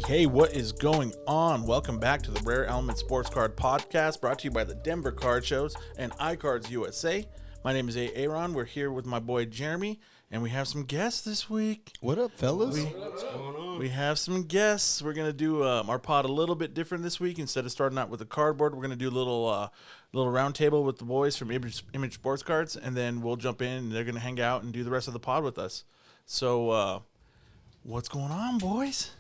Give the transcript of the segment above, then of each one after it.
Hey, what is going on? Welcome back to the Rare Element Sports Card Podcast, brought to you by the Denver Card Shows and iCards USA. My name is Aaron. We're here with my boy Jeremy, and we have some guests this week. What up, fellas? What's going on? We have some guests. We're going to do our pod a little bit different this week. Instead of starting out with a cardboard, we're going to do a little round table with the boys from Image Sports Cards, and then we'll jump in, and they're going to hang out and do the rest of the pod with us. So, what's going on, boys?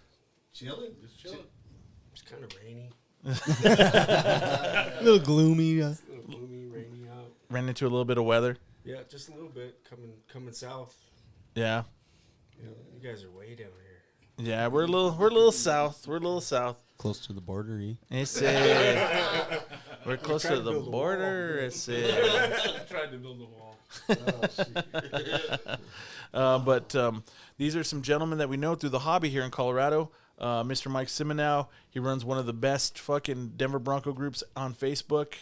Chilling. Just chilling. It's kind of rainy. A little gloomy. It's a little gloomy, rainy out. Ran into a little bit of weather. Yeah, just a little bit coming south. Yeah. You guys are way down here. Yeah, we're a little south. We're a little south. Close to the border, It's we're close to the border. It's Tried to build a wall. but these are some gentlemen that we know through the hobby here in Colorado. Mr. Mike Simenow, he runs one of the best fucking Denver Bronco groups on Facebook.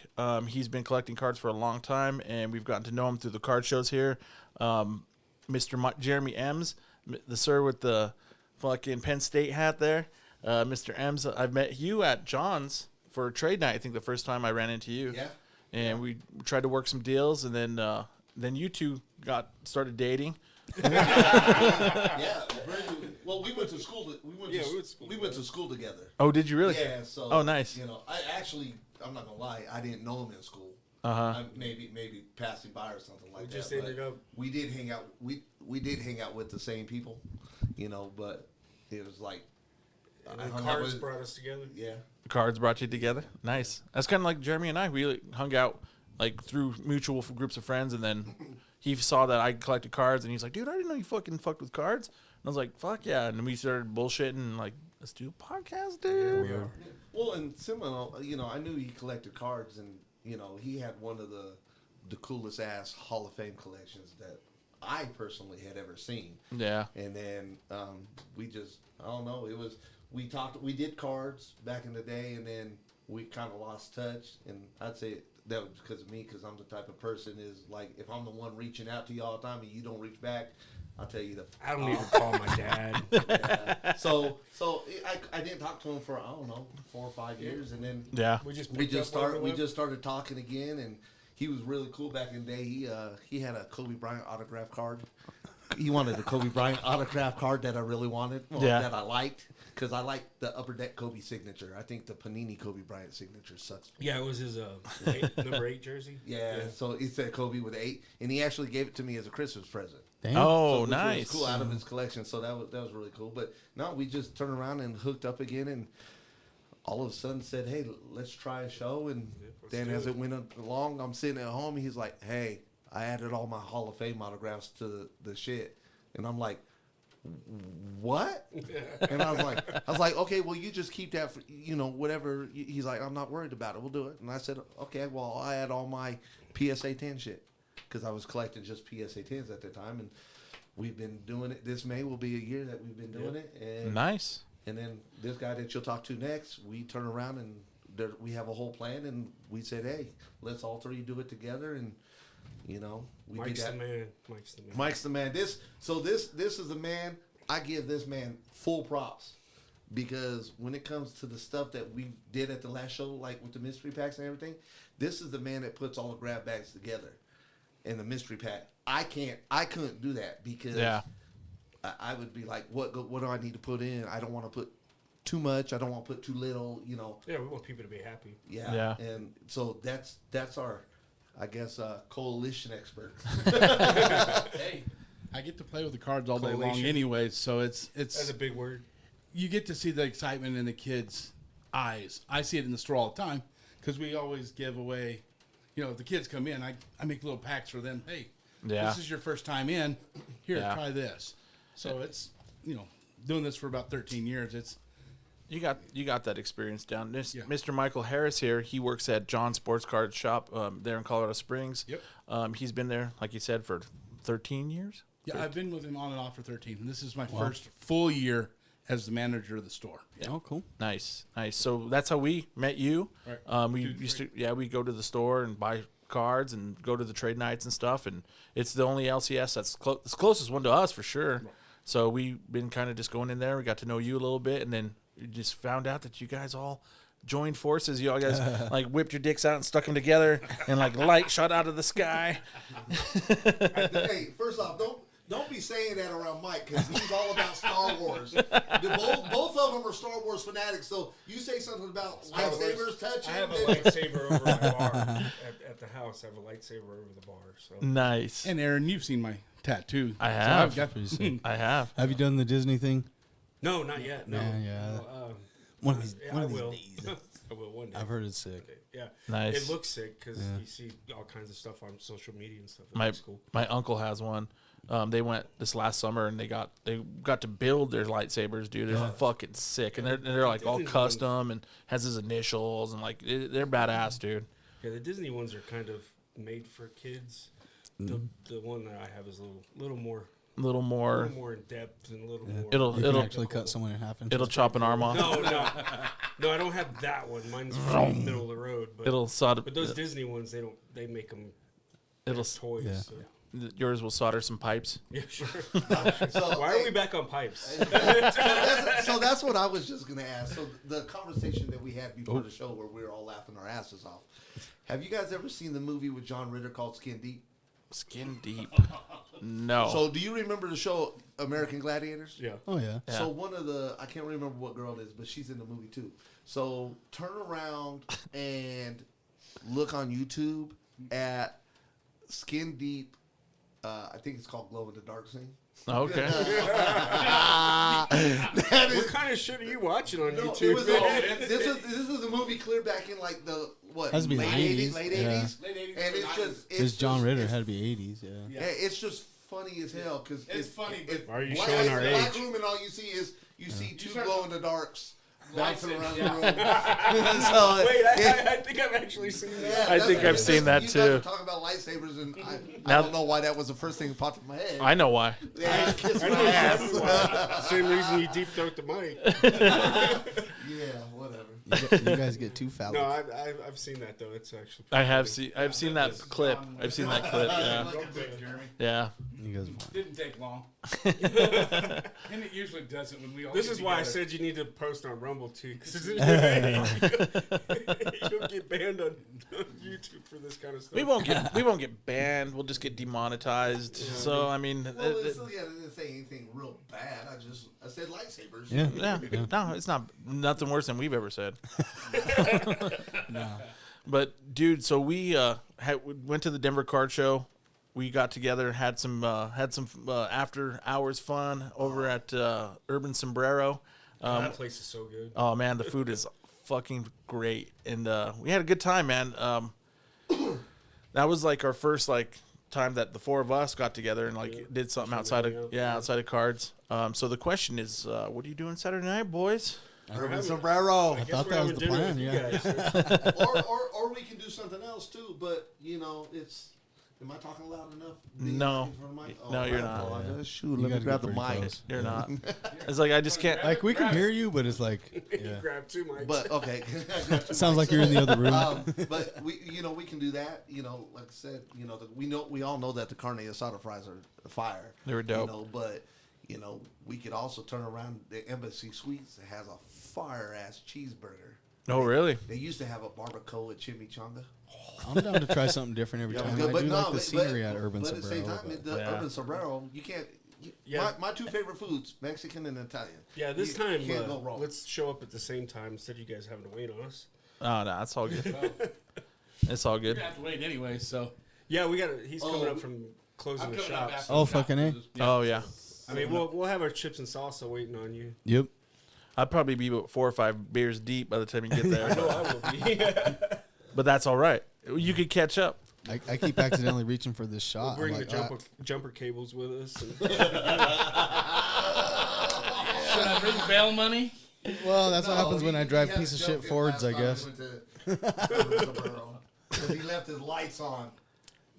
He's been collecting cards for a long time, and we've gotten to know him through the card shows here. Mr. Jeremy Ems, the sir with the fucking Penn State hat there. Mr. Ems, I've met you at John's for trade night. I think the first time I ran into you. Yeah. And we tried to work some deals, and then you two started dating. Yeah. Well, we went to school. We went to school together. Oh, did you really? Yeah. So. Oh, nice. I'm not gonna lie. I didn't know him in school. Maybe passing by or something like that. We just ended up. We did hang out. We did hang out with the same people, but it was like. And then cards brought us together. Yeah. Cards brought you together. Nice. That's kind of like Jeremy and I. We hung out like through mutual groups of friends, and then he saw that I collected cards, and he's like, "Dude, I didn't know you fucking fucked with cards." And I was like, "Fuck yeah!" And then we started bullshitting, and like, let's do a podcast, dude. Yeah. Well, and Seminole, I knew he collected cards, and he had one of the coolest ass Hall of Fame collections that I personally had ever seen. Yeah. And then we just, I don't know, it was, we did cards back in the day, and then we kind of lost touch. And I'd say that was because of me, because I'm the type of person is like, if I'm the one reaching out to you all the time and you don't reach back, I'll tell you I don't even call my dad. Yeah. So I didn't talk to him for, I don't know, 4 or 5 years. And then we just started talking again, and he was really cool back in the day. He had a Kobe Bryant autograph card. He wanted a Kobe Bryant autograph card that I really wanted, that I liked, because I liked the Upper Deck Kobe signature. I think the Panini Kobe Bryant signature sucks. Yeah, it was his number 8 jersey. Yeah, so it said Kobe with 8, and he actually gave it to me as a Christmas present. Damn. Oh, so, nice. Was cool out of his collection, so that was really cool. But no, we just turned around and hooked up again, and all of a sudden said, "Hey, let's try a show." And then as it went along, I'm sitting at home, and he's like, "Hey, I added all my Hall of Fame autographs to the shit," and I'm like, "What?" And I was like, "Okay, well, you just keep that for, whatever." He's like, "I'm not worried about it. We'll do it." And I said, "Okay, well, I add all my PSA 10 shit." Because I was collecting just PSA 10s at the time, and we've been doing it. This May will be a year that we've been doing it. And nice. And then this guy that you'll talk to next, we turn around and we have a whole plan, and we said, "Hey, let's all three do it together." And we Mike's did that. the man. Mike's the man. This is the man. I give this man full props, because when it comes to the stuff that we did at the last show, like with the mystery packs and everything, this is the man that puts all the grab bags together. In the mystery pack, I couldn't do that, because I would be like, what do I need to put in? I don't want to put too much. I don't want to put too little. Yeah, we want people to be happy. Yeah. And so that's our, I guess, coalition expert. Hey, I get to play with the cards all day long anyway, so it's that's a big word. You get to see the excitement in the kids' eyes. I see it in the store all the time, because we always give away. If the kids come in, I make little packs for them. Hey, this is your first time in. Here, try this. So it's, doing this for about 13 years. It's you got that experience down. Mr. Michael Harris here. He works at John Sports Card Shop there in Colorado Springs. Yep. He's been there, like you said, for 13 years. Yeah, I've been with him on and off for 13, and this is my first full year as the manager of the store. Yeah. Oh, cool. Nice. So that's how we met you. Right. We go to the store and buy cards and go to the trade nights and stuff, and it's the only LCS that's the closest one to us for sure. Right. So we've been kind of just going in there. We got to know you a little bit, and then you just found out that you guys all joined forces. You all guys like whipped your dicks out and stuck them together, and like light shot out of the sky. Hey, first off, don't be saying that around Mike because he's all about Star Wars. Both of them are Star Wars fanatics. So you say something about lightsabers touching. I have a lightsaber over my bar at the house. I have a lightsaber over the bar. So Nice. And Aaron, you've seen my tattoo. I have. So I've got, I have. Have you done the Disney thing? no, not yet. No. Yeah. No, One of these, yeah, one I of these will. days. I will one day. I've heard it's sick. Yeah. Nice. It looks sick because you see all kinds of stuff on social media and stuff. It My looks cool. my uncle has one. They went this last summer and they got to build their lightsabers, dude. They're fucking sick, and they're like all Disney's custom and has his initials and like they're badass, dude. Yeah, the Disney ones are kind of made for kids. The one that I have is a little more A little more. in depth and a little more. It'll You can it'll actually cut someone in half. it'll chop an arm off. No, I don't have that one. Mine's right middle of the road. But It'll solder. but those Disney ones, they make them It'll toys. Yeah. So. yours will solder some pipes. Yeah, sure. So, Why are we back on pipes? so that's what I was just going to ask. So the conversation that we had before the show where we were all laughing our asses off. Have you guys ever seen the movie with John Ritter called Skin Deep? Skin deep. No. So do you remember the show American Gladiators? Yeah. Oh yeah. Yeah. So one of the, I can't remember what girl it is, but she's in the movie too. So turn around and look on YouTube at Skin Deep. I think it's called Glow in the Dark scene. Okay. What kind of shit are you watching on No, YouTube? it was this was a movie clear back in like the Has to be late 90s, 80s, late yeah. 80s, and it's just Because John Ritter had to be 80s. Yeah. yeah, it's just funny as hell because It's funny, but Why are you black, showing our black age? room and all you see is you see two start- glow in the darks bouncing Lights around in- the room. So, Wait, yeah, I think I've actually seen that. yeah, I that's think what I've it seen is. that you too. guys were talking about lightsabers, and I Now- don't know why that was the first thing that popped in my head. I know why. Yeah, kiss I my know ass. exactly why. Same reason you deep throat the mic. Yeah, whatever. You guys get too phallic. No, I've seen that though. It's actually. I have seen. I've seen that clip. I've seen that clip. Yeah. real quick, Jeremy. Yeah. You guys. Didn't take long. And it usually doesn't when we all This get is why I together. said you need to post on Rumble too, because you'll get banned on YouTube for this kind of stuff. We won't get banned. We'll just get demonetized. So I mean, Well, I didn't say anything real bad. I said lightsabers. Yeah. yeah. No, it's not nothing worse than we've ever said. No. But dude, so we went to the Denver Card Show. We got together, had some after hours fun over at Urban Sombrero. That place is so good. Oh man, the food is fucking great, and we had a good time, man. That was like our first time that the four of us got together and did something outside of cards. So the question is, what are you doing Saturday night, boys? Urban Sombrero. I thought that was the plan. Yeah. or we can do something else too. But it's. Am I talking loud enough? No. In front of the mic? No, you're I not. apologize. Shoot, You let me gotta grab go the pretty mic. close. You're not. It's like I just can't. Like we can hear you, but it's like You yeah. grab two mics. But okay, It sounds like you're in the other room. but we can do that. Like I said, we all know that the carne asada fries are fire. They were dope. But we could also turn around the Embassy Suites that has a fire ass cheeseburger. Oh really? They used to have a barbacoa at Chimichanga. I'm down to try something different every time. I do like the scenery at Urban But at the same Sombrero. time, but- the Yeah. Urban Sombrero, you can't. Yeah. My two favorite foods, Mexican and Italian. Yeah, this You time can't go wrong. let's show up at the same time instead of you guys having to wait on us. Oh no, it's all good. It's all You're good. gonna have to wait anyway. So Yeah, we got. He's coming Oh, up from closing I'm the coming up shop. after Oh, the shop. fucking A. Oh yeah. I mean, we'll have our chips and salsa waiting on you. Yep. I'd probably be about 4 or 5 beers deep by the time you get there. I know I will be. But that's all right. You could catch up. I keep accidentally reaching for this We'll shot. bring I'm the like, jumper cables with us. And Should I bring bail money? well, that's what happens when I drive had piece of to shit jump in Fords, last I time guess. we went to Urban Sombrero, 'cause he left his lights on.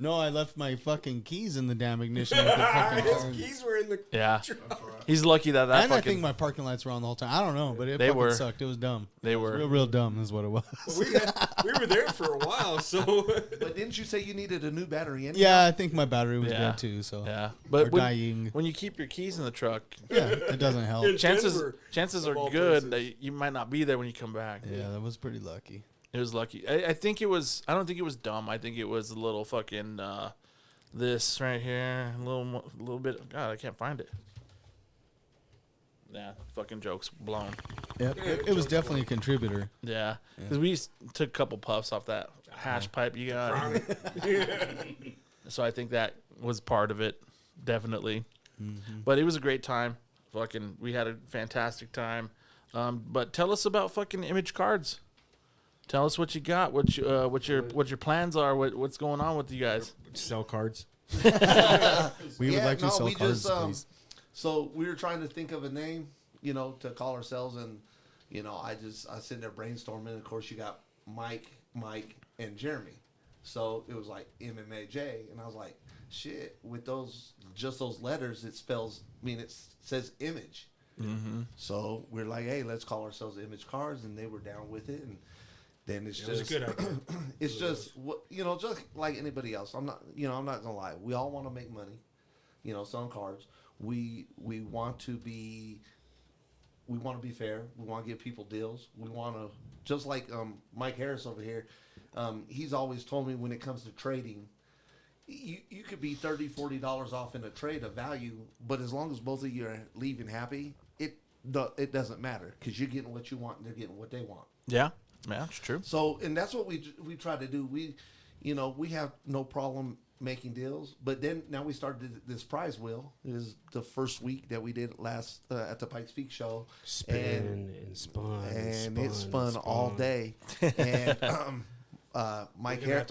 No, I left my fucking keys in the damn ignition. With the fucking His turn. keys were in the He's lucky that And fucking, I think my parking lights were on the whole time. I don't know, but it They fucking were. sucked. It was dumb. They were. Real dumb is what it was. we were there for a while, so But didn't you say you needed a new battery? Anyhow? Yeah, I think my battery was Yeah. dead too. So Yeah, or but dying. when you keep your keys in the truck, Yeah, it doesn't help. In chances Denver, of are all good places. that you might not be there when you come back. Yeah, that was pretty lucky. It was lucky. I think it was. I don't think it was dumb. I think it was a little fucking. This right here, a little bit. God, I can't find it. Yeah, fucking joke's blown. Yep. It was definitely a contributor. Yeah, because we took a couple puffs off that hash pipe you got. So I think that was part of it, definitely. But it was a great time. Fucking, we had a fantastic time. But tell us about fucking Image Cards. Tell us what you got. What your plans are. What's going on with you guys? Sell cards. We would like to sell cards, please. So we were trying to think of a name, to call ourselves, and I sit there brainstorming. Of course, you got Mike, and Jeremy. So it was like MMAJ, and I was like, shit, with those letters, it says image. Mm-hmm. So we're like, hey, let's call ourselves Image Cards, and they were down with it, and then it's It was a good idea. it's just just like anybody else. I'm not gonna lie. We all want to make money, selling cards. We want to be fair. We want to give people deals. We want to, just like Mike Harris over here. He's always told me when it comes to trading, you could be $30, $40 off in a trade of value, but as long as both of you are leaving happy, it doesn't matter, because you're getting what you want and they're getting what they want. Yeah, it's true. So, and that's what we try to do. We have no problem making deals, but then now we started this prize wheel. It is the first week that we did last at the Pikes Peak show. Spin and spun. And it spun all day. And Mike Harris,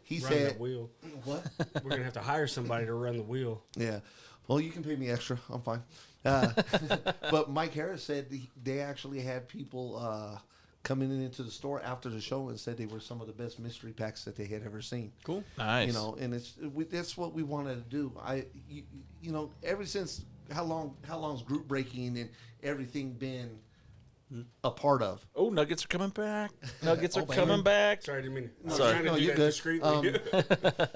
he run said, the wheel. "What? We're gonna have to hire somebody to run the wheel." Yeah. Well, you can pay me extra. I'm fine. But Mike Harris said they actually had people coming into the store after the show and said they were some of the best mystery packs that they had ever seen. Cool. Nice. And that's what we wanted to do. Ever since how long's group breaking and everything been a part of? Oh, Nuggets are coming back. Nuggets are coming back. Sorry, I didn't mean. I was Sorry. trying to No, do you're that good. discreetly.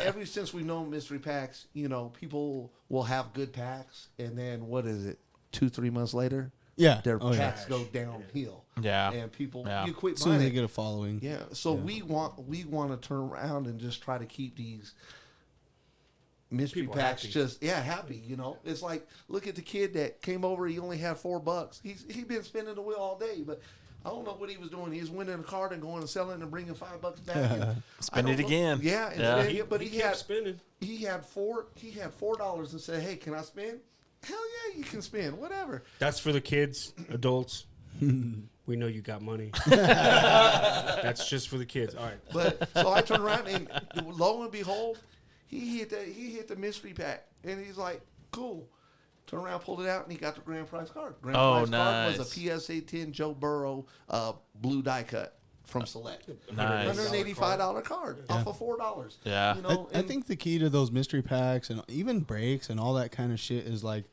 Ever since we've known mystery packs, people will have good packs, and then what is it? 2-3 months later, Yeah. their Oh, yeah. packs go downhill. Yeah. And people, Yeah. you quit Soon buying they it. get a following. Yeah. So we want to turn around and just try to keep these mystery People packs happy. happy. It's like, look at the kid that came over. He only had $4. He been spinning the wheel all day, but I don't know what he was doing. He was winning a card and going and selling and bringing $5 back. And Spin I it don't know. again. Yeah. Yeah. But he he kept had spinning. he had $4 and said, "Hey, can I spin?" Hell yeah, you can spin. Whatever. That's for the kids, adults. We know you got money. That's just for the kids. All right. But so I turned around and lo and behold, he hit the mystery pack, and he's like, "Cool." Turned around, pulled it out, and he got the grand prize card. Grand prize card was a PSA 10 Joe Burrow blue die cut from Select. Nice. $185 card off of $4. Yeah. I think the key to those mystery packs and even breaks and all that kind of shit is like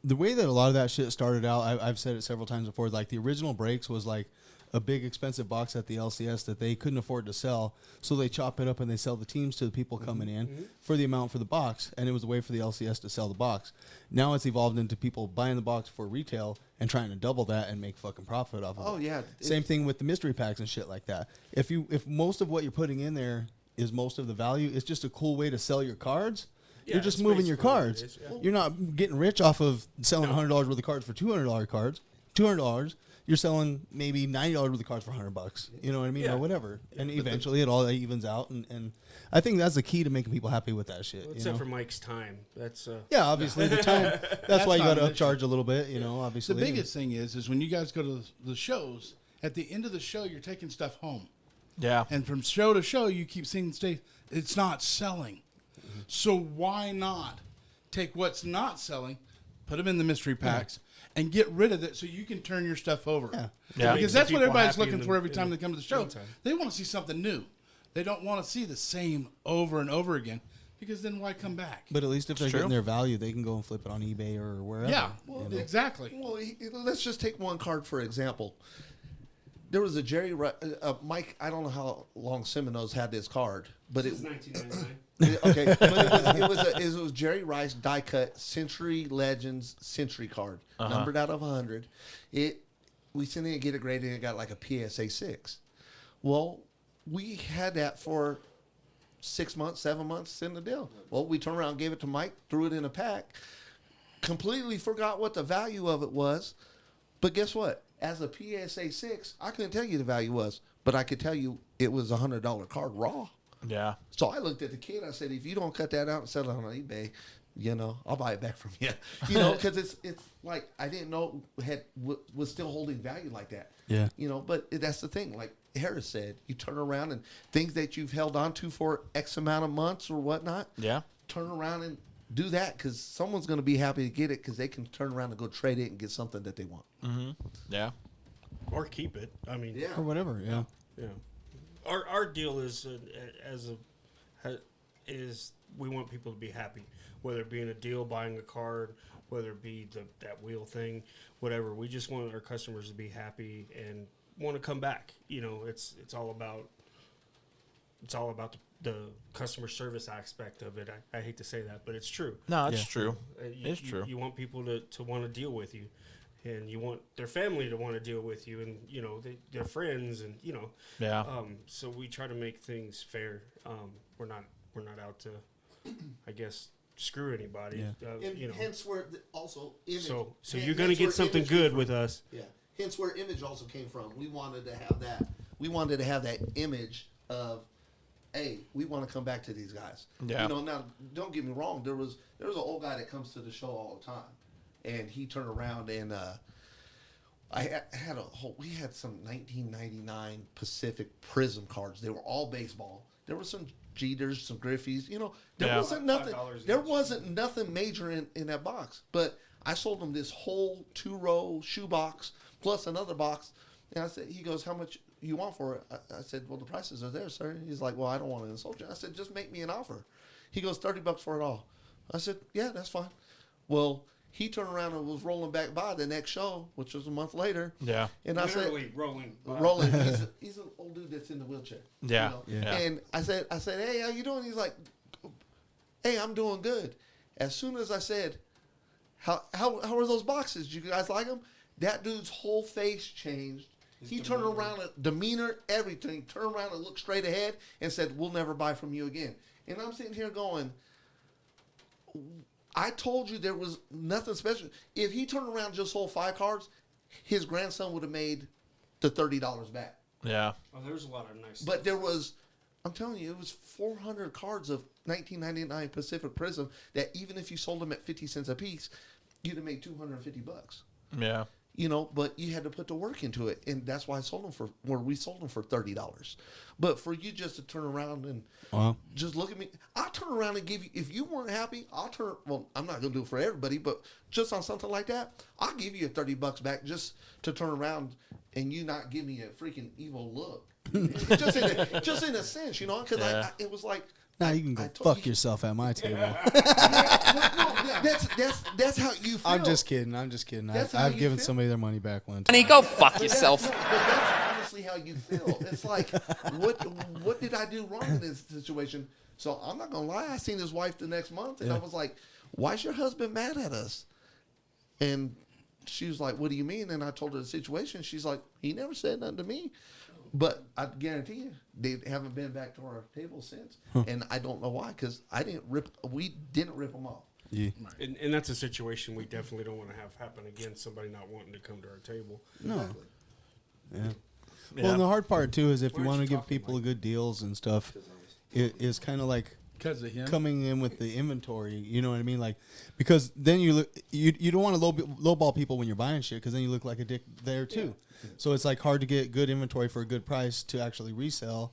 the way that a lot of that shit started out. I've said it several times before. Like the original breaks was like a big expensive box at the LCS that they couldn't afford to sell, so they chop it up and they sell the teams to the people coming in for the amount for the box, and it was a way for the LCS to sell the box. Now it's evolved into people buying the box for retail and trying to double that and make fucking profit off of it. Oh yeah. Same thing with the mystery packs and shit like that. If most of what you're putting in there is most of the value, it's just a cool way to sell your cards. Yeah, You're just that's moving your basically what it cards. is, yeah. You're not getting rich off of selling $100 worth of cards for $200 cards. $200. You're selling maybe $90 worth of cards for $100. You know what I mean? Yeah. Or whatever. And eventually it all evens out. And I think that's the key to making people happy with that shit. Well, you except know? for Mike's time. That's Yeah, obviously the time. That's why you not got to an issue. upcharge a little bit. You know, obviously. The biggest thing is when you guys go to the shows, at the end of the show, you're taking stuff home. Yeah. And from show to show, you keep seeing it's not selling. So why not take what's not selling, put them in the mystery packs, and get rid of it so you can turn your stuff over? Yeah. Yeah. Because Makes that's the what people everybody's happy looking in the- for every in time the they come to the show. meantime. They want to see something new. they don't want to see the same over and over again, because then why come back? But at least if they're true. getting their value, they can go and flip it on eBay or wherever. Yeah, you know? exactly. Well, let's just take one card for example. There was a Mike. I don't know how long Seminoles had this card, but This is 1999. okay, but it was Jerry Rice die cut Century Legends Century card, numbered out of 100. We sent in and get it graded and it got like a PSA 6. Well, we had that for 6 months, 7 months in the deal. Well, we turned around, gave it to Mike, threw it in a pack, completely forgot what the value of it was. But guess what? As a PSA 6, I couldn't tell you the value was, but I could tell you it was a $100 card raw. Yeah. So I looked at the kid. I said, if you don't cut that out and sell it on eBay, I'll buy it back from you. Because it's like I didn't know was still holding value like that. Yeah. But that's the thing. Like Harris said, you turn around and things that you've held on to for X amount of months or whatnot. Yeah. Turn around and do that because someone's going to be happy to get it because they can turn around and go trade it and get something that they want. Mm-hmm. Yeah. Or keep it. I mean, Yeah. Or whatever, yeah. Yeah. Our deal is is we want people to be happy, whether it be in a deal, buying a card, whether it be that wheel thing, whatever. We just want our customers to be happy and want to come back. It's all about the customer service aspect of it. I hate to say that, but it's true. No, it's Yeah. true. It's true. You want people to want to deal with you, and you want their family to want to deal with you, and their friends, and Yeah. So we try to make things fair. We're not out to, I guess, screw anybody. And hence where also image. So you're gonna get something good with us. Yeah. Hence where image also came from. We wanted to have that. We wanted to have that image of, hey, we want to come back to these guys. Yeah. Now don't get me wrong. There was an old guy that comes to the show all the time, and he turned around and we had some 1999 Pacific Prizm cards. They were all baseball. There were some Jeters, some Griffies. There wasn't nothing. $5 There each. wasn't nothing major in that box. But I sold him this whole 2-row shoe box plus another box, and I said, he goes, how much you want for it? I said, well, the prices are there, sir. He's like, well, I don't want to insult you. I said, just make me an offer. He goes, $30 for it all. I said, yeah, that's fine. Well, he turned around and was rolling back by the next show, which was a month later. Yeah. And I said, Literally rolling. rolling. He's an old dude that's in the wheelchair. Yeah. Yeah. And I said, hey, how you doing? He's like, hey, I'm doing good. As soon as I said, how are those boxes? You guys like them? That dude's whole face changed. He turned around, demeanor, everything, turned around and looked straight ahead and said, we'll never buy from you again. And I'm sitting here going, I told you there was nothing special. If he turned around and just sold 5 cards, his grandson would have made the $30 back. Yeah. Oh, there's a lot of nice. But there was, I'm telling you, it was 400 cards of 1999 Pacific Prizm that even if you sold them at 50 cents a piece, you'd have made $250. Yeah. But you had to put the work into it, and that's why we sold them for $30. But for you just to turn around and just look at me, I'll turn around and give you. If you weren't happy, I'm not gonna do it for everybody, but just on something like that, I'll give you $30 back just to turn around and you not give me a freaking evil look. just in a sense, because it was like. Now you can go fuck yourself at my table. That's how you feel. I'm just kidding. I've given somebody their money back one time. Honey, go fuck yourself. But that's honestly how you feel. It's like, what did I do wrong in this situation? So I'm not gonna lie. I seen his wife the next month, and I was like, "Why's your husband mad at us?" And she was like, "What do you mean?" And I told her the situation. She's like, "He never said nothing to me." But I guarantee you, they haven't been back to our table since, and I don't know why. Because we didn't rip them off. Yeah. And that's a situation we definitely don't want to have happen again. Somebody not wanting to come to our table. No. Exactly. Yeah. Well, and the hard part too is if you Why want aren't to you give talking, people Mike? good deals and stuff, it is kind of like Because of him. coming in with the inventory. You know what I mean? Like, because then you don't want to lowball people when you're buying shit, because then you look like a dick there too. Yeah. So it's like hard to get good inventory for a good price to actually resell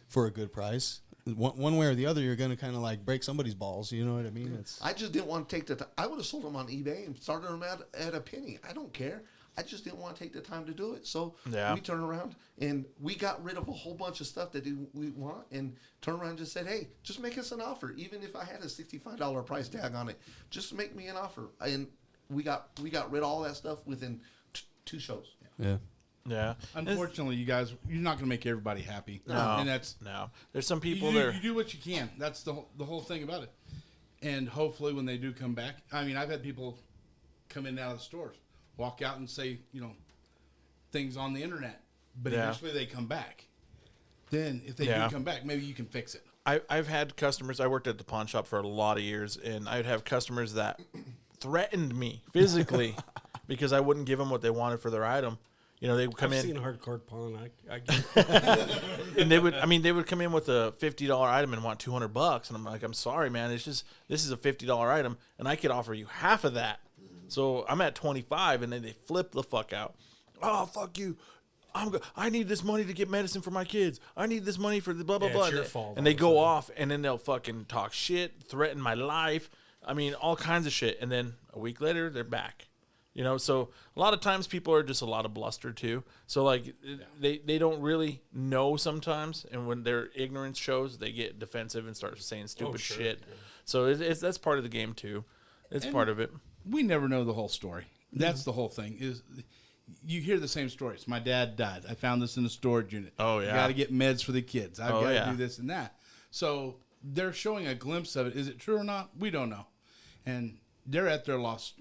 for a good price. One way or the other, you're going to kind of like break somebody's balls. You know what I mean? I just didn't want to take the time. I would have sold them on eBay and started them at a penny. I don't care. I just didn't want to take the time to do it. So Yeah. we turned around and we got rid of a whole bunch of stuff that we want and turned around and just said, hey, just make us an offer. Even if I had a $65 price tag on it, just make me an offer. And we got rid of all that stuff within 2 shows. Yeah. Yeah. Unfortunately, you guys, you're not going to make everybody happy. No. And that's No. There's some people you there. do what you can. That's the whole thing about it. And hopefully when they do come back, I mean, I've had people come in and out of the stores, walk out and say, things on the internet, but eventually they come back. Then if they do come back, maybe you can fix it. I've had customers. I worked at the pawn shop for a lot of years, and I'd have customers that threatened me physically because I wouldn't give them what they wanted for their item. They would come I've in. seen hardcore pawn. I get And they would come in with a $50 item and want $200, and I'm like, I'm sorry, man. It's just this is a $50 item, and I could offer you half of that. So I'm at 25, and then they flip the fuck out. Oh, fuck you. I need this money to get medicine for my kids. I need this money for the blah, blah, Yeah, blah. it's your fault And they all go the time. off, and then they'll fucking talk shit, threaten my life. I mean, all kinds of shit. And then a week later, they're back. So a lot of times people are just a lot of bluster too. So like they don't really know sometimes. And when their ignorance shows, they get defensive and start saying stupid shit. Yeah. So that's part of the game too. It's part of it. We never know the whole story. That's the whole thing is you hear the same stories. My dad died. I found this in the storage unit. Oh, yeah. You got to get meds for the kids. I've got to yeah. do this and that. So they're showing a glimpse of it. Is it true or not? We don't know. And they're at their last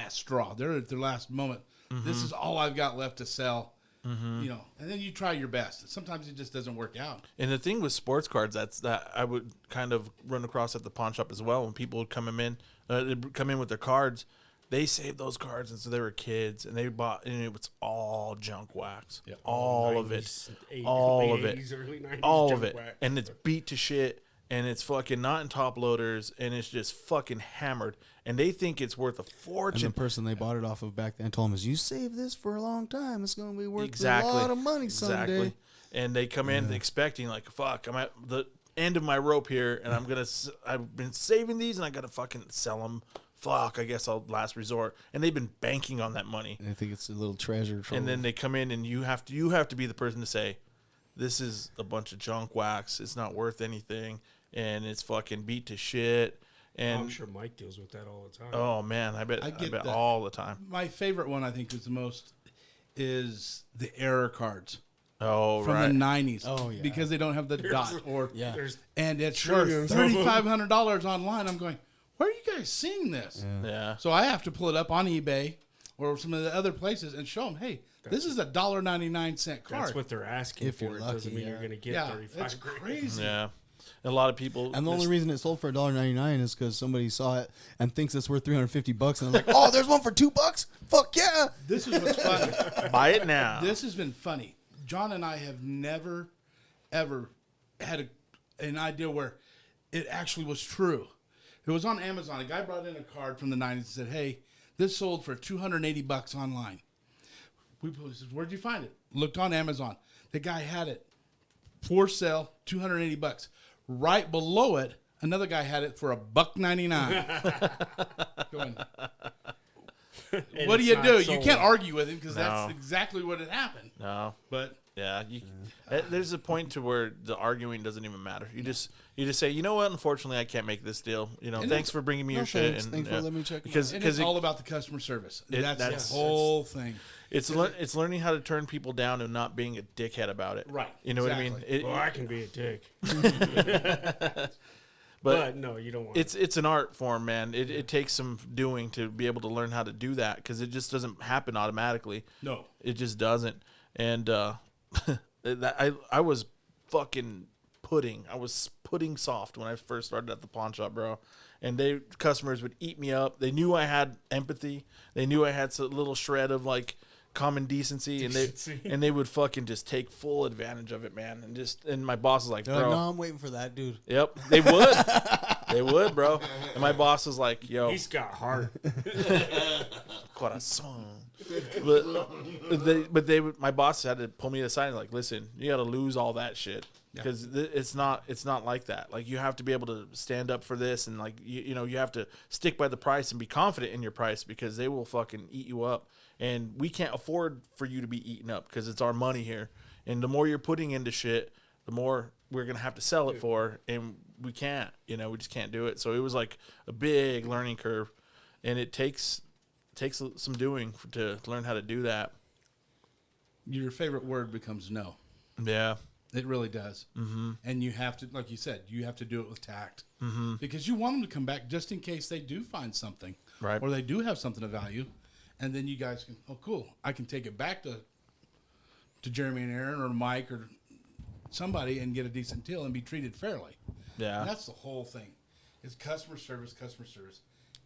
straw. They're at their last moment. Mm-hmm. This is all I've got left to sell. Mm-hmm. And then you try your best. Sometimes it just doesn't work out. And the thing with sports cards, that I would kind of run across at the pawn shop as well. When people would come in with their cards, they saved those cards, and so they were kids, and they bought, and it was all junk wax, all of it, all of it, all of it, and it's beat to shit, and it's fucking not in top loaders, and it's just fucking hammered, and they think it's worth a fortune. And the person they bought it off of back then told them, "You save this for a long time. It's going to be worth Exactly. a lot of money someday." Exactly. And they come in expecting like, fuck, I'm at the end of my rope here, and I've been saving these, and I gotta fucking sell them. Fuck, I guess I'll last resort. And they've been banking on that money. And I think it's a little treasure trove. And then they come in, and you have to be the person to say, this is a bunch of junk wax. It's not worth anything, and it's fucking beat to shit. And I'm sure Mike deals with that all the time. Oh man, I bet all the time. My favorite one, I think, is the most is the error cards. Oh, from right. the 90s. Oh, yeah. Because they don't have the dot. And it's trillions worth of them. $3,500 online. I'm going, where are you guys seeing this? Yeah. So I have to pull it up on eBay or some of the other places and show them, hey, this is a $1.99 card. That's what they're asking If for. you're It doesn't lucky, mean you're going to get yeah, 35 it's grand. crazy. Yeah. A lot of people. And the only reason it sold for $1.99 is because somebody saw it and thinks it's worth $350, and they're like, "Oh, there's one for $2? Fuck yeah!" This is what's funny. buy it now. This has been funny. John and I have never, ever had an idea where it actually was true. It was on Amazon. A guy brought in a card from the 90s and said, hey, this sold for $280 online. We said, where'd you find it? Looked on Amazon. The guy had it for sale, $280. Right below it, another guy had it for $1.99. Going, what do you do? You can't argue with him because that's exactly what had happened. No. But yeah, there's a point to where the arguing doesn't even matter. You just say, you know what? Unfortunately, I can't make this deal. Thanks for bringing me your shit. Thanks for letting me check. Because it's all about the customer service. That's the whole thing. It's learning how to turn people down and not being a dickhead about it. Right. You know what I mean? I can be a dick. But no, you don't want it's an art form, man. It takes some doing to be able to learn how to do that because it just doesn't happen automatically. No. It just doesn't. And I was fucking pudding. I was pudding soft when I first started at the pawn shop, bro. And customers would eat me up. They knew I had empathy. They knew I had a little shred of like common decency. And they would fucking just take full advantage of it, man. And my boss was like, They're bro, like, no, I'm waiting for that dude. Yep, they would. They would, bro. And my boss was like, yo, he's got heart. corazon. My boss had to pull me aside and like, listen, you got to lose all that shit because it's not like that. Like you have to be able to stand up for this and like you have to stick by the price and be confident in your price because they will fucking eat you up, and we can't afford for you to be eaten up because it's our money here, and the more you're putting into shit, the more we're gonna have to sell it for, and we can't, we just can't do it. So it was like a big learning curve, and it takes some doing to learn how to do that. Your favorite word becomes no. Yeah. It really does. Mm-hmm. And you have to, like you said, you have to do it with tact. Mm-hmm. Because you want them to come back just in case they do find something. Right. Or they do have something of value. And then you guys can, oh, cool. I can take it back to Jeremy and Aaron or Mike or somebody and get a decent deal and be treated fairly. Yeah. And that's the whole thing. It's customer service,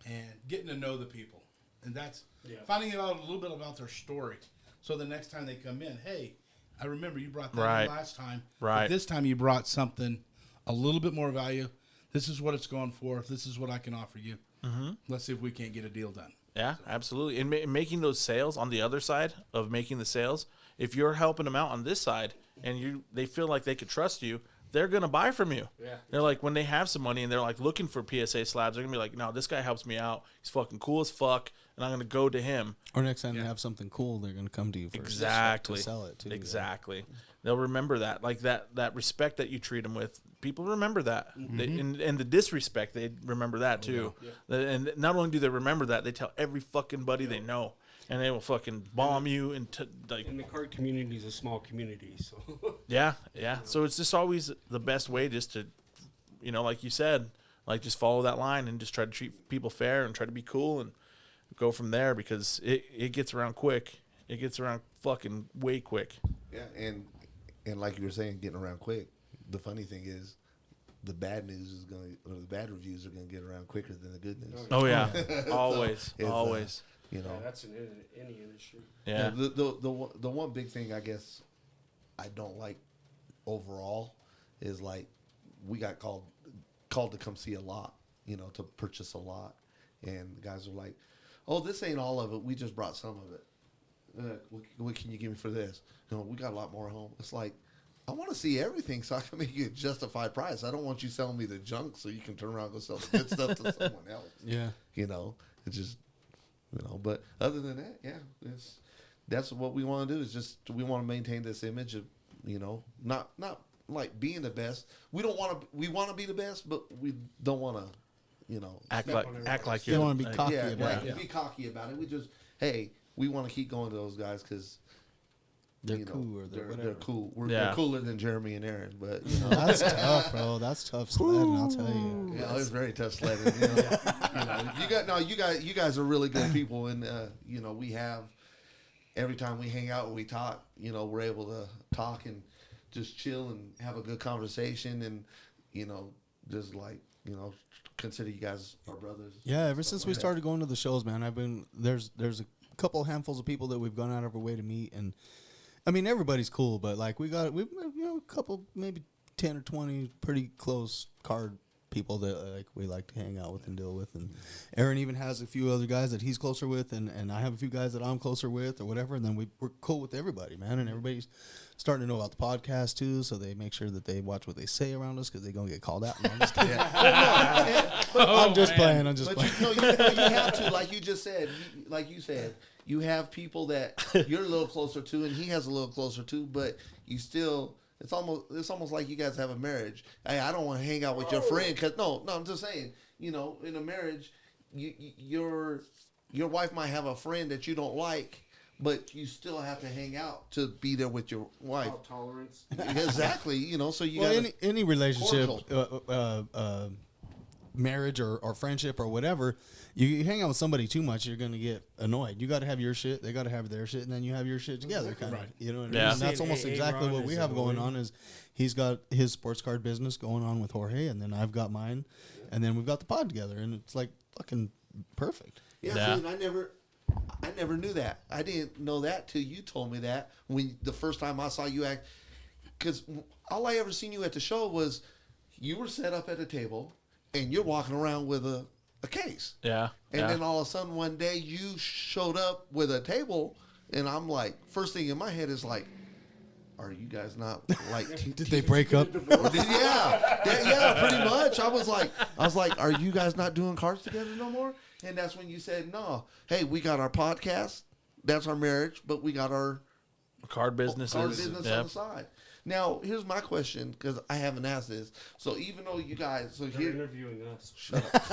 and getting to know the people. And that's finding out a little bit about their story. So the next time they come in, hey, I remember you brought that in last time. Right. But this time you brought something a little bit more value. This is what it's going for. This is what I can offer you. Mm-hmm. Let's see if we can't get a deal done. Yeah, absolutely. And making those sales on the other side of making the sales, if you're helping them out on this side and they feel like they could trust you, they're going to buy from you. Yeah. They're like, when they have some money and they're like looking for PSA slabs, they're going to be like, no, this guy helps me out. He's fucking cool as fuck. And I'm going to go to him. Or next time they have something cool, they're going to come to you first. Exactly. To sell it too. Exactly. They'll remember that. Like that respect that you treat them with, people remember that. Mm-hmm. And the disrespect, they remember that too. Yeah. And not only do they remember that, they tell every fucking buddy they know. And they will fucking bomb you and the card community is a small community, so yeah. So it's just always the best way, just to, like you said, like just follow that line and just try to treat people fair and try to be cool and go from there, because it gets around quick. It gets around fucking way quick. Yeah, and like you were saying, getting around quick. The funny thing is, the bad news is the bad reviews are gonna get around quicker than the good news. Oh yeah, always. That's in any industry. Yeah. The one big thing I guess I don't like overall is like we got called to come see a lot, to purchase a lot, and the guys are like, "Oh, this ain't all of it. We just brought some of it. What can you give me for this? We got a lot more at home." It's like, I want to see everything so I can make you a justified price. I don't want you selling me the junk so you can turn around and go sell the good stuff to someone else. Yeah. It's just. But other than that, that's what we want to do. Is just we want to maintain this image of, not like being the best. We want to be the best, but we don't want to, act like you don't want to be cocky about it. Be cocky about it. We just, hey, we want to keep going to those guys because they're cool or they're cool. They're cooler than Jeremy and Aaron, but that's tough, bro. That's tough sledding. I'll tell you. Yeah, it's very tough sledding. You guys are really good people, and we have every time we hang out and we talk, we're able to talk and just chill and have a good conversation, and just like consider you guys our brothers. Yeah, ever since we started going to the shows, man, there's a couple handfuls of people that we've gone out of our way to meet, and I mean, everybody's cool, but like we've a couple, maybe 10 or 20 pretty close card people that like we like to hang out with and deal with. And Aaron even has a few other guys that he's closer with, and I have a few guys that I'm closer with or whatever. And then we're cool with everybody, man. And everybody's starting to know about the podcast too, so they make sure that they watch what they say around us because they're gonna get called out. No, I'm just kidding. I'm just playing. You have to, like you just said, you said. You have people that you're a little closer to, and he has a little closer to, but you still, it's almost like you guys have a marriage. Hey, I don't want to hang out with your friend because no, I'm just saying, in a marriage, your wife might have a friend that you don't like, but you still have to hang out to be there with your wife. Tolerance. Exactly. So you got any relationship, marriage or friendship or whatever, you hang out with somebody too much, you're going to get annoyed. You got to have your shit, they got to have their shit, and then you have your shit together, kind of. You know what I mean? And that's almost exactly what we have going on. Is he's got his sports card business going on with Jorge, and then I've got mine, and then we've got the pod together, and it's like fucking perfect. Yeah. See, I never knew that. I didn't know that till you told me that when the first time I saw you act. Because all I ever seen you at the show was you were set up at a table and you're walking around with a a case. Yeah. And yeah. then all of a sudden one day you showed up with a table, and I'm like, first thing in my head is like, are you guys not like? Did they break up? Yeah, pretty much. I was like, are you guys not doing cards together no more? And that's when you said, no. Hey, we got our podcast. That's our marriage, but we got our card businesses. Card business on the side. Now, here's my question, because I haven't asked this. So even though you guys, They're interviewing us. Shut up.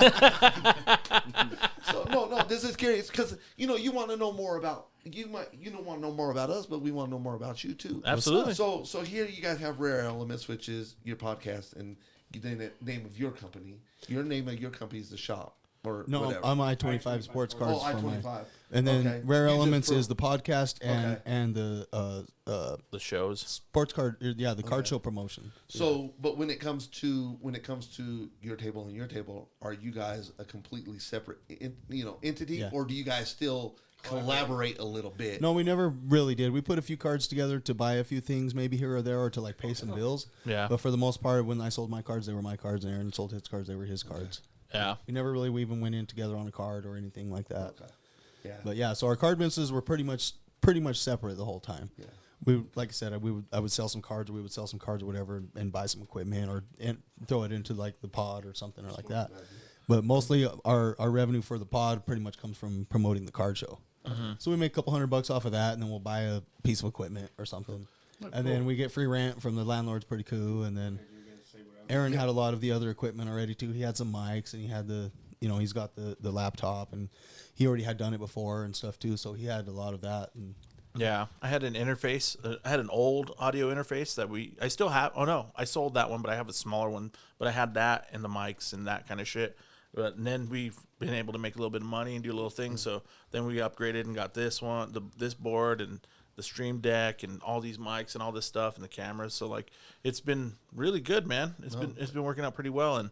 So no, this is curious because you want to know more about you don't want to know more about us, but we want to know more about you too. Absolutely. So here you guys have Rare Elements, which is your podcast, and the name of your company. Your name of your company is the shop. Or No, whatever. I'm I-25 Sports Cards. Oh, I-25. And then Okay. Rare You just Elements is the podcast and The shows. sports card. The card show promotion. So, but when it comes to your table and your table, are you guys a completely separate entity, Yeah. or do you guys still collaborate a little bit? No, we never really did. We put a few cards together to buy a few things, maybe here or there, or to like pay some bills. Yeah. But for the most part, when I sold my cards, they were my cards, and Aaron sold his cards, they were his cards. Yeah. We never really even went in together on a card or anything like that. Okay. Yeah. But yeah, so our card businesses were pretty much separate the whole time. Yeah. We, like I said, I would sell some cards, or we would sell some cards or whatever, and buy some equipment and throw it into like the pod or something or like that. But mostly our revenue for the pod pretty much comes from promoting the card show. So we make a couple $100 off of that, and then we'll buy a piece of equipment or something. And then we get free rent from the landlords, pretty cool. And then Aaron had a lot of the other equipment already too. He had some mics, and he had he's got the laptop, and he already had done it before and stuff too. So he had a lot of that. And Yeah, I had an interface. I had an old audio interface that I still have. Oh no, I sold that one, but I have a smaller one. But I had that and the mics and that kind of shit. And then we've been able to make a little bit of money and do little things. So then we upgraded and got this one, this board, and the Stream Deck, and all these mics and all this stuff, and the cameras. So like, it's been really good, man. It's been working out pretty well, and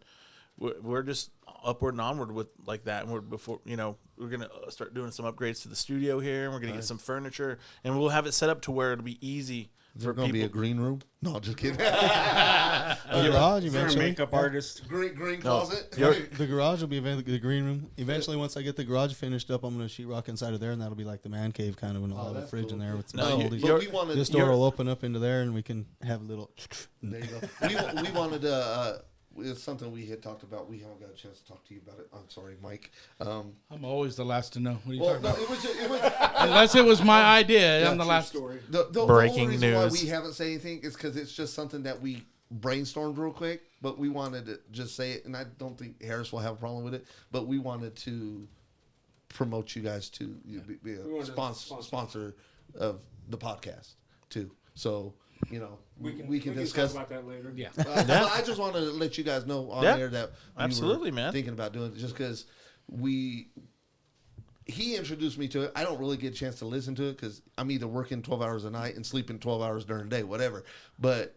we're just upward and onward with like that. And we're gonna start doing some upgrades to the studio here, and we're gonna get some furniture, and we'll have it set up to where it'll be easy. Is there going to be a green room? No, just kidding. the garage Is there a eventually. makeup artist? green closet. The garage will be the green room. Eventually, once I get the garage finished up, I'm going to sheetrock inside of there, and that'll be like the man cave kind of, and I'll have a fridge in there with some oldies. But we wanted This door will open up into there, and we can have a little. There you go. We wanted to. It's something we had talked about. We haven't got a chance to talk to you about it. I'm sorry, Mike. I'm always the last to know. What are you Well, talking no, about? it was Unless it was my idea, I'm the True last. story. the Breaking only reason why news. we haven't said anything is because it's just something that we brainstormed real quick. But we wanted to just say it, and I don't think Harris will have a problem with it. But we wanted to promote you guys to be a sponsor of the podcast too. So we can discuss talk about that later. Yeah. But I just want to let you guys know on air that we absolutely, were man. thinking about doing it, just because he introduced me to it. I don't really get a chance to listen to it because I'm either working 12 hours a night and sleeping 12 hours during the day, whatever. But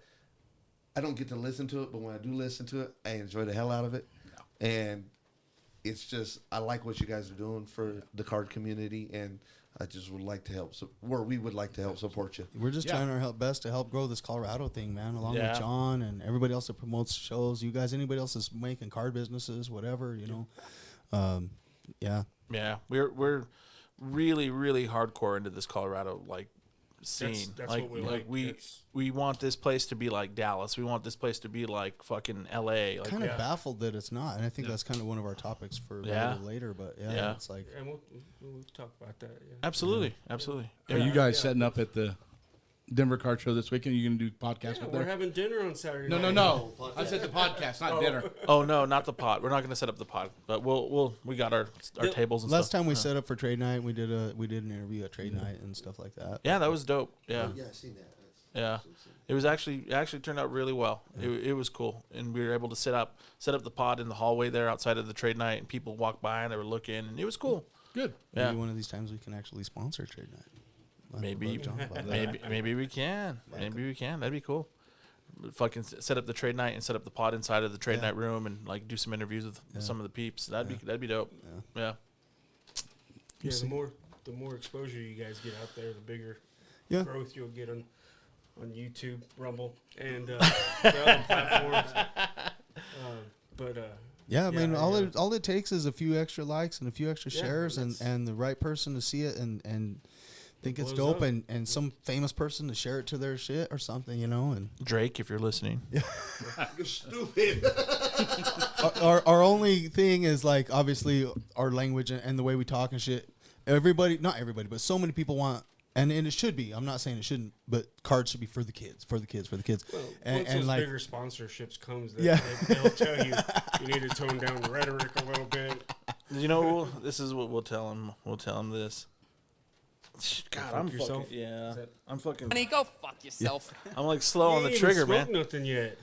I don't get to listen to it. But when I do listen to it, I enjoy the hell out of it. Yeah. And it's just, I like what you guys are doing for the card community, and I just would like to help. We would like to help support you. We're just trying our best to help grow this Colorado thing, man, along with John and everybody else that promotes shows. You guys, anybody else that's making card businesses, whatever, Yeah, we're really, really hardcore into this Colorado scene. That's what we like. We want this place to be like Dallas. We want this place to be like fucking LA. Kind of baffled that it's not, and I think that's kind of one of our topics for later. But it's like, and we'll talk about that. Yeah. Absolutely. Are you guys setting up at the Denver Card Show this weekend? Are you going to do podcasts up We're there? having dinner on Saturday. No. I said the podcast, not dinner. Oh no, not the pod. We're not going to set up the pod, but we got our tables and last stuff. time we set up for trade night, we did an interview at trade night and stuff like that. Yeah, that was dope. Yeah. Yeah, I seen that. Yeah, it was actually turned out really well. It was cool, and we were able to set up the pod in the hallway there outside of the trade night, and people walked by and they were looking, and it was cool. Good. Yeah. Maybe one of these times we can actually sponsor trade night. Maybe we can. Yeah. Maybe we can. That'd be cool. Fucking set up the trade night and set up the pod inside of the trade night room and do some interviews with some of the peeps. That'd be dope. Yeah. Yeah. The more exposure you guys get out there, the bigger growth you'll get on YouTube, Rumble, and the other platforms. Yeah, I mean, all yeah. all it takes is a few extra likes and a few extra Yeah, shares, that's- and the right person to see it and think it's blows dope, up. and some famous person to share it to their shit or something, and Drake, if you're listening. You're stupid. our only thing is like obviously our language and the way we talk and shit. Everybody, not everybody, but so many people want. And it should be. I'm not saying it shouldn't, but cards should be for the kids, for the kids, for the kids. Well, and once those like, bigger sponsorships comes, Yeah. they'll tell you need to tone down the rhetoric a little bit. This is what we'll tell him. We'll tell him this. God, I'm yourself? fucking, yeah. that- I'm fucking. Honey, go fuck yourself. I'm like slow on You the ain't trigger, even man. smoked nothing yet.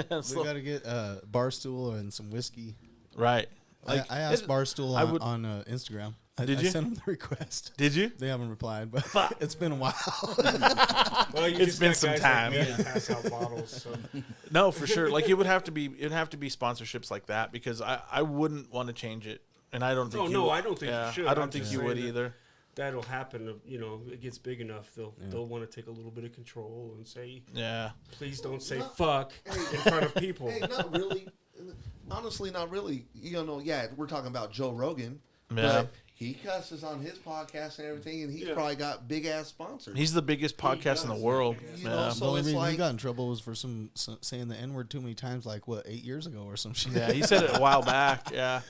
I'm we slow. got to get Barstool and some whiskey. Right. I asked Barstool I would- on Instagram. I Did you? sent them the request. Did you? They haven't replied, but it's been a while. Well, you It's just been got some guys time. Like me that pass out bottles. So. No, for sure. Like it'd have to be sponsorships like that because I wouldn't want to change it, and I don't think. No, I don't think you yeah, should. I don't I'm think just you would saying that either. That'll happen. It gets big enough. They'll want to take a little bit of control and say, Yeah. please don't say Not- fuck in front of people. Hey, not really. Honestly, not really. Yeah, we're talking about Joe Rogan. Yeah. But he cusses on his podcast and everything, and he's Yeah. probably got big ass sponsors. He's the biggest podcast in the does. world. You know, Yeah. so the only it's reason he like- got in trouble was for some saying the N word too many times, like 8 years ago or some shit. Yeah, he said it a while back. Yeah.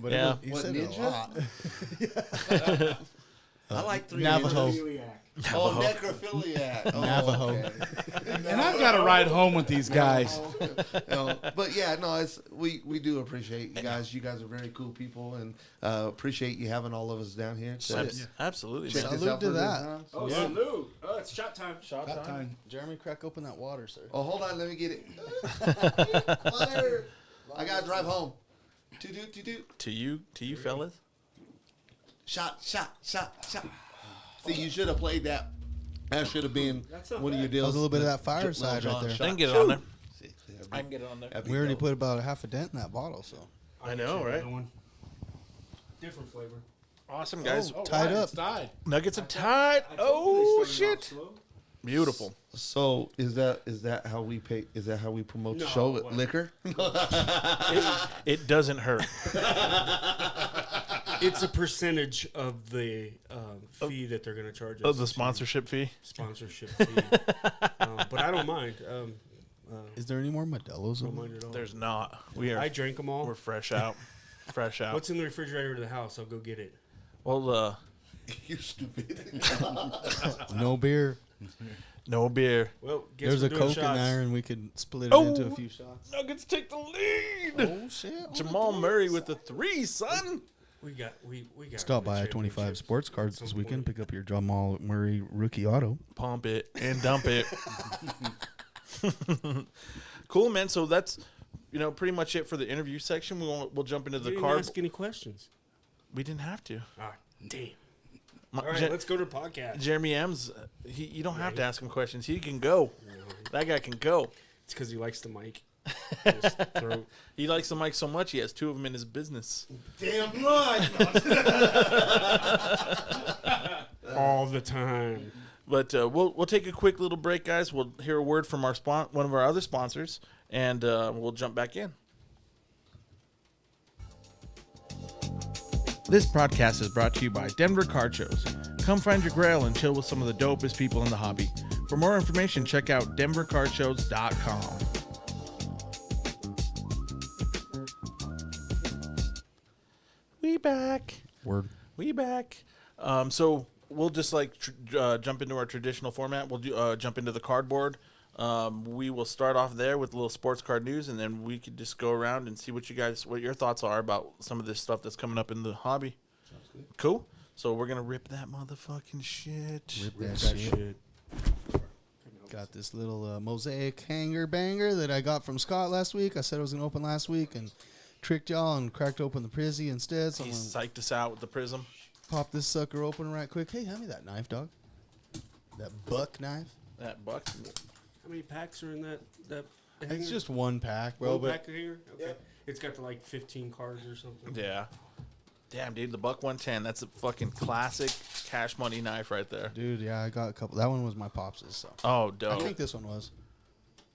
But Yeah. he What, said it a ninja? lot. I like three Navajo. ninjas. Oh, necrophiliac. Oh, Navajo. okay. And I've got to ride home with these guys. No, but yeah, no, we do appreciate you guys. You guys are very cool people, and appreciate you having all of us down here. to Absolutely. check man. this Salute out to for the that. times. Oh, Yeah. salute. Oh, it's shot time. Shot That time. Jeremy, crack open that water, sir. Oh, hold on, let me get it. Water. I gotta drive home. To-do. To you, fellas. Shot. See, you should have played that. That should have been That's not one of your bad. deals. That was a little bit of that fireside Little right there. John I can shot. get it on there. See, I can get it on there. that'd be We already dope. put about a half a dent in that bottle, so. I know, Check right? another one. Different flavor. Awesome, guys. Tied up. It's tied. Nuggets are tied. I told you Oh they started off shit! slow. Beautiful. So is that how we pay? Is that how we promote the No, show? what? Liquor? It doesn't hurt. It's a percentage of the fee that they're going to charge us. Oh, the to- sponsorship fee. Sponsorship fee. But I don't mind. Is there any more Modelo's? Don't in mind at all. There's not. We are. I drank them all. We're fresh out. Fresh out. What's in the refrigerator of the house? I'll go get it. Well, You're stupid. No beer. no beer. Well, guess There's we're a doing Coke shots. in there, and we could split it Oh. into a few shots. Nuggets take the lead. Oh shit! Jamal Murray with the 3, son. We got. Stop to by win at 25 championships Sports Cards at some this weekend. point. Pick up your Jamal Murray rookie auto. Pump it and dump it. Cool, man. So that's pretty much it for the interview section. We'll jump into You the didn't card. ask any questions. We didn't have to. Ah, damn. My- All right, Je- let's go to the podcast. Jeremy M's. You don't have to ask him questions. He can go. That guy can go. It's because he likes the mic. Just throw- He likes the mic so much he has 2 of them in his business. Damn right. all the time. But we'll take a quick little break, guys. We'll hear a word from one of our other sponsors, and we'll jump back in. This podcast is brought to you by Denver Card Shows. Come find your grail and chill with some of the dopest people in the hobby. For more information, check out denvercardshows.com. We back. Word. We back. So we'll just jump into our traditional format. We'll do jump into the cardboard. We will start off there with a little sports card news, and then we could just go around and see what your thoughts are about some of this stuff that's coming up in the hobby. Sounds good. Cool. So we're gonna rip that motherfucking shit. Rip that shit. Got this little mosaic hanger banger that I got from Scott last week. I said it was gonna open last week and tricked y'all and cracked open the Prizzy instead. So I'm He gonna psyched us out with the Prism. pop this sucker open right quick. Hey, hand me that knife, dog. That buck knife. That buck. How many packs are in that hanger? It's just one pack, bro. one But pack hanger? Okay. It's got the 15 cards or something. Yeah. Damn, dude, the buck 110. That's a fucking classic cash money knife right there. dude, yeah, I got a couple. That one was my pops's. So Oh, I dope. think this one was.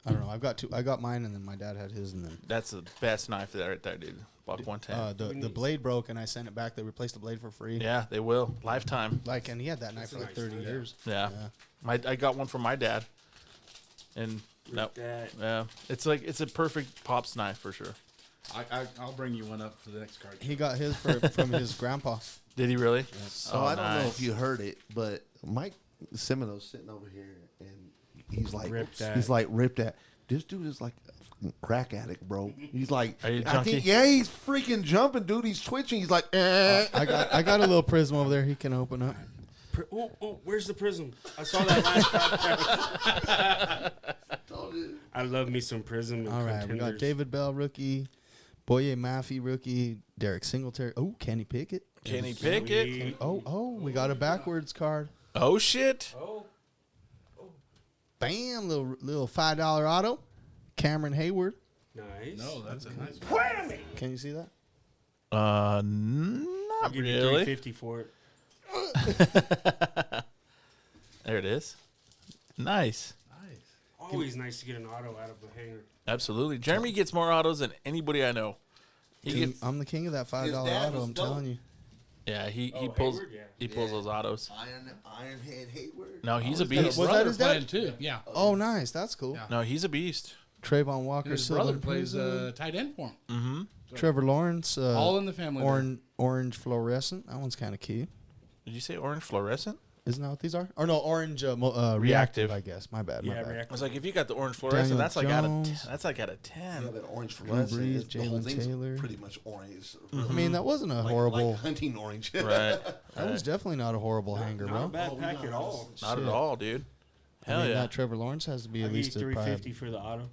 I don't know. I got mine, and then my dad had his, and then That's the best knife there, right there, dude. Buck 110. the blade broke, and I sent it back. They replaced the blade for free. Yeah, they will. Lifetime. Like, and he had that knife for like 30 years. Yeah. I got one from my dad. And no, yeah, it's a perfect pops knife for sure. I'll bring you one up for the next card. He got his from his grandpa. Did he really? So I don't know if you heard it, but Mike Semino's sitting over here, and he's like, Ripped at. This dude is like a crack addict, bro. He's like, Are you I junkie? think, yeah, he's freaking jumping, dude. He's twitching. He's like, I got a little prism over there he can open up. Where's the prism? I saw that last podcast. I love me some prism. And All right, we got David Bell rookie, Boye Maffey rookie, Derek Singletary. Oh, Kenny Pickett. Kenny Pickett. We got a backwards card. Oh shit. Oh, Bam, little $5 auto. Cameron Hayward. nice. No, that's a nice one. Whammy! Can you see that? I'll Not give you really. $350 for it. There it is. Nice. Always nice to get an auto out of the hanger. Absolutely. Jeremy gets more autos than anybody I know. He gets, I'm the king of that $5 His dad auto. was I'm dope. telling you. yeah, he Oh, pulls Hayward? Yeah. he pulls Yeah. those autos. Ironhead Hayward. No, he's a His beast. Was that brother his dad? playing too. Yeah. Oh, nice. That's cool. Yeah. No, he's a beast. Trayvon Walker, And his Silver brother plays Prism. tight end for him. Mm-hmm. Trevor Lawrence. All in the family. Orange fluorescent. That one's kind of cute. Did you say orange fluorescent? Isn't that what these are? Or no, orange Reactive. reactive, I guess. My bad. Yeah, bad. I react. was like, if you got the orange fluorescent, Daniel that's like out of Jones. that's like out of 10. Yeah, but orange fluorescent. Brees, The whole Jalen thing's Taylor. pretty much orange. I mean, that wasn't a Like- horrible. like hunting orange. Right. That was definitely not a horrible hanger, Not bro. a bad Oh, we pack got at this. all. Not Shit. at all, dude. Hell I mean, yeah. that Trevor Lawrence has to be I'll at give you least a $350 for the auto.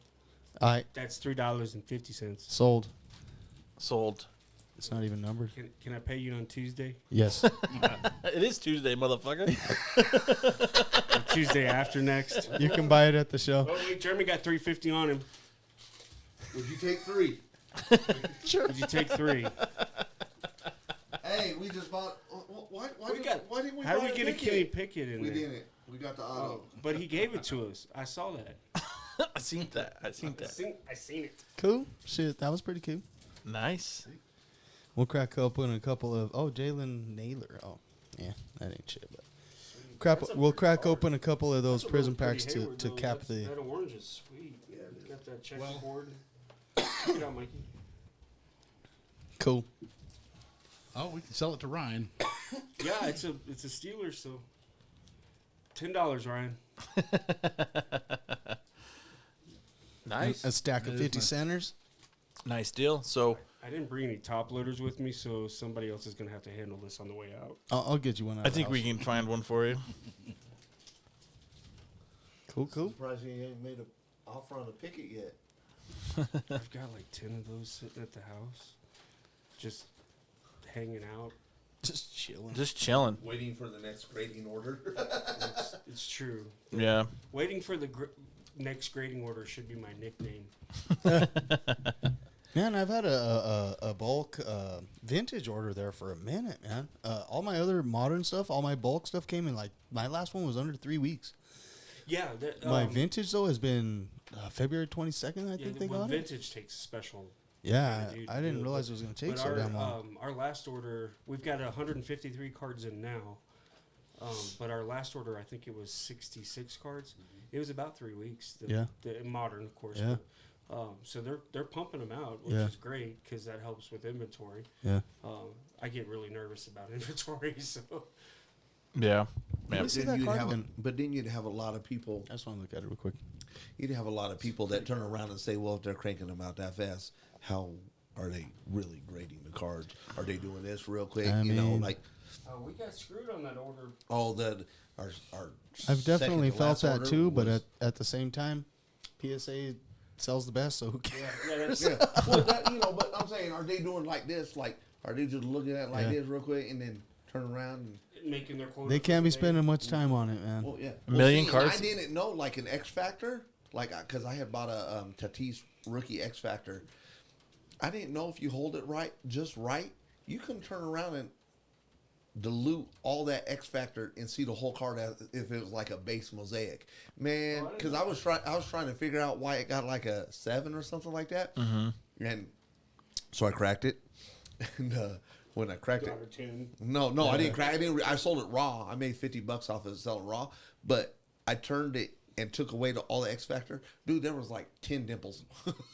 I That's $3.50. sold. Sold. It's not even numbered. Can I pay you on Tuesday? Yes. It is Tuesday, motherfucker. Or Tuesday after next. You can buy it at the show. Oh wait, Jeremy got $350 on him. Would you take 3? Would you take 3? Hey, we just bought. Why We got- why didn't we How buy do we get a Kenny Pickett in We there? didn't. We got the auto. Oh, but he gave it to us. I saw that. I seen that. I seen that. I seen it. Cool. Shit, that was pretty cool. Nice. We'll crack open a couple of. Oh, Jalen Naylor. Oh, yeah, that ain't shit. But we'll crack open a couple of those That's a prism really packs pretty to Hayward, though. cap That's- the. That orange is sweet. Yeah, it's got that checkerboard. Check it out, Mikey. Cool. Oh, we can sell it to Ryan. Yeah, it's a Steeler, so $10, Ryan. Nice. A stack of That is 50 nice. centers. Nice deal. So I didn't bring any top loaders with me, so somebody else is gonna have to handle this on the way out. I'll get you one. Out I of the think we house. can find one for you. Cool, cool. Surprised you ain't made an offer on a Pickett yet. I've got like 10 of those sitting at the house, just hanging out. Just chilling. Just chilling. Waiting for the next grading order. It's true. Yeah. Waiting for the next grading order should be my nickname. Man, I've had a bulk vintage order there for a minute, man. All my other modern stuff, all my bulk stuff came in like my last one was under 3 weeks. Yeah, My vintage though has been February 22nd. I think they got it. vintage takes a special. Yeah, dude, I didn't yeah, realize it was going to take But so damn long. our last order, we've got 153 cards in now. But our last order, I think it was 66 cards. It was about 3 weeks. Yeah. The modern, of course. Yeah. But, so they're pumping them out, which Yeah. is great because that helps with inventory. Yeah. I get really nervous about inventory, so Yeah. Let Yeah. me see Then that you'd card have again. but then you'd have a lot of people. I just want to look at it real quick. You'd have a lot of people that turn around and say, "Well, if they're cranking them out that fast, how are they really grading the cards? Are they doing this real quick? I you know, mean- like we got screwed on that order. all the our." I've definitely second to felt last that order too, but was- at the same time, PSA sells the best, so who cares? Yeah, that's yeah, well, that, you know, but I'm saying, are they doing like this? Like, are they just looking at it like Yeah. this real quick and then turn around? And, making their quota. They can't for be the day. spending much time on it, man. well, yeah, Million see, cards? I didn't know like an X Factor, like because I had bought a Tatis rookie X Factor. I didn't know if you hold it right, just right, you can turn around and dilute all that X factor and see the whole card as if it was like a base mosaic, man. Because I was trying to figure out why it got like a 7 or something like that, and so I cracked it, and when I cracked it, no, I didn't crack. I sold it raw. I made $50 off of it selling raw, but I turned it and took away all the X factor. Dude, there was like 10 dimples.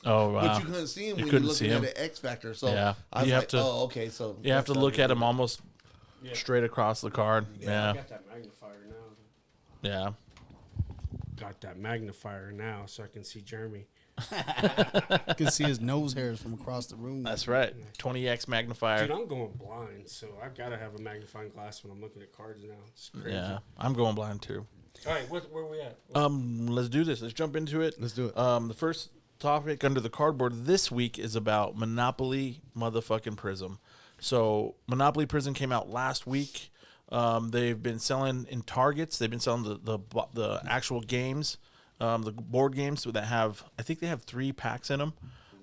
Oh, wow. But you couldn't see them when you're looking at the X factor. So yeah. I was like, oh, okay. So you have to look at them almost straight across the card. Yeah. I got that magnifier now. Yeah. Got that magnifier now so I can see Jeremy. You can see his nose hairs from across the room. That's right. 20x magnifier. Dude, I'm going blind, so I've got to have a magnifying glass when I'm looking at cards now. It's crazy. Yeah. I'm going blind too. All right, where are we at? Let's do this. Let's jump into it. Let's do it. The first topic under the cardboard this week is about Monopoly motherfucking Prizm. So Monopoly Prizm came out last week. They've been selling in Targets. They've been selling the actual games, the board games that have, I think they have 3 packs in them.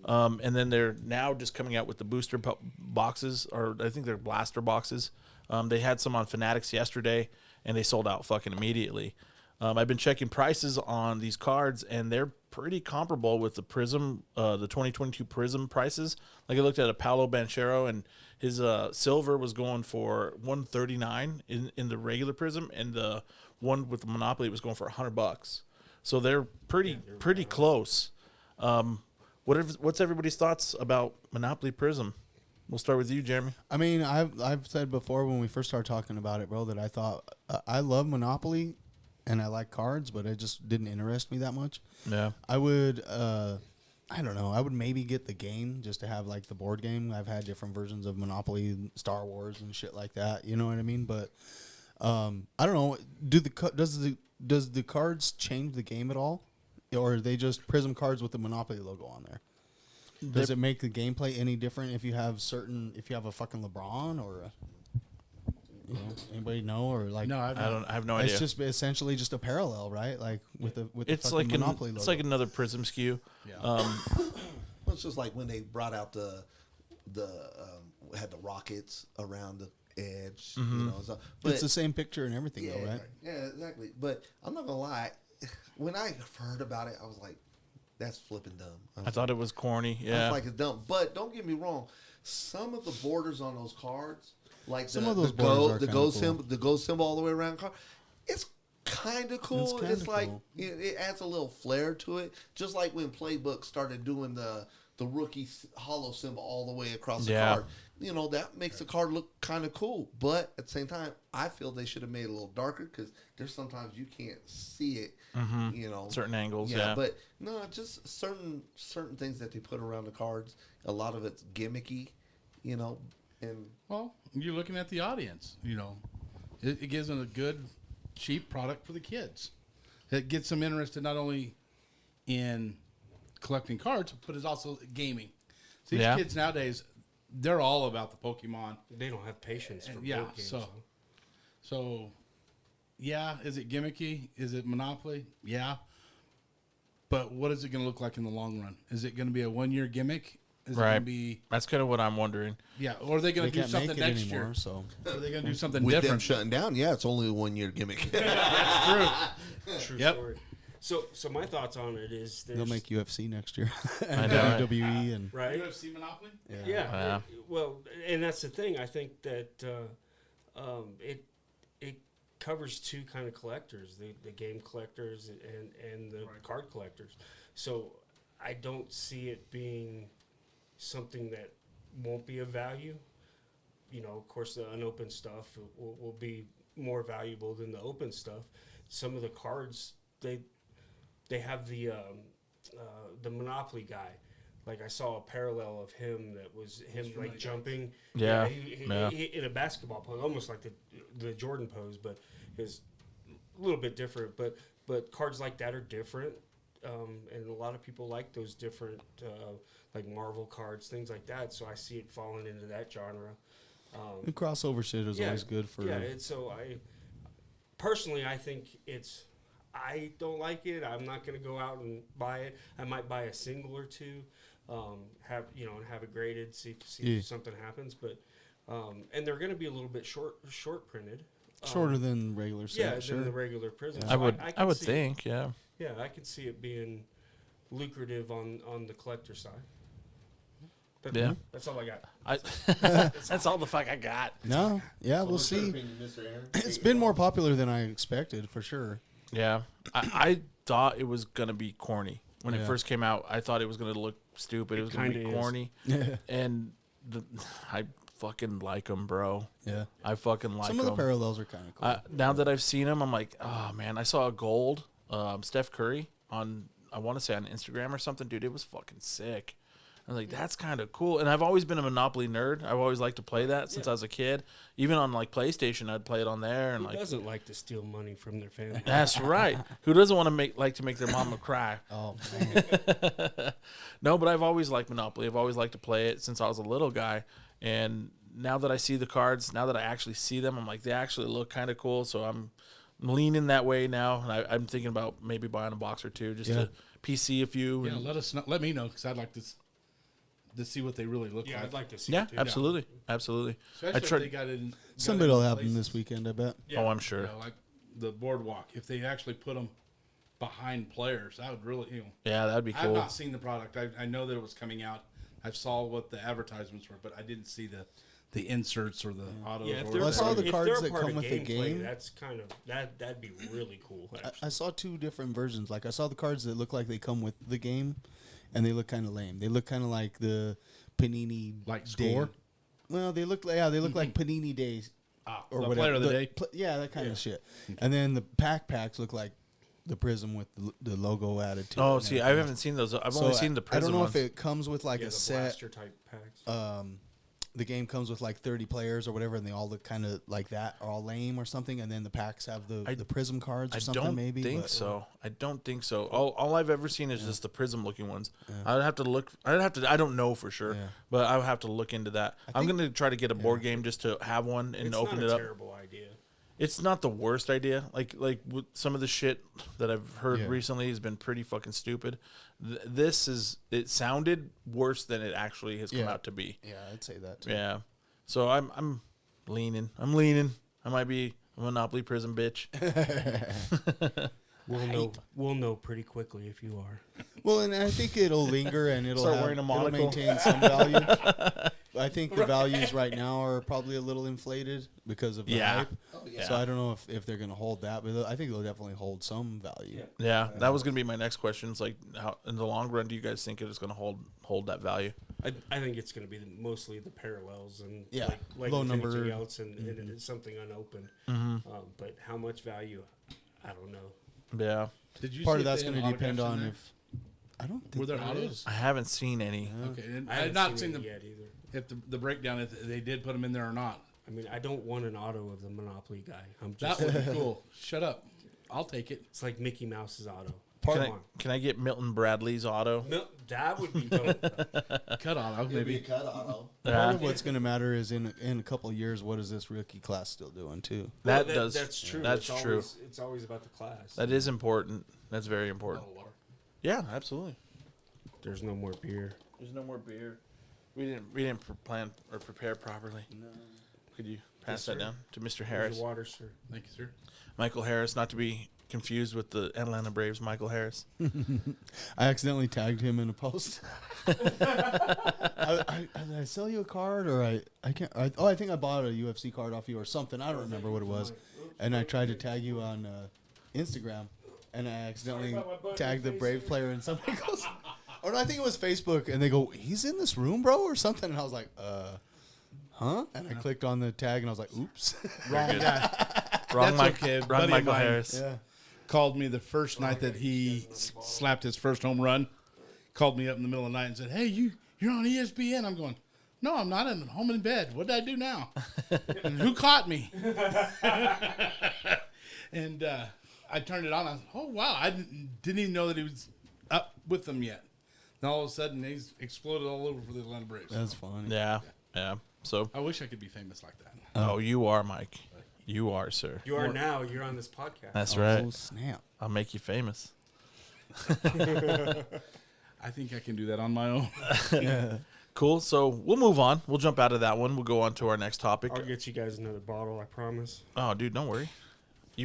And then they're now just coming out with the booster boxes, or I think they're blaster boxes. They had some on Fanatics yesterday, and they sold out fucking immediately. I've been checking prices on these cards, and they're pretty comparable with the Prizm, the 2022 Prizm prices. Like I looked at a Paolo Banchero, and his silver was going for $139 in the regular Prizm, and the one with the Monopoly was going for $100. So they're pretty close. What's everybody's thoughts about Monopoly Prizm? We'll start with you, Jeremy. I mean, I've said before when we first started talking about it, bro, that I thought I love Monopoly and I like cards, but it just didn't interest me that much. Yeah. I would, I don't know, I would maybe get the game just to have like the board game. I've had different versions of Monopoly, Star Wars, and shit like that. You know what I mean? But I don't know. Does the cards change the game at all, or are they just Prizm cards with the Monopoly logo on there? Does it make the gameplay any different if you have a fucking LeBron or anybody know, or like No, I have no idea. it's just essentially just a parallel, right? Like with the It's fucking like Monopoly logo. it's like another Prizm SKU. Yeah. Well, it's just like when they brought out the had the rockets around the edge, you know. So, but it's the same picture and everything, though, right? Yeah, exactly. But I'm not gonna lie, when I heard about it, I was like, "That's flipping dumb." I thought it was corny. I Yeah. was like, "It's dumb." But don't get me wrong, some of the borders on those cards, like Some the of those borders are the kinda gold cool. symbol, the gold symbol all the way around the card, it's kind of cool. kinda It's like cool. it adds a little flair to it, just like when Playbook started doing the rookie hollow symbol all the way across the Yeah. card. You know, that makes the card look kind of cool. But at the same time, I feel they should have made it a little darker because there's sometimes you can't see it. You know, Certain angles. Yeah. But no, just certain things that they put around the cards. A lot of it's gimmicky, you know, and Well, you're looking at the audience. You know, it gives them a good, cheap product for the kids. It gets them interested not only in collecting cards, but it's also gaming. So these Yeah. kids nowadays, they're all about the Pokemon. They don't have patience for Yeah, board games. so yeah, is it gimmicky? Is it Monopoly? Yeah. But what is it going to look like in the long run? Is it going to be a 1-year gimmick? Is it Right. going to be That's kind of what I'm wondering. or are they going They to do can't make something it next anymore, year? so Are they going to do something with them different? shutting down, yeah, it's only a 1-year gimmick. True Yep. story. So my thoughts on it is they'll make UFC next year, I and know. WWE, and right. UFC Monopoly? Yeah. Yeah. Well, and that's the thing. I think that it covers two kind of collectors: the game collectors and the card collectors. So I don't see it being something that won't be of value. You know, of course, the unopened stuff will be more valuable than the open stuff. Some of the cards they have the Monopoly guy. Like I saw a parallel of him that was him like jumping. Yeah. He in a basketball pose, almost like the Jordan pose, but is a little bit different. But cards like that are different, and a lot of people like those different, like Marvel cards, things like that. So I see it falling into that genre. the crossover shit is always good for. Yeah, and so I think it's. I don't like it. I'm not going to go out and buy it. I might buy a single or two, have it graded, see if something happens. But And they're going to be a little bit short printed. Shorter than regular set, Yeah, sure. than the regular Prizm. I would can see think, yeah. Yeah, I could see it being lucrative on the collector side. Yeah. That's all I got. That's all the fuck I got. No, yeah, So we'll what's your see. opinion, Mr. Aaron? It's been more popular than I expected, for sure. Yeah, I thought it was gonna be corny when it Yeah. first came out. I thought it was gonna look stupid. It was gonna be kinda is. corny, and I fucking like them, bro. Yeah. I fucking like Some of the them. parallels are kind of cool. Now that I've seen them, I'm like, oh man, I saw a gold Steph Curry on, I want to say on Instagram or something, dude. It was fucking sick. I was like, that's kind of cool. And I've always been a Monopoly nerd. I've always liked to play that since I was a kid. Even on like PlayStation, I'd play it on there. And Who like, doesn't like to steal money from their family? that's right. Who doesn't want to make their mama cry? Oh, man. No, but I've always liked Monopoly. I've always liked to play it since I was a little guy. And now that I see the cards, now that I actually see them, I'm like, they actually look kind of cool. So I'm leaning that way now. And I'm thinking about maybe buying a box or two just to PC a few. Yeah, And, let me know because I'd like to see what they really look Yeah, like. I'd like to see yeah, it too. absolutely. Absolutely. Especially I tried, if they got it in. Some of it'll happen this weekend, I bet. Yeah, Oh, I'm sure. You know, like the boardwalk. If they actually put them behind players, that would really, yeah, that'd be I've cool. not seen the product. I know that it was coming out. I saw what the advertisements were, but I didn't see the inserts or the autos. Yeah, if or they're Well, I saw part the of- if cards they're that part come of with the gameplay, game. That's kind of that'd be really cool. Actually. I saw two different versions. Like I saw the cards that look like they come with the game, and they look kind of lame. They look kind of like the Panini Like Day. Score? Well, they look like like Panini Days or the whatever. player of the day. Yeah, that kind of shit. And then the packs look like the Prizm with the logo added to it. Oh, and see, I everything. haven't seen those. I've So only seen the Prizm I don't know ones. if it comes with like Yeah, a the set. blaster type packs. The game comes with like 30 players or whatever, and they all look kind of like that, are all lame or something. And then the packs have the Prizm cards or I something. don't Maybe think but- so. I don't think so. All I've ever seen is just the Prizm looking ones. I'd have to look. I don't know for sure, Yeah. but I would have to look into that. I'm think- gonna try to get a board game just to have one and It's open not it a up. terrible idea. It's not the worst idea. Like with some of the shit that I've heard Yeah. recently has been pretty fucking stupid. It sounded worse than it actually has come Yeah. out to be. Yeah, I'd say that too. Yeah. So I'm leaning. I might be a Monopoly Prizm bitch. We'll know pretty quickly if you are. Well, and I think it'll linger and it'll, Start wearing a it'll monocle. maintain some value. I think the values right now are probably a little inflated because of the Yeah. hype. Oh, yeah. So I don't know if they're going to hold that, but I think they'll definitely hold some value. Yeah, that was gonna be my next question. It's like, how in the long run do you guys think it is gonna hold that value? I think it's going to be mostly the parallels and Yeah, like low with number. anything else, and it's something unopened. But how much value, I don't know. Yeah, Did you Part see of if that's they going had to depend autographs in on there? if. I don't think Were there there autos? is. I haven't seen any. Okay, and I I haven't had not seen it the yet either. if the breakdown if they did put them in there or not. I mean, I don't want an auto of the Monopoly guy. I'm That just. would be cool. Shut up. I'll take it. It's like Mickey Mouse's auto. Can I get Milton Bradley's auto? No, that would be dope. Cut auto It'll be a maybe. cut auto. Part of what's going to matter is in a couple of years, what is this rookie class still doing too? Well, That's true. That's It's true. Always, it's always about the class. That is important. That's very important. Bottle of water. Yeah, absolutely. There's no more beer. There's no more beer. We didn't plan or prepare properly. No. Could you pass that sir. down to Mr. There's Harris? your water, sir. Thank you, sir. Michael Harris, not to be confused with the Atlanta Braves Michael Harris. I accidentally tagged him in a post. Did I sell you a card or I can't? I think I bought a UFC card off you or something. I don't remember what it was. And I tried to tag you on Instagram, and I accidentally tagged the Brave player, and somebody goes, "Oh no, I think it was Facebook." And they go, "He's in this room, bro," or something. And I was like, huh? And I clicked on the tag, and I was like, "Oops." Wrong guy. Wrong, That's okay. wrong Buddy of Michael mine. Harris. Yeah. Called me the first night that he slapped his first home run. Called me up in the middle of the night and said, "Hey, you're on ESPN." I'm going, "No, I'm not. I'm home in bed. What did I do now? And who caught me?" And I turned it on. I was, "Oh wow!" I didn't even know that he was up with them yet. And all of a sudden, he's exploded all over for the Atlanta Braves. That's funny. Yeah. So, I wish I could be famous like that. oh, you are, Mike. You are, sir. You are now. You're on this podcast. That's Oh, right. snap. I'll make you famous. I think I can do that on my own. Cool. So we'll move on. We'll jump out of that one. We'll go on to our next topic. I'll get you guys another bottle, I promise. Oh, dude, don't worry.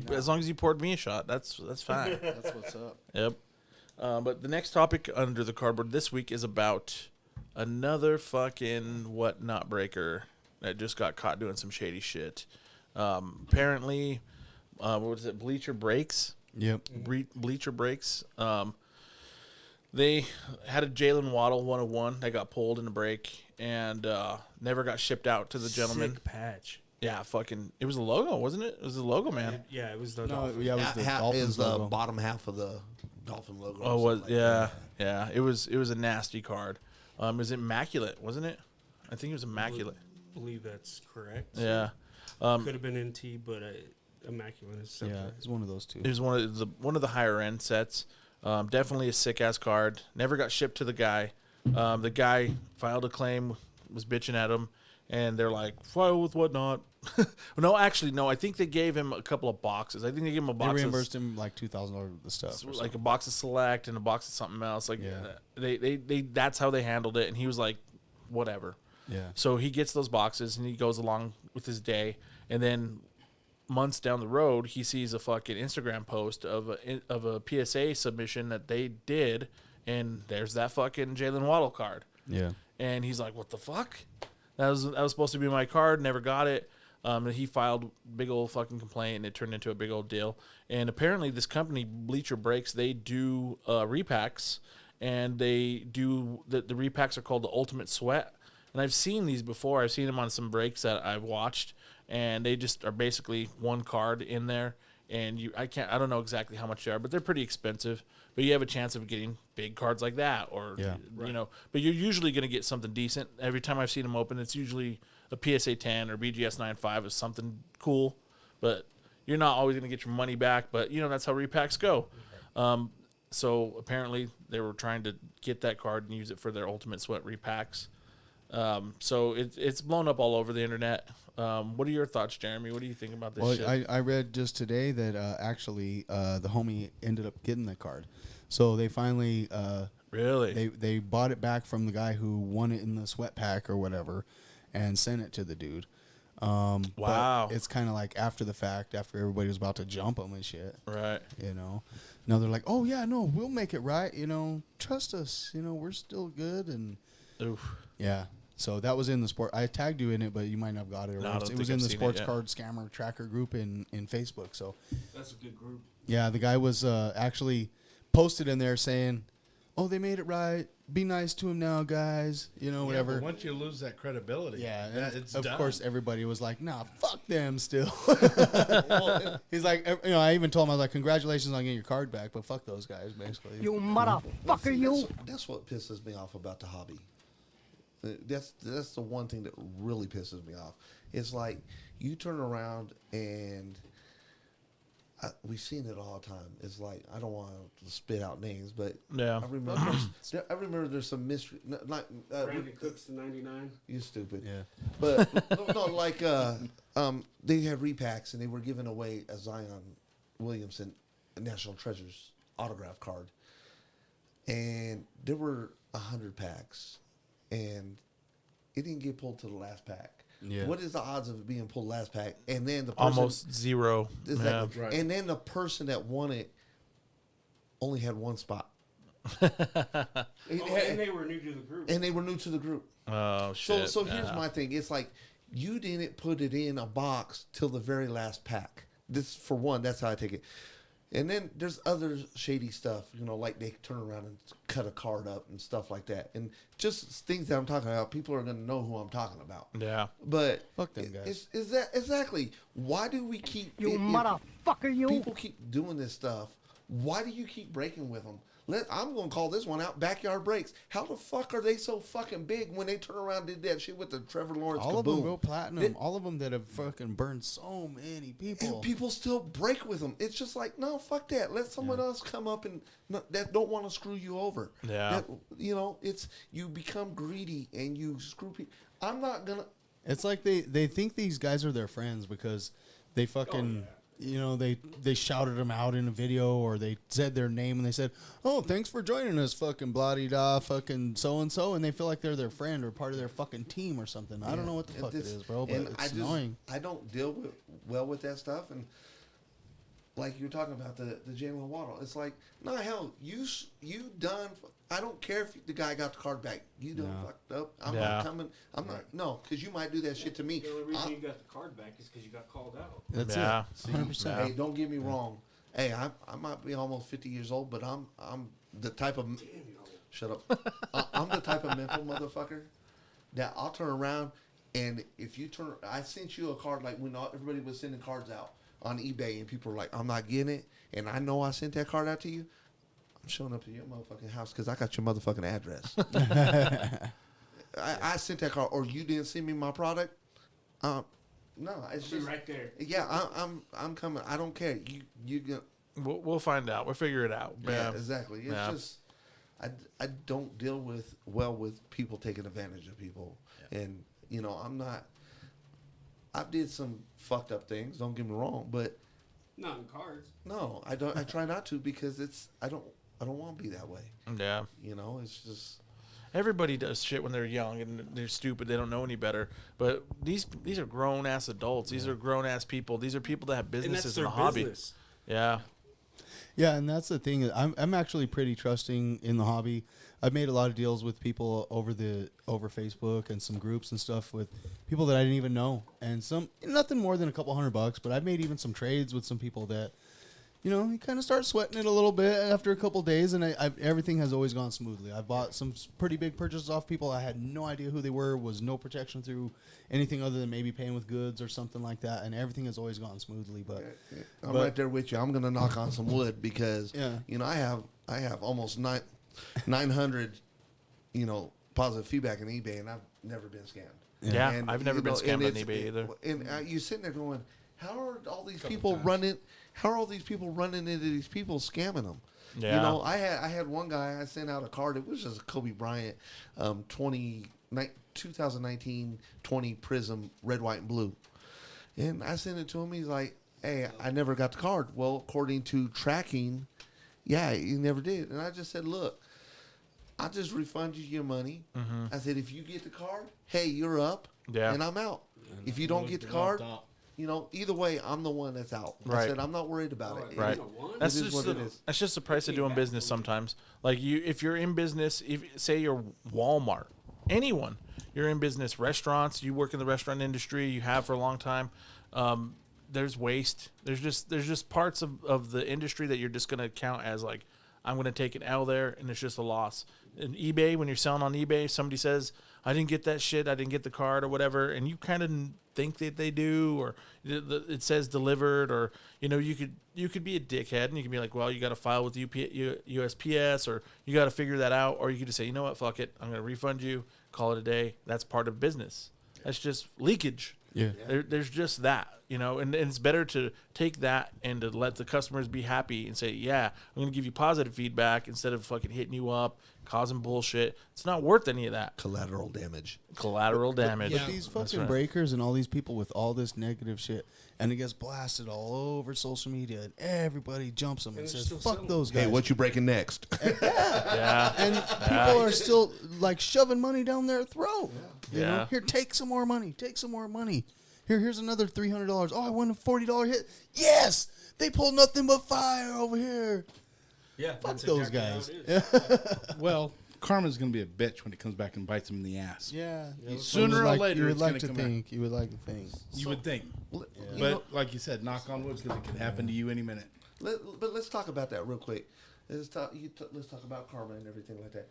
As long as you poured me a shot, that's fine. That's what's up. Yep. But the next topic under the cardboard this week is about another fucking whatnot breaker that just got caught doing some shady shit. Apparently, what was it? Bleacher Breaks. Yep. Bleacher Breaks. They had a Jalen Waddle 101 that got pulled in a break and never got shipped out to the gentleman. Sick patch. Yeah, fucking. It was a logo, wasn't it? It was the logo, man. Yeah, it was the No, Dolphins. yeah, it was the Dolphins is the logo. bottom half of the Dolphin logo. Oh, was yeah. It was a nasty card. It was immaculate, wasn't it? I think it was immaculate. I believe that's correct. Yeah. Could have been NT, but immaculate is separate. Yeah, it's one of those two. It was one of the higher end sets. Definitely a sick ass card. Never got shipped to the guy. The guy filed a claim, was bitching at him, and they're like, file with whatnot. No, actually, no. I think they gave him a couple of boxes. I think they gave him a box. They reimbursed him like $2,000 of the stuff. Like a box of Select and a box of something else. Like they that's how they handled it. And he was like, whatever. Yeah. So he gets those boxes and he goes along with his day. And then months down the road, he sees a fucking Instagram post of a PSA submission that they did, and there's that fucking Jalen Waddle card. Yeah. And he's like, "What the fuck? That was supposed to be my card. Never got it." And he filed big old fucking complaint, and it turned into a big old deal. And apparently, this company Bleacher Breaks, they do repacks, and they do the repacks are called the Ultimate Sweat. And I've seen these before. I've seen them on some breaks that I've watched, and they just are basically one card in there. And I don't know exactly how much they are, but they're pretty expensive. But you have a chance of getting big cards like that, or But you're usually going to get something decent. Every time I've seen them open, it's usually a PSA 10 or BGS 9.5 is something cool. But you're not always going to get your money back. But that's how repacks go. So apparently they were trying to get that card and use it for their Ultimate Sweat repacks. So it's blown up all over the internet. What are your thoughts, Jeremy? What do you think about this shit? I read just today that actually the homie ended up getting the card. So they finally Really? they bought it back from the guy who won it in the sweat pack or whatever and sent it to the dude. Wow. But it's kind of like after the fact, after everybody was about to jump him and shit. Right. Now they're like, oh, yeah, no, we'll make it right. Trust us. We're still good. And Oof. yeah. So that was in the sport. I tagged you in it, but you might not have got it. No, I don't it think was in I've the seen sports it yet. card scammer tracker group in Facebook. So That's a good group. yeah, the guy was actually posted in there saying, oh, they made it right. Be nice to him now, guys. Whatever. But once you lose that credibility, Yeah, it's of done. course everybody was like, "Nah, fuck them." Still, he's like, I even told him, I was like, "Congratulations on getting your card back, but fuck those guys." Basically, You motherfucker, you. That's what pisses me off about the hobby. That's the one thing that really pisses me off. It's like you turn around and we've seen it all the time. It's like, I don't want to spit out names, but Yeah. I remember there's some mystery. Like Brandon Cooks to 99. You stupid. yeah, But no, like they had repacks and they were giving away a Zion Williamson National Treasures autograph card, and there were 100 packs, and it didn't get pulled to the last pack. Yeah. What is the odds of it being pulled last pack? And then the person, Almost zero. exactly. Yeah. Right. And then the person that won it only had one spot. And they were new to the group. And they were new to the group. Oh, shit. So here's my thing. It's like you didn't put it in a box till the very last pack. This, for one, that's how I take it. And then there's other shady stuff, like they turn around and cut a card up and stuff like that. And just things that I'm talking about, people are going to know who I'm talking about. Yeah. But fuck them guys. is that exactly why do we keep You if motherfucker, you. people keep doing this stuff? Why do you keep breaking with them? I'm going to call this one out, backyard breaks. How the fuck are they so fucking big when they turn around and did that shit with the Trevor Lawrence all of them kaboom? go platinum. All of them that have fucking burned so many people. And people still break with them. It's just like, no, fuck that. Let someone else come up and that don't want to screw you over. Yeah. It's you become greedy and you screw people. I'm not gonna. It's like they think these guys are their friends because they fucking you know, they shouted them out in a video, or they said their name and they said, "Oh, thanks for joining us, fucking blah-de-da, fucking so-and-so," and they feel like they're their friend or part of their fucking team or something. I don't know what the fuck it is, bro, but it's annoying. I don't deal well with that stuff, and like you're talking about the Jalen Waddle, it's like, no, hell, you done. I don't care if the guy got the card back. You done fucked up. I'm not coming. I'm not. No, because you might do that shit to me. The only reason you got the card back is because you got called out. That's it. 100%. Hey, don't get me wrong. Hey, I might be almost 50 years old, but I'm the type of shut up. I'm the type of mental motherfucker that I'll turn around, and if you turn, I sent you a card like when everybody was sending cards out on eBay, and people were like, "I'm not getting it," and I know I sent that card out to you. I'm showing up to your motherfucking house because I got your motherfucking address. I sent that card, or you didn't send me my product. No, it's just right there. Yeah, I'm coming. I don't care. You get. We'll find out. We'll figure it out. Yeah, exactly. It's just I don't deal with people taking advantage of people, and you know I'm not. I did some fucked up things. Don't get me wrong, but not in cards. No, I don't. I try not to because I don't want to be that way. Yeah. You know, it's just. Everybody does shit when they're young and they're stupid. They don't know any better. But these are grown ass adults. These are grown ass people. These are people that have businesses in the hobby. Yeah. Yeah, and that's the thing. I'm actually pretty trusting in the hobby. I've made a lot of deals with people over Facebook and some groups and stuff with people that I didn't even know, and some nothing more than a couple $100. But I've made even some trades with some people that, you know, you kind of start sweating it a little bit after a couple days, and everything has always gone smoothly. I've bought some pretty big purchases off people. I had no idea who they were, was no protection through anything other than maybe paying with goods or something like that, and everything has always gone smoothly. But I'm right there with you. I'm going to knock on some wood because, you know, I have almost 900, you know, positive feedback on eBay, and I've never been scammed. Yeah, and, I've never been scammed on eBay either. And you're sitting there going, how are all these people running? How are all these people running into these people scamming them? Yeah. You know, I had one guy, I sent out a card. It was just a Kobe Bryant 2019 20 Prizm red, white, and blue. And I sent it to him. He's like, hey, I never got the card. Well, according to tracking, yeah, he never did. And I just said, look, I'll just refund you your money. Mm-hmm. I said, if you get the card, hey, you're up, and I'm out. If you don't get the card, you know, either way, I'm the one that's out. Right. I said, I'm not worried about it. Right. That's just the price of doing business sometimes. Like if you're in business, say you're Walmart, anyone, you're in business, restaurants, you work in the restaurant industry, you have for a long time. There's waste. There's just parts of the industry that you're just going to count as like, I'm going to take an L there, and it's just a loss. In eBay, when you're selling on eBay, somebody says, I didn't get that shit, I didn't get the card or whatever, and you kind of think that they do, or it says delivered, or, you know, you could be a dickhead, and you can be like, well, you got to file with USPS, or you got to figure that out, or you could just say, you know what, fuck it, I'm going to refund you, call it a day. That's part of business. That's just leakage. Yeah. There's just that, you know, and it's better to take that and to let the customers be happy and say, yeah, I'm going to give you positive feedback instead of fucking hitting you up, causing bullshit. It's not worth any of that. Collateral damage. But these fucking breakers and all these people with all this negative shit, and it gets blasted all over social media, and everybody jumps them and says, fuck those guys. Hey, what you breaking next? And people are still, like, shoving money down their throat. You know? Here, take some more money. Take some more money. Here's another $300. Oh, I won a $40 hit. Yes! They pulled nothing but fire over here. Yeah, fuck those guys. Well, karma's going to be a bitch when it comes back and bites them in the ass. Yeah. Sooner or later, you would it's like going to to think. You would like to think. You would think. But like you said, knock on wood, because it could happen to you any minute. But let's talk about that real quick. Let's talk about karma and everything like that.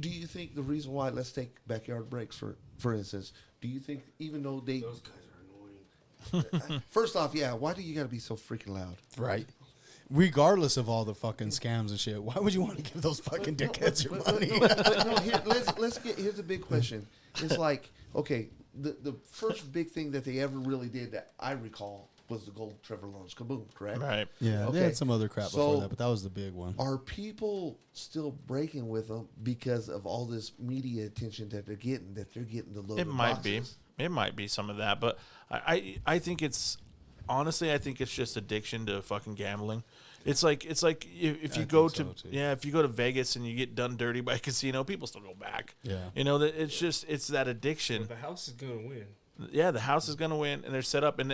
Do you think the reason why, let's take backyard breaks for instance, do you think even though those guys are annoying? First off, yeah, why do you got to be so freaking loud? Right. Regardless of all the fucking scams and shit, why would you want to give those fucking dickheads your money? Here's a big question. It's like, okay, the first big thing that they ever really did that I recall was the gold Trevor Lawrence kaboom, correct? Right. Yeah, okay. They had some other crap before that, but that was the big one. Are people still breaking with them because of all this media attention that they're getting the load It of might boxes? be. It might be some of that, but I think it's honestly, I think it's just addiction to fucking gambling. It's like if you I go think to so, too. if you go to Vegas and you get done dirty by a casino, people still go back. Yeah. You know that it's that addiction. The house is gonna win. Yeah, the house is gonna win, and they're set up, and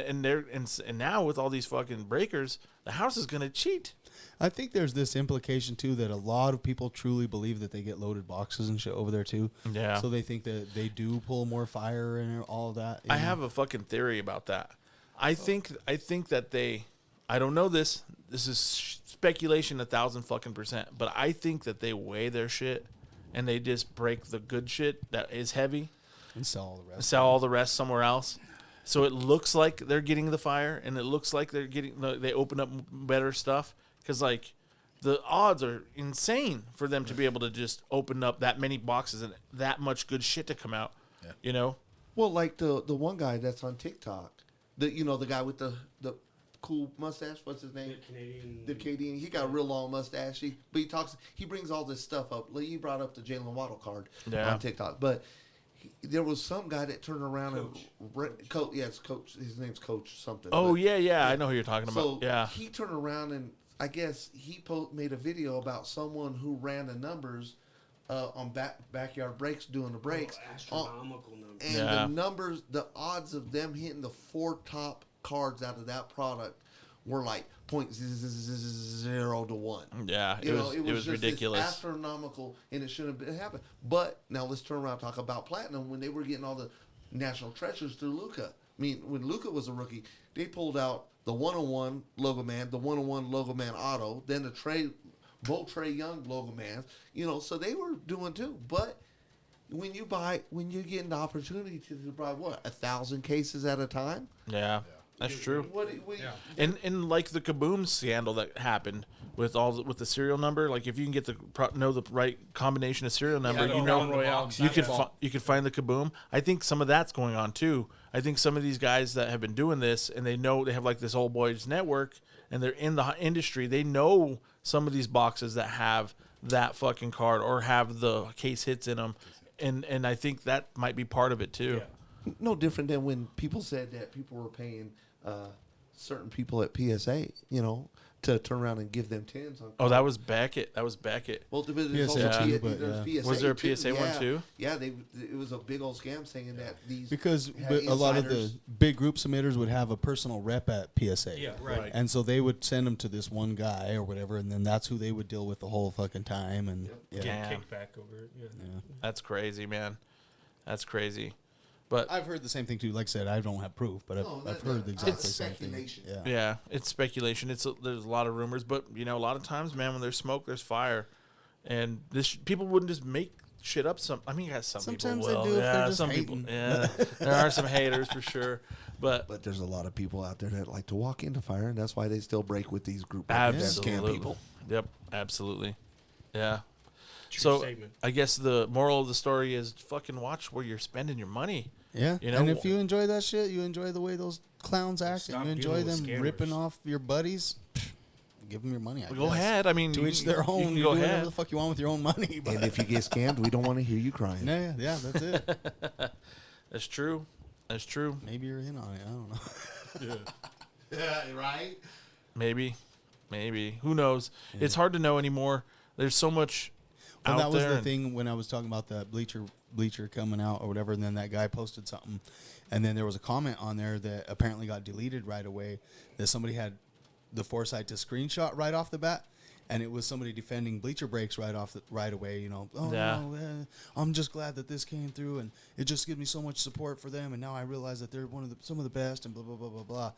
now with all these fucking breakers, the house is gonna cheat. I think there's this implication too that a lot of people truly believe that they get loaded boxes and shit over there too. Yeah. So they think that they do pull more fire and all of that. I have a fucking theory about that. I think that they, I don't know this. This is speculation 1,000% but I think that they weigh their shit, and they just break the good shit that is heavy, and sell all the rest. sell all the rest somewhere else. So it looks like they're getting the fire, and it looks like they open up better stuff, because like the odds are insane for them to be able to just open up that many boxes and that much good shit to come out. Yeah. You know? Well, like the one guy that's on TikTok, the guy with the cool mustache. What's his name? The Canadian. He got a real long mustache. He brings all this stuff up. Like, he brought up the Jalen Waddle card on TikTok, but there was some guy that turned around Coach. It's Coach. His name's Coach something. Oh, but, yeah, I know who you're talking about. So yeah. he turned around and I guess he made a video about someone who ran the numbers on backyard breaks, doing the breaks. Astronomical numbers. And the numbers, the odds of them hitting the 4 top cards out of that product were like 0.0 to 1. Yeah, it was just ridiculous. This astronomical, and it shouldn't have been happening. But now let's turn around and talk about Platinum when they were getting all the national treasures through Luka. I mean, when Luka was a rookie, they pulled out the 101 Logo Man, the 101 Logo Man Auto, then the both Trae Young Logo Mans. So they were doing too. But when you're getting the opportunity to buy 1,000 cases at a time. Yeah. That's true. Yeah. And like the Kaboom scandal that happened with the serial number, like if you can get the right combination of serial number, you could find the Kaboom. I think some of that's going on too. I think some of these guys that have been doing this, and they know they have like this old boys network, and they're in the industry. They know some of these boxes that have that fucking card or have the case hits in them, and I think that might be part of it too. Yeah. No different than when people said that people were paying certain people at PSA, to turn around and give them tins. Oh, that was Beckett. Well, there's PSA also too, PSA Was there a too. PSA one too? Yeah, it was a big old scam saying that these Because had a lot of the insiders. big group submitters would have a personal rep at PSA. Yeah, right. And so they would send them to this one guy or whatever, and then that's who they would deal with the whole fucking time. And Get Yeah. kickback over it. Yeah. That's crazy, man. That's crazy. But I've heard the same thing too. Like I said, I don't have proof, but I've heard the exact It's same thing. speculation. Yeah. yeah, it's speculation. There's a lot of rumors, but a lot of times, man, when there's smoke, there's fire, and people wouldn't just make shit up. Sometimes Sometimes people will. they do if they're Yeah, just some hating. people. Yeah, there are some haters for sure, but But there's a lot of people out there that like to walk into fire, and that's why they still break with these group that absolutely, scam people. Yep, absolutely, yeah. True So statement. I guess the moral of the story is fucking watch where you're spending your money. Yeah. You know, and if you enjoy that shit, you enjoy the way those clowns act, Stop and you enjoy dealing with them scammers. ripping off your buddies, give them your money. I Go guess. ahead. I mean, To each you- their you own. can You go do whatever ahead. the fuck you want with your own money. But And if you get scammed, we don't want to hear you crying. yeah, that's it. That's true. That's true. Maybe you're in on it. I don't know. Yeah, right? Maybe. Who knows? It's hard to know anymore. There's so much Well, out that was there. the thing when I was talking about the bleacher coming out or whatever, and then that guy posted something, and then there was a comment on there that apparently got deleted right away. That somebody had the foresight to screenshot right off the bat, and it was somebody defending bleacher breaks right away. Oh Yeah. no, I'm just glad that this came through, and it just gives me so much support for them, and now I realize that they're some of the best, and blah blah blah blah blah.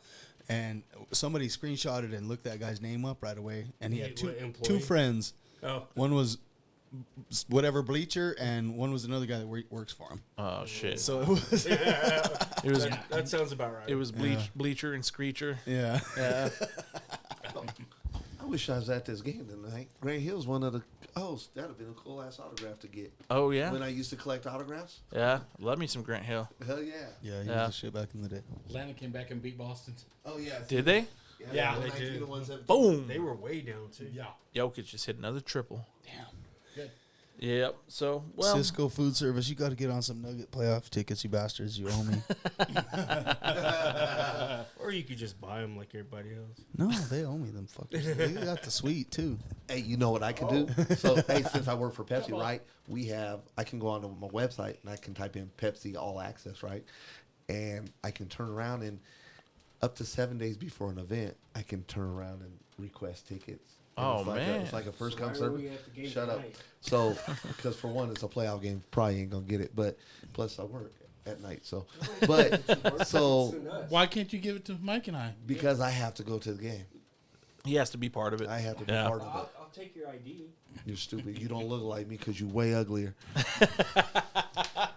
And somebody screenshotted and looked that guy's name up right away, and he had two Employee? friends. Oh, One was whatever bleacher, and one was another guy that works for him. Oh shit! So it was, It was that sounds about right. it was bleacher and screecher. yeah. Yeah. I wish I was at this game tonight. Grant Hill's one of the hosts. That'd have been a cool ass autograph to get. Oh yeah. When I used to collect autographs. Yeah. Love me some Grant Hill. Hell yeah. Yeah, he Yeah. was the shit back in the day. Atlanta came back and beat Boston. Oh yeah. Did they? Yeah, the they 119 did. to 117. Boom. They were way down too. Yeah. Jokic just hit another triple. Damn. Good. Yep. So, well, Cisco Food Service, you got to get on some Nugget playoff tickets, you bastards. You owe me. Or you could just buy them like everybody else. No, they owe me them fuckers. They got the suite too. Hey, you know what I can do? So, hey, since I work for Pepsi, right? I can go onto my website and I can type in Pepsi All Access, right? And I can turn around and up to 7 days before an event, I can turn around and request tickets. And Oh, it's like man. It's like a first come why are service. we at the game Shut up. tonight? So, because for one, it's a playoff game, probably ain't gonna get it. But plus, I work at night, so. But so Why can't you give it to Mike and I? because I have to go to the game, he has to be part of it. I have to be Yeah. part of it. I'll take your ID. You're stupid. You don't look like me because you're way uglier.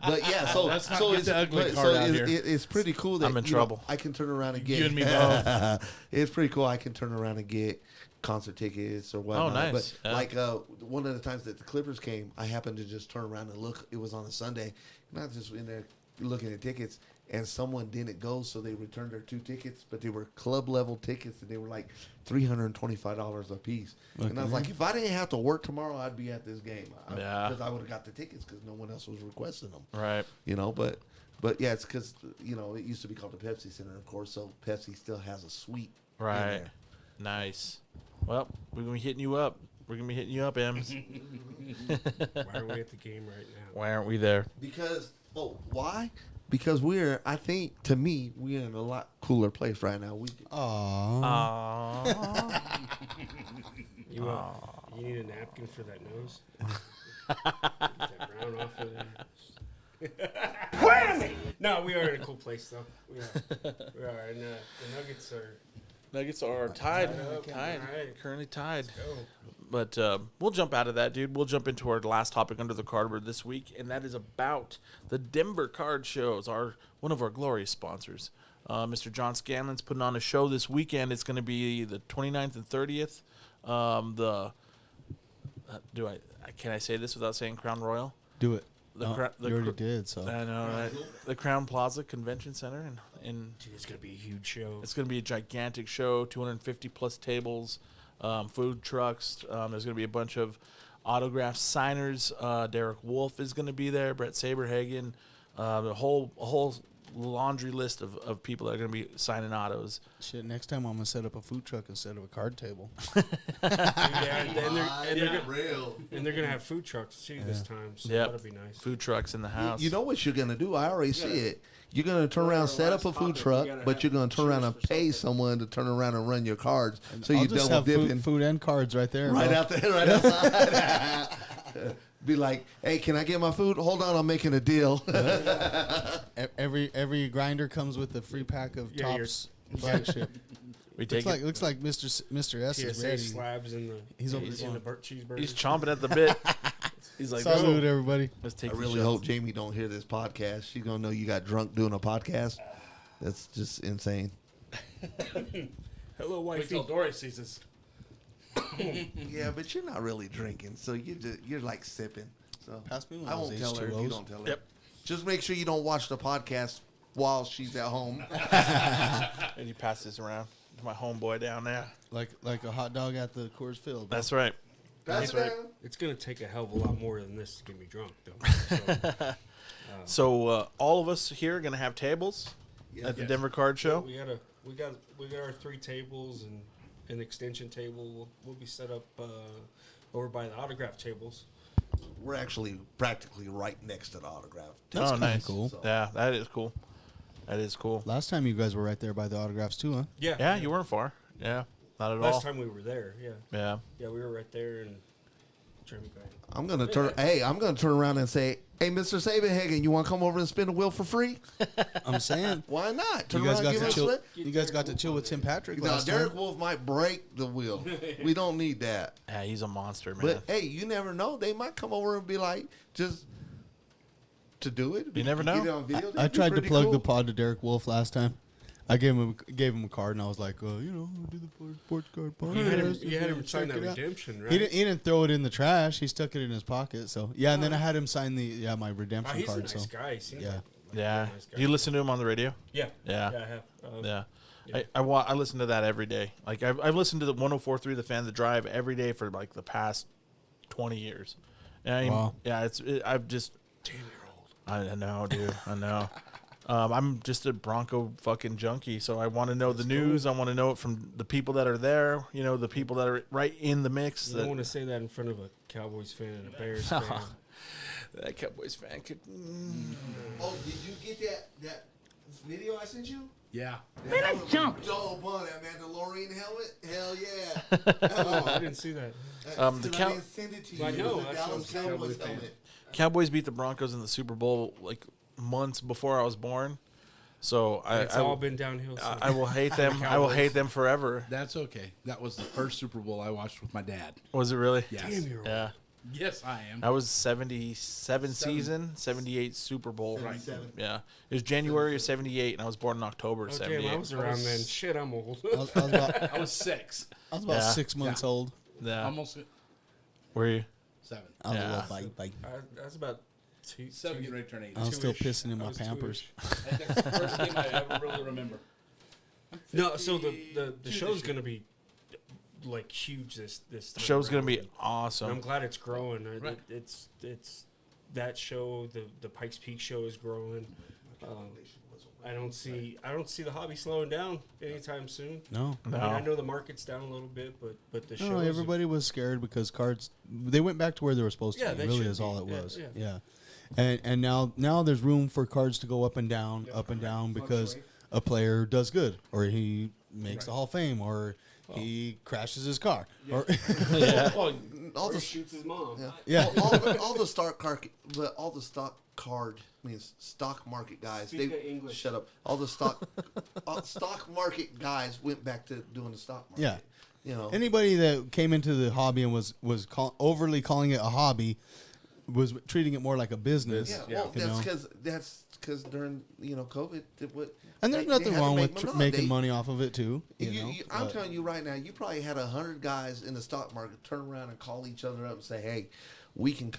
But yeah, so Let's not so get it's the ugly but- card so out it's, here. it's pretty cool that I'm in you know, trouble. I can turn around and get You and me both. It's pretty cool. I can turn around and get concert tickets or whatnot. nice. But Yeah. like one of the times that the Clippers came, I happened to just turn around and look. It was on a Sunday, and I was just in there looking at tickets, and someone didn't go, so they returned their 2 tickets, but they were club level tickets, and they were like $325 a piece. And I was like, if I didn't have to work tomorrow, I'd be at this game. Yeah. Because I would have got the tickets because no one else was requesting them. Right. You know, but yeah, it's because it used to be called the Pepsi Center, of course. So Pepsi still has a suite. in Right. there. Nice. Well, we're gonna be hitting you up. We're gonna be hitting you up, Ems. Why are we at the game right now? Why aren't we there? Because why? Because I think to me, we're in a lot cooler place right now. Aww. Aww. You need a napkin for that nose? Get that brown off of there. No, we are in a cool place, though. We are. And the Nuggets are... Nuggets are tied. Tied. Alright. Currently tied. Go. But we'll jump out of that, dude. We'll jump into our last topic under the cardboard this week, and that is about the Denver Card Shows, one of our glorious sponsors. Mr. John Scanlon's putting on a show this weekend. It's going to be the 29th and 30th. Can I say this without saying Crown Royal? Do it. The No, cra- the you already cr- did, so. I know, right? The Crown Plaza Convention Center, and Dude, it's going to be a huge show. it's going to be a gigantic show, 250 plus tables, food trucks. There's going to be a bunch of autograph signers. Derek Wolf is going to be there. Brett Saberhagen. A whole laundry list of people that are going to be signing autos. Shit, next time I'm going to set up a food truck instead of a card table. Yeah, and they're real. going to have food trucks, too, this time. So Yep. that'll be nice. Food trucks in the house. You know what you're gonna do? I already see it. You're gonna turn around, set up a food truck, but you're gonna turn around and pay someone to turn around and run your cards. So I'll you just double have dipping food and cards right there. right bro. out there, right outside. Be like, hey, can I get my food? Hold on, I'm making a deal. Every grinder comes with a free pack of Yeah, Tops flagship. we take Looks like Mr. S is TSA ready. slabs in the, He's over in there. the cheeseburger. He's chomping at the bit. He's like, Salute, "Oh, everybody. let's take I these really shots." hope Jamie don't hear this podcast. She's gonna know you got drunk doing a podcast. That's just insane. Hello, Wait wifey. till Dory sees us. Yeah, but you're not really drinking, so you're like sipping. So Pass me one I of won't those tell her if you H2Os. don't tell her. Yep. Just make sure you don't watch the podcast while she's at home. And he passes this around to my homeboy down there. Like a hot dog at the Coors Field. bro. That's right. That's right. It's going to take a hell of a lot more than this to get me drunk, though. So all of us here are going to have tables at the Yes. Denver Card Show. We got our 3 tables and an extension table. We'll be set up over by the autograph tables. We're actually practically right next to the autograph. That's Oh, kinda nice. cool. Yeah, that is cool. That is cool. Last time you guys were right there by the autographs too, huh? Yeah, you weren't far. Yeah, not at all. Last time we were there, yeah. Yeah. Yeah, we were right there and trying to go ahead. I'm gonna turn around and say, "Hey, Mr. Saberhagen, you want to come over and spin a wheel for free? I'm saying. Why not? Turn You guys around, got give to us a chill. slip." You guys got to chill with Tim Patrick Now, last Derek time. Wolf might break the wheel. We don't need that. Yeah, he's a monster, man. But hey, you never know. They might come over and be like, just to do it. You never know. Get it on video. I That'd be tried to pretty plug cool. the pod to Derek Wolf last time. I gave him a card, and I was like, we'll do the sports card podcast. You had him sign Check that it out. redemption, right? He didn't throw it in the trash. He stuck it in his pocket. So yeah, and then I had him sign my Oh, redemption he's a card. nice So guy. He seems Yeah. like yeah. a nice guy. Do you listen to him on the radio? Yeah. Yeah. Yeah, I have. Yeah. Yeah. I listen to that every day. Like I've listened to the 104.3 The Fan, The Drive every day for like the past 20 years. Wow. Yeah, I've just. 10-year-old. I know, dude. I know. I'm just a Bronco fucking junkie, so I want to know the news. I want to know it from the people that are there. You know, the people that are right in the mix. You don't want to say that in front of a Cowboys fan and a Bears fan. That Cowboys fan could. Oh, did you get that video I sent you? Yeah. Man, I jumped. Dope on that Mandalorian helmet. Hell yeah. Oh, I didn't see that. I didn't send it to you. I know, It was a that's what I'm Dallas saying. Cowboys Cowboys helmet. Cowboys beat the Broncos in the Super Bowl like months before I was born, so It's all been downhill. I will hate them. I will hate them forever. That's okay. That was the first Super Bowl I watched with my dad. Was it really? Yes. Yeah. Yes, I am. That was 77 season, 78 Super Bowl. 77. Yeah. It was January of 78, and I was born in October of Oh, 78. damn, I was around then. Shit, I'm old. I was about, I was 6. Yeah. 6 months old. Yeah. Almost Were you? 7. I was Yeah. a little bite. I was about 7 getting ready to turn 8. I was still two-ish. pissing in I my was Pampers. And that's the first game I ever really remember. No, so the show's gonna be like huge this time. Show's going to around. be And awesome. I'm glad it's growing. Right. It's that show. The Pikes Peak show is growing. I don't see the hobby slowing down anytime soon. No. I mean, I know the market's down a little bit, but the show. No, everybody was scared because cards. They went back to where they were supposed to. Yeah, be. they Really, should is all be. it was. Yeah. And now there's room for cards to go up and down, because a player does good, or he makes the Hall of Fame, or he crashes his car, or Well, All Or the shoots his mom. yeah. all the stock card means stock market guys. Speak the English. Shut up. All the stock market guys went back to doing the stock market. Yeah. You know. Anybody that came into the hobby and was overly calling it a hobby was treating it more like a business. Yeah, well, you know? that's because during COVID, And there's nothing wrong with making money off of it too. I'm but- telling you right now, you probably had 100 guys in the stock market turn around and call each other up and say, "Hey, we can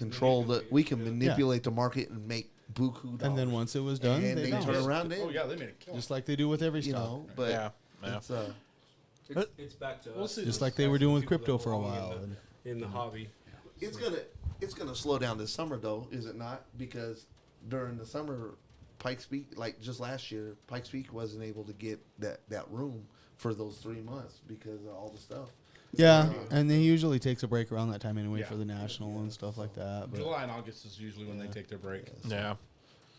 manipulate the market and make buku dollars." And then once it was done, and they they bounced. turn around oh and yeah, they made a kill. Just like they do with every you stock. know, but Yeah. it's It's back to We'll us. see. Just like they were doing with People crypto that for a belong while. in the hobby. it's gonna slow down this summer though, is it not? Because during the summer, Pikes Peak, like just last year, Pikes Peak wasn't able to get that room for those 3 months because of all the stuff. Yeah, and they usually takes a break around that time anyway Yeah. for the national and stuff like that. But July and August is usually when they take their break. Yeah.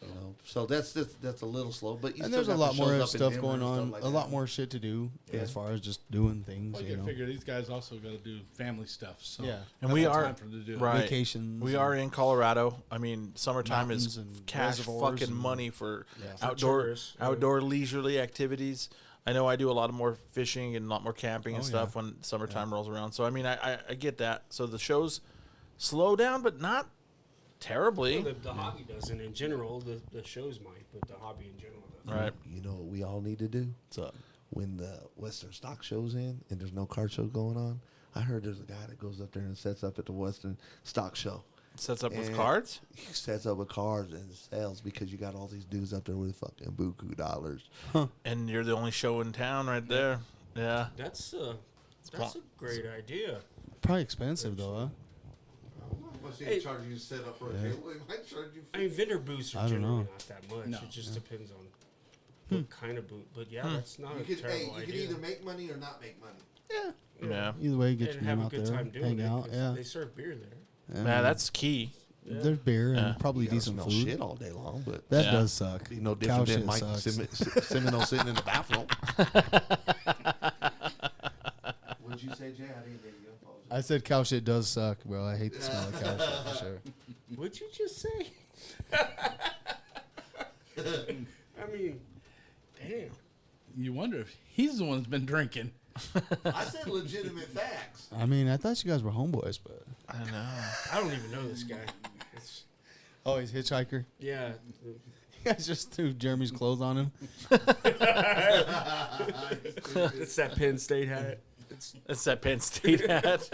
You know, so that's a little slow, but you and still there's a got lot the more shows up in stuff Denver going and stuff on, like a lot that. more shit to do as far as just doing things. Well, you you know, figure these guys also got to do family stuff. So Yeah. And not we much are time for them to do it. right. vacations. We are in Colorado. I mean, summertime is Mountains and cash reservoirs fucking and- money for Yeah. tourists, yeah. outdoor leisurely activities. I know I do a lot of more fishing and a lot more camping and Oh, stuff yeah. when summertime rolls around. So I mean, I get that. So the shows slow down, but not terribly. Well, the hobby doesn't in general. The shows might, but the hobby in general doesn't. Right. You know what we all need to do? So, When the Western Stock Show's in and there's no card show going on, I heard there's a guy that goes up there and sets up at the Western Stock Show. Sets up with And cards. He sets up with cards and sells because you got all these dudes up there with fucking buku dollars. And you're the only show in town right there. Yeah. That's a great idea. probably expensive though, huh? What's Hey. charge you to set up for Yeah. a table? It might charge you. I mean, vendor booths I are don't generally know. not that much. No. It just depends on what kind of booth. But yeah, that's not You a could, terrible you could idea. either make money or not make money. Yeah. Either way, get and your have name a out good there, time doing hang it. out. 'cause Yeah, They serve beer there. Yeah, that's key. Yeah. There's beer and Yeah. probably You gotta decent smell food. shit all day long, but That Yeah. does suck. be no Cow different than shit Mike sucks. Semino sitting in the bathroom. What'd you say, Jay? I didn't hear you. I apologize. I said cow shit does suck, bro. I hate the smell of cow shit for sure. What'd you just say? I mean, damn. You wonder if he's the one that's been drinking. I said legitimate facts. I mean, I thought you guys were homeboys, but I know. I don't even know this guy. It's, oh, he's hitchhiker. yeah. You guys just threw Jeremy's clothes on him. It's that Penn State hat. It's that Penn State hat.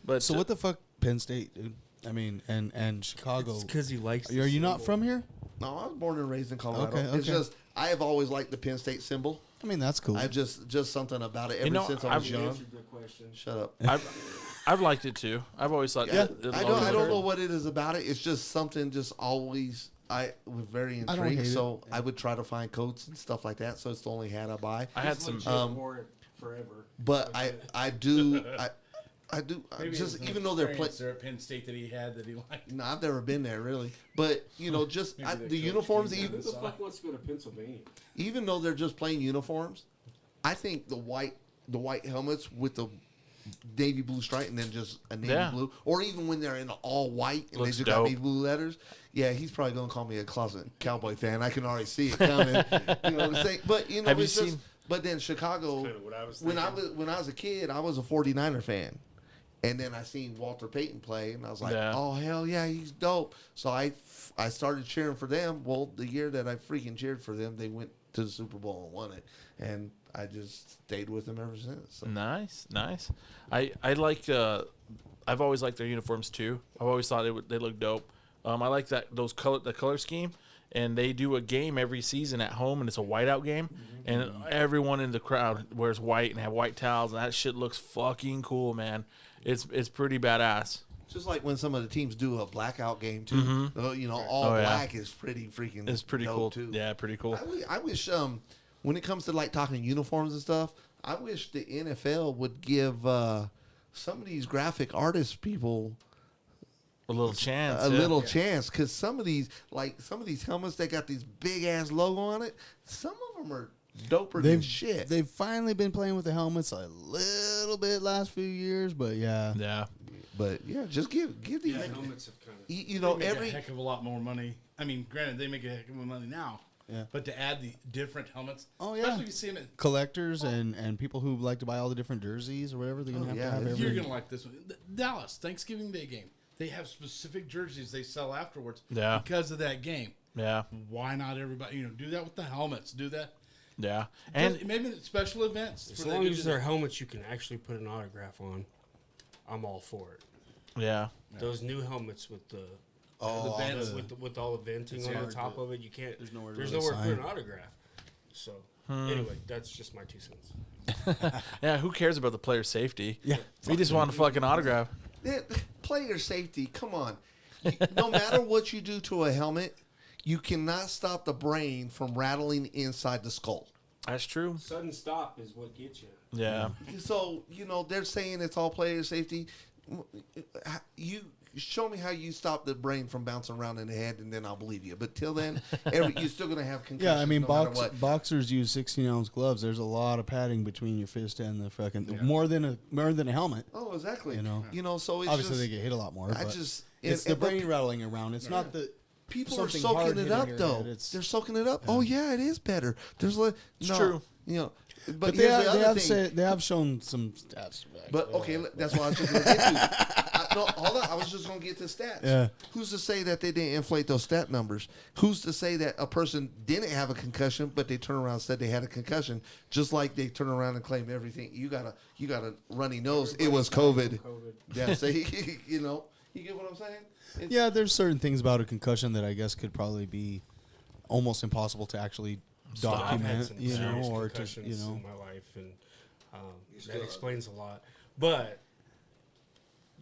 But So what the fuck, Penn State, dude? I mean, and Chicago. It's because he likes. Are you not from here? No, I was born and raised in Colorado. Okay, It's okay. just I have always liked the Penn State symbol. I mean, that's cool. I've just something about it ever You know, since I was I've- young. Answered the question. Shut up. I've liked it too. I've always thought. Yeah, it I don't know what it is about it. It's just something. Just always, I was very I don't intrigued. hate So I would try to find coats and stuff like that. So it's the only hat I buy. I had some. wore it forever. But I do. Maybe Just it was an even though they're playing. experience there at Penn State that he had that he liked. No, I've never been there really. But just Maybe the they uniforms, coached him Who even the fuck wants to go to Pennsylvania? though they're just plain uniforms, I think the white helmets with the navy blue stripe and then just a navy blue, or even when they're in all white and Looks they just dope. got navy blue letters. Yeah, he's probably gonna call me a closet cowboy fan. I can already see it coming. You know what I'm saying? But Have you it's just. seen- But then Chicago, That's kinda what I was when thinking. I was a kid, I was a 49er fan. And then I seen Walter Payton play, and I was like, Yeah. "Oh hell yeah, he's dope!" So I started cheering for them. Well, the year that I freaking cheered for them, they went to the Super Bowl and won it, and I just stayed with them ever since. So. Nice. I like. I've always liked their uniforms too. I've always thought they look dope. I like the color scheme, and they do a game every season at home, and it's a whiteout game, and everyone in the crowd wears white and have white towels, and that shit looks fucking cool, man. It's pretty badass. Just like when some of the teams do a blackout game too. All black is pretty freaking. It's pretty dope cool too. Yeah, pretty cool. I wish when it comes to like talking uniforms and stuff, I wish the NFL would give some of these graphic artist people A little chance. a yeah. little chance, because some of these helmets that got these big ass logo on it, some of them are doper than shit. They've finally been playing with the helmets a little bit last few years, but yeah. Yeah. But yeah, just give these. Yeah, helmets have kind of. They make a heck of a lot more money. I mean, granted, they make a heck of money now. Yeah. But to add the different helmets, Oh, yeah. especially if you see them at Collectors and people who like to buy all the different jerseys or whatever, they're gonna have yeah, to have it's- You're every. gonna like this one. Dallas Thanksgiving Day game. They have specific jerseys they sell afterwards. Yeah. Because of that game. Yeah. Why not everybody? Do that with the helmets. Do that. Yeah. And And maybe special events. As where they long do as that. they're helmets you can actually put an autograph on, I'm all for it. yeah. Those new helmets with the the bands. with all the venting It's on the hard top to- of it, you can't. there's nowhere to There's really nowhere to put sign. an autograph. So anyway, that's just my 2 cents. Yeah. Who cares about the player safety? Yeah. We just want a fucking autograph. Player safety, come on. No matter what you do to a helmet, you cannot stop the brain from rattling inside the skull. That's true. Sudden stop is what gets you. Yeah. So, they're saying it's all player safety. You show me how you stop the brain from bouncing around in the head, and then I'll believe you. But till then, you're still going to have concussions. Yeah, I mean, no matter what. boxers use 16-ounce gloves. There's a lot of padding between your fist and the fucking more than a helmet. Oh, exactly. You know. So it's Obviously, just, they get hit a lot more. I But just it's the but brain rattling around. It's not the people are something soaking hard it hitting up your though. head. It's- They're soaking it up. Oh yeah, it is better. There's no, true. But But here's the other thing. they have shown some stats. But okay, that's what I was just going to get to. No, hold on. I was just going to get to stats. Yeah. Who's to say that they didn't inflate those stat numbers? Who's to say that a person didn't have a concussion, but they turn around and said they had a concussion, just like they turn around and claim everything? You got a runny nose. It was COVID. Yeah. So you get what I'm saying? Yeah, there's certain things about a concussion that I guess could probably be almost impossible to actually I've had document, some you know, serious or to, concussions you know. in my life, and that explains a lot. But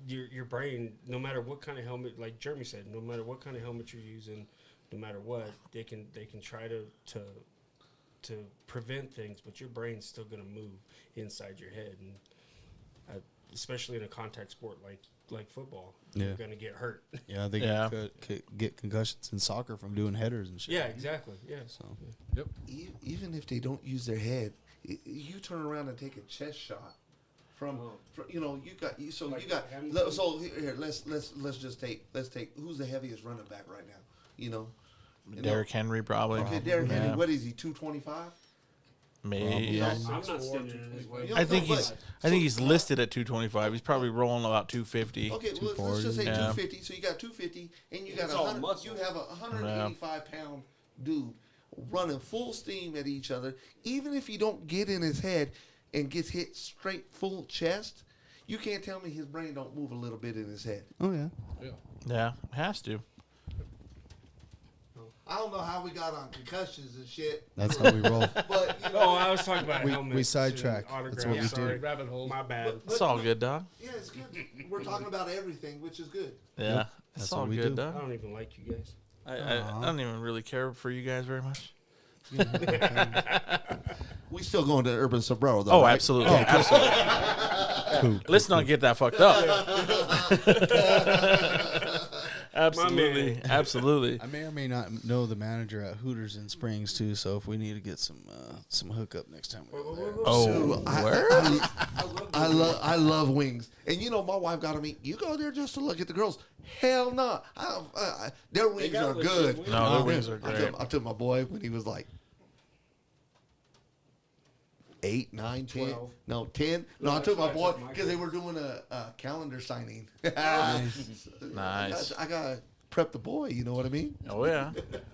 your brain, no matter what kind of helmet, like Jeremy said, no matter what kind of helmet you're using, no matter what, they can try to prevent things, but your brain's still going to move inside your head, and especially in a contact sport like football, Yeah. you're going to get hurt. Yeah, they Yeah. get concussions in soccer from doing headers and shit. Yeah, exactly. Yeah. So Even if they don't use their head, you turn around and take a chest shot from Hamilton? so here let's just take who's the heaviest running back right now? Derrick Henry probably. Okay, Derrick Henry. Yeah. What is he? 225. Maybe. I'm not standing in his way. I think he's listed at 225. He's probably rolling about 250. Okay, well, let's just say Yeah. 250. So you got 250, and you got It's all 100. muscle. You have a 185-pound dude running full steam at each other. Even if you don't get in his head and gets hit straight full chest, you can't tell me his brain don't move a little bit in his head. oh yeah. Yeah, it has to. I don't know how we got on concussions and shit. That's how we roll. But you know, Oh, I was talking about helmets. we sidetrack. and That's what we autographs. do. Sorry. Rabbit holes. My bad. It's all good, dog. yeah, it's good. We're talking about everything, which is good. Yeah, Yep. it's That's all what we good, do. I dog. don't even like you guys. I don't even really care for you guys very much. We still going to Urban Sombrero, though. Oh, right? absolutely, absolutely. Let's not get that fucked up. Absolutely, absolutely. I may or may not know the manager at Hooters in Springs too. So if we need to get some hookup next time we go there. Oh, where? I love wings, and you know my wife got to me. You go there just to look at the girls? Hell no! Their wings got are legit good. wings. No, their wings are great. I took my boy when he was like 8, 9, 10. 12. No, 10. No, I that's took my why I boy took my because kid. they were doing a calendar signing. Nice. I gotta prep the boy. You know what I mean? Oh yeah,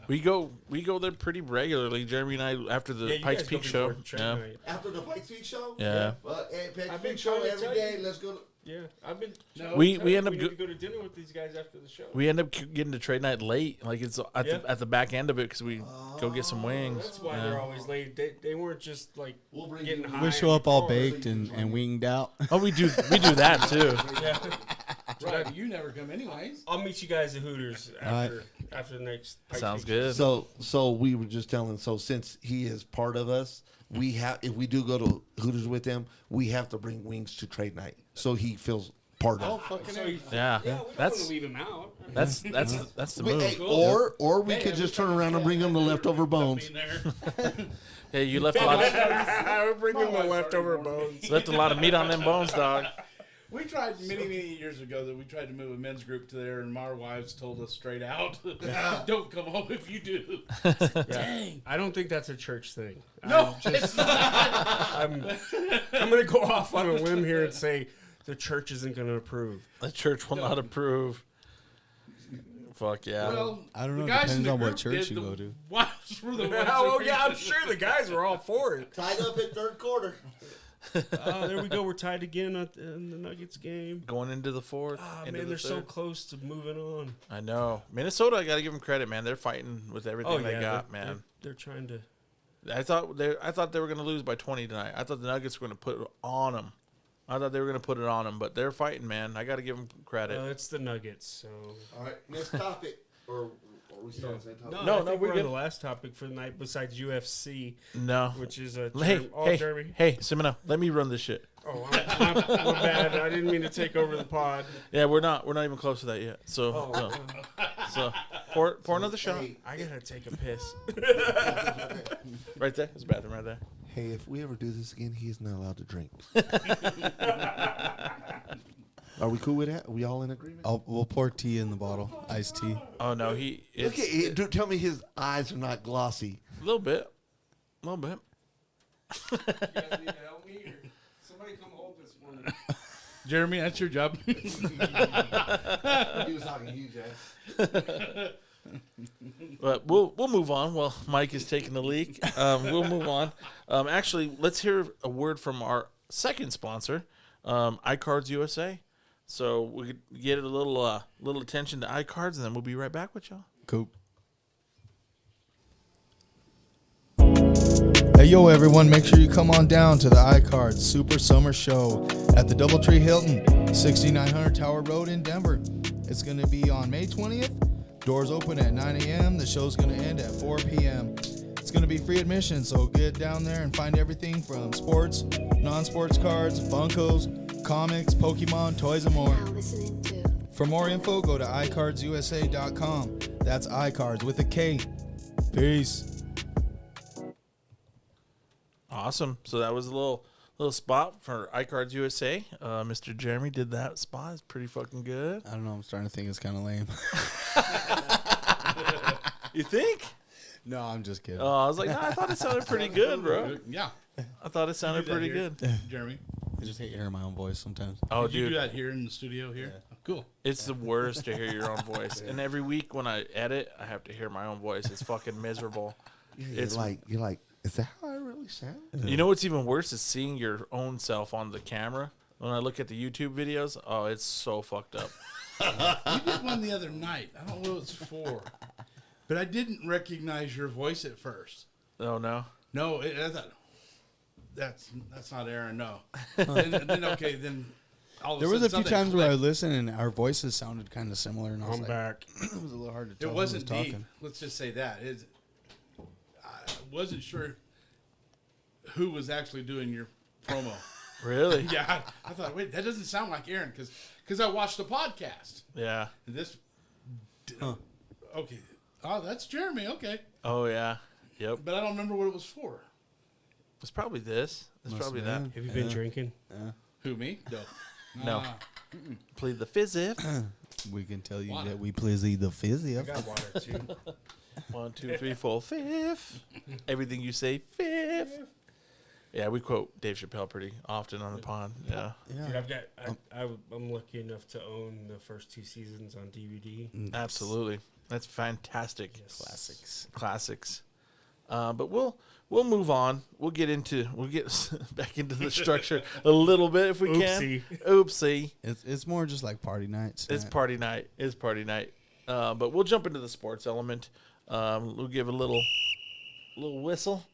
we go there pretty regularly. Jeremy and I after the Yeah, you Pikes guys go Peak show. before trade Yeah, night. After the Pikes Peak show. Yeah. Pikes I've been Peak show trying to every tell day. you. Let's go. Yeah, I've been. No. We telling you end up need go- to go to dinner with these guys after the show. we end up getting to trade night late. Like it's at Yeah. the back end of it because we go get some wings. That's why Yeah. they're always late. They weren't just like We'll bring getting you- high. We show up all before. baked and winged out. Oh, we do that too. Yeah. Right, you never come anyways. I'll meet you guys at Hooters after the next. Pikes Sounds Peak. good. So we were just telling. So since he is part of us, we have. If we do go to Hooters with him, we have to bring wings to trade night, so he feels part of. So you- Yeah, yeah, we don't want that's to leave him out. that's the We- move. hey, or we could just turn around and bring him the leftover bones. Being there. Hey, you left a lot. We're bringing the leftover bones. Left a lot of meat on them bones, dog. We tried many years ago that we tried to move a men's group to there, and our wives told us straight out, "Don't come home if you do." Dang. I don't think that's a church thing. No, I'm going to go off on a limb here and say the church isn't going to approve. The church will not approve. Fuck yeah. well, I don't know, the guys depends in the on what group church did, you the go to. Wives were the ones. Oh, that yeah, I'm refused. sure the guys were all for it. Tied up in third quarter. Oh, there we go. We're tied again in the Nuggets game. Going into the fourth. Ah, into man, the they're so third. close to moving on. I know. Minnesota, I got to give them credit, man. They're fighting with everything they got, they're- man. They're trying to. I thought they were going to lose by 20 tonight. I thought the Nuggets were going to put it on them. I thought they were going to put it on them, but they're fighting, man. I got to give them credit. It's the Nuggets, so. All right, next topic. Or we still on the same topic? No, No, I think we're we're on good. the last topic for the night besides UFC, No. which is a Hey, Jeremy. hey, Simona, let me run this shit. Oh, I'm bad. I didn't mean to take over the pod. Yeah, we're not even close to that yet. So, Oh, so pour another shot. Hey, I gotta take a piss. Right there. There's a bathroom right there. hey, if we ever do this again, he is not allowed to drink. Are we cool with that? Are we all in agreement? We'll pour tea in the bottle, iced tea. Oh no, Look at it. Tell me his eyes are not glossy. a little bit. You guys need to help me, or somebody come hold this one. Jeremy, that's your job. He was talking to you, Jay. But we'll move on. Well, Mike is taking the leak. We'll move on. Actually, let's hear a word from our second sponsor, iCards USA. So we could get a little attention to iCards, and then we'll be right back with y'all. Cool. Hey, yo, everyone, make sure you come on down to the iCards Super Summer Show at the Doubletree Hilton, 6900 Tower Road in Denver. It's going to be on May 20th. Doors open at 9 a.m. The show's going to end at 4 p.m. It's going to be free admission, so get down there and find everything from sports, non-sports cards, Funkos, comics, Pokemon, toys, and more. For more info, go to iCardsUSA.com. That's iCards with a K. Peace. Awesome. So that was a little spot for iCards USA. Mr. Jeremy did that spot. It's pretty fucking good. I don't know. I'm starting to think it's kind of lame. You think? No, I'm just kidding. Oh, I was like, nah, I thought it sounded pretty good, bro. Yeah, I thought it sounded that pretty here. good. Jeremy. I just hate hearing my own voice sometimes. Oh, Did you do dude, that here in the studio here? Yeah. Cool. it's the worst to hear your own voice. And every week when I edit, I have to hear my own voice. It's fucking miserable. It's You're like, is that how I really sound? You know what's even worse is seeing your own self on the camera. When I look at the YouTube videos, oh, it's so fucked up. You did one the other night. I don't know what it's for. But I didn't recognize your voice at first. Oh no. No, I thought that's not Aaron. No. then okay, then all of There a was sudden a few something times where I clicked. listened and our voices sounded kind of similar, and I was I'm like, back. it was a little hard to tell It who wasn't was deep. talking. Let's just say that. I wasn't sure who was actually doing your promo. Really? Yeah, I thought, wait, that doesn't sound like Aaron because I watched the podcast. Yeah. And this, okay, oh, that's Jeremy. Okay, Oh yeah. Yep. but I don't remember what it was for. It's probably this. It's Must probably have that. been. Have you been drinking? Who, me? No. No. Plead the fifth. We can tell you Water. that we please the fizzy. I got water too. 1, 2, 3, 4, fifth. Everything you say, fifth. Yeah, we quote Dave Chappelle pretty often on the pond. Yeah. Dude, I've got. I'm lucky enough to own the first 2 seasons on DVD. Absolutely. That's fantastic. Yes. Classics. But we'll move on. We'll get back into the structure a little bit if we Oopsie. can. Oopsie. It's more just like party nights. It's party night. It's party night. But we'll jump into the sports element. We'll give a little whistle.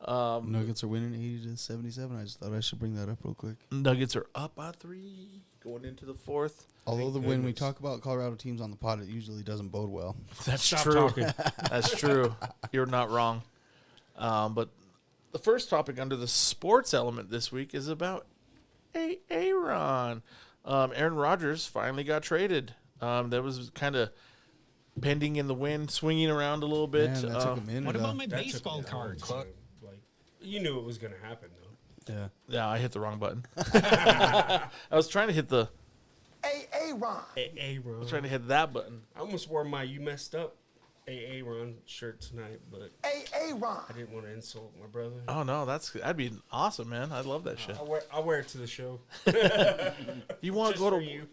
Nuggets are winning 80-77. I just thought I should bring that up real quick. Nuggets are up by 3 going into the fourth. Although Thank when we goodness. talk about Colorado teams on the pod, it usually doesn't bode well. That's Stop true. talking. That's true. You're not wrong. But the first topic under the sports element this week is about Aaron. Aaron Rodgers finally got traded. That was kind of pending in the wind, swinging around a little bit. Man, that took a minute. What about my That took baseball a long cards? time. Like, you knew it was going to happen, though. Yeah. Yeah, I hit the wrong button. I was trying to hit the. Hey, Ron. I was trying to hit that button. I almost wore my "You Messed Up" Ron shirt tonight, but I didn't want to insult my brother. Oh no, that'd be awesome, man. I love that shit. I'll wear it to the show. You want to Just go to for you.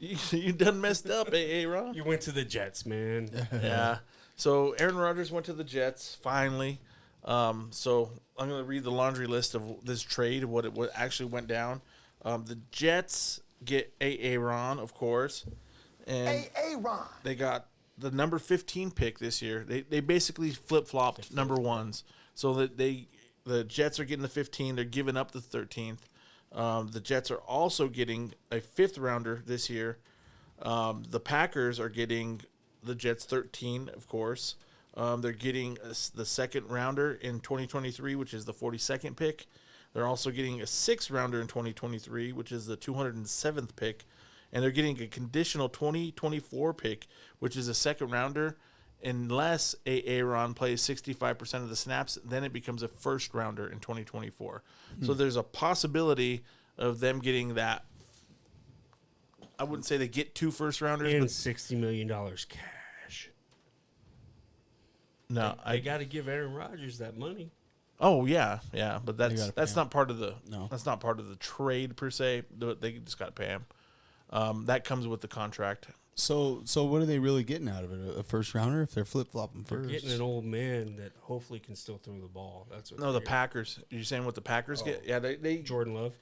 you done messed up, Ron? You went to the Jets, man. Yeah. So Aaron Rodgers went to the Jets finally. So I'm going to read the laundry list of this trade, what actually went down. The Jets get Aaron, of course, and they got the number 15 pick this year. They basically flip flopped number ones, so that the Jets are getting the 15. They're giving up the 13th. The Jets are also getting a 5th rounder this year. The Packers are getting the Jets 13, of course. They're getting the 2nd rounder in 2023, which is the 42nd pick. They're also getting a 6th rounder in 2023, which is the 207th pick. And they're getting a conditional 2024 pick, which is a 2nd rounder, unless Aaron plays 65% of the snaps. Then it becomes a 1st rounder in 2024. So there's a possibility of them getting that. I wouldn't say they get 2 first rounders, And but $60 million cash. no, I got to give Aaron Rodgers that money. Oh yeah, but gotta that's pay him. not part of the No. that's not part of the trade per se. They just got to pay him. That comes with the contract. So what are they really getting out of it? A first rounder if they're flip flopping They're first? getting an old man that hopefully can still throw the ball. That's what No, the they're- Packers. You're saying what the Packers get? Yeah, they Jordan Love.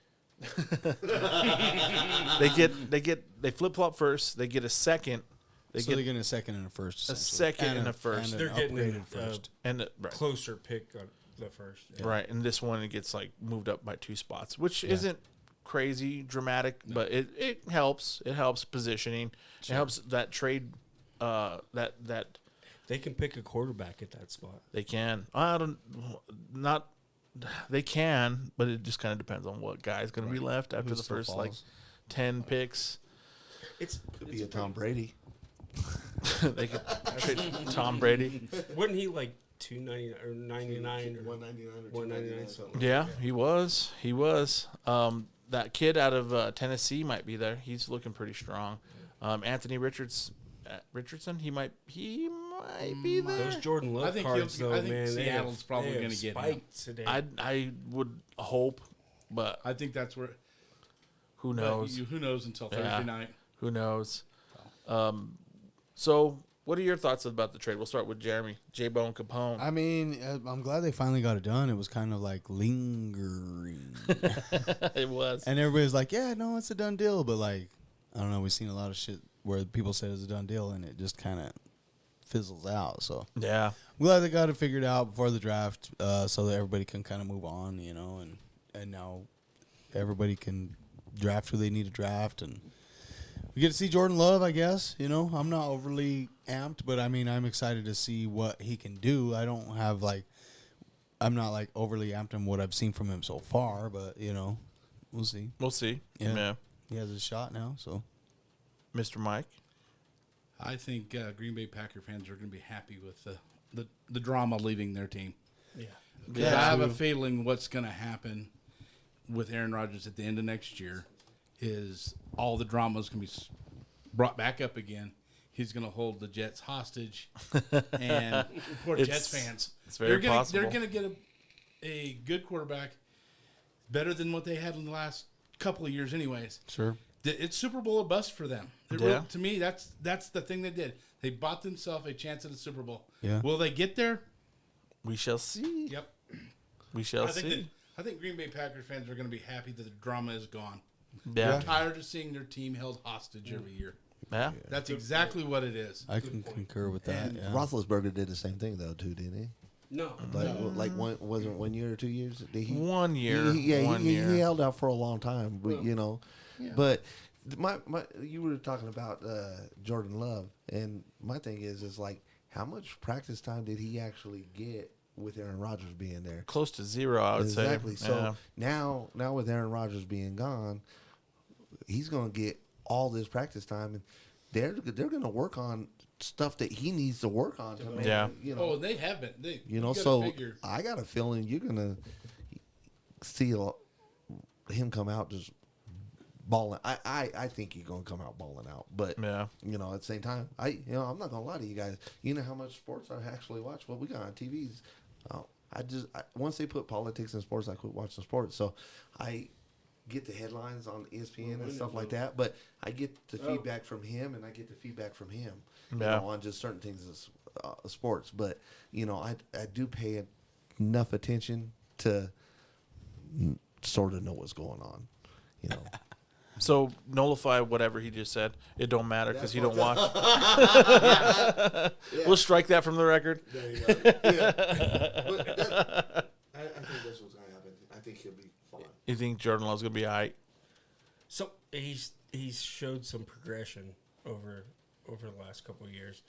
they flip flop first. They get a 2nd. They So get they're getting a 2nd and a first. a essentially. 2nd and a 1st. And They're an getting upgraded a first. and right. closer pick on the first. Right, and this one it gets like moved up by 2 spots, which isn't crazy dramatic, but it helps. It helps positioning. It helps that trade. That They can pick a quarterback at that spot. they can. They can, but it just kind of depends on what guy's going to be left after Who the still first like falls. 10 picks. Could be a Tom Brady. They could trade Tom Brady. Wasn't he like $2.99 or $99 or $199 or $199 something? Yeah, he was. He was. That kid out of Tennessee might be there. He's looking pretty strong. Anthony Richardson, he might be there. Those Jordan Love I think cards, he'll- though, I think man, Seattle's probably going gonna to get him. spiked today. I would hope, but I think that's where. who but knows? who knows until Yeah. Thursday night? Who knows? So, what are your thoughts about the trade? We'll start with Jeremy, J-Bone Capone. I mean, I'm glad they finally got it done. It was kind of like lingering. It was. And everybody's like, yeah, no, it's a done deal. But, like, I don't know. We've seen a lot of shit where people said it's a done deal, and it just kind of fizzles out. So Yeah. I'm glad they got it figured out before the draft, so that everybody can kind of move on, and now everybody can draft who they need to draft, and we get to see Jordan Love, I guess. I'm not overly amped, but I mean, I'm excited to see what he can do. I'm not like overly amped on what I've seen from him so far, but we'll see. We'll see. Yeah. He has a shot now, so. Mr. Mike? I think Green Bay Packer fans are going to be happy with the drama leaving their team. Yeah. Because I have a feeling what's going to happen with Aaron Rodgers at the end of next year is all the drama is going to be brought back up again. He's going to hold the Jets hostage, and poor Jets fans. It's very possible. They're going to get a good quarterback, better than what they had in the last couple of years, anyways. Sure. It's Super Bowl or bust for them. To me, that's the thing they did. They bought themselves a chance at the Super Bowl. Yeah. Will they get there? We shall see. Yep. We shall see. I think Green Bay Packers fans are going to be happy that the drama is gone. Yeah. They're tired of seeing their team held hostage every year. Yeah. That's exactly what it is. I can concur with that. Yeah. Roethlisberger did the same thing though too, didn't he? No. Like wasn't 1 year or 2 years? Did he? 1 year. He held out for a long time, but Well, But my you were talking about Jordan Love, and my thing is like how much practice time did he actually get with Aaron Rodgers being there? Close to zero, I would say. Exactly. So now with Aaron Rodgers being gone, he's going to get all this practice time, and they're going to work on stuff that he needs to work on. They have been. I got a feeling you're going to see him come out just balling. I think he's going to come out balling out, but at the same time, I'm not going to lie to you guys. You know how much sports I actually watch? What we got on TVs. Once they put politics in sports, I quit watching sports. So I get the headlines on ESPN and stuff like that, but I get the feedback from him, and I get the feedback from him on just certain things as sports. But I do pay enough attention to sort of know what's going on. So nullify whatever he just said. It don't matter because you don't watch. We'll strike that from the record. There you go. But I think that's what's going to happen. I think he'll be fine. You think Jordan Love's gonna be all right? So he's showed some progression over the last couple of years.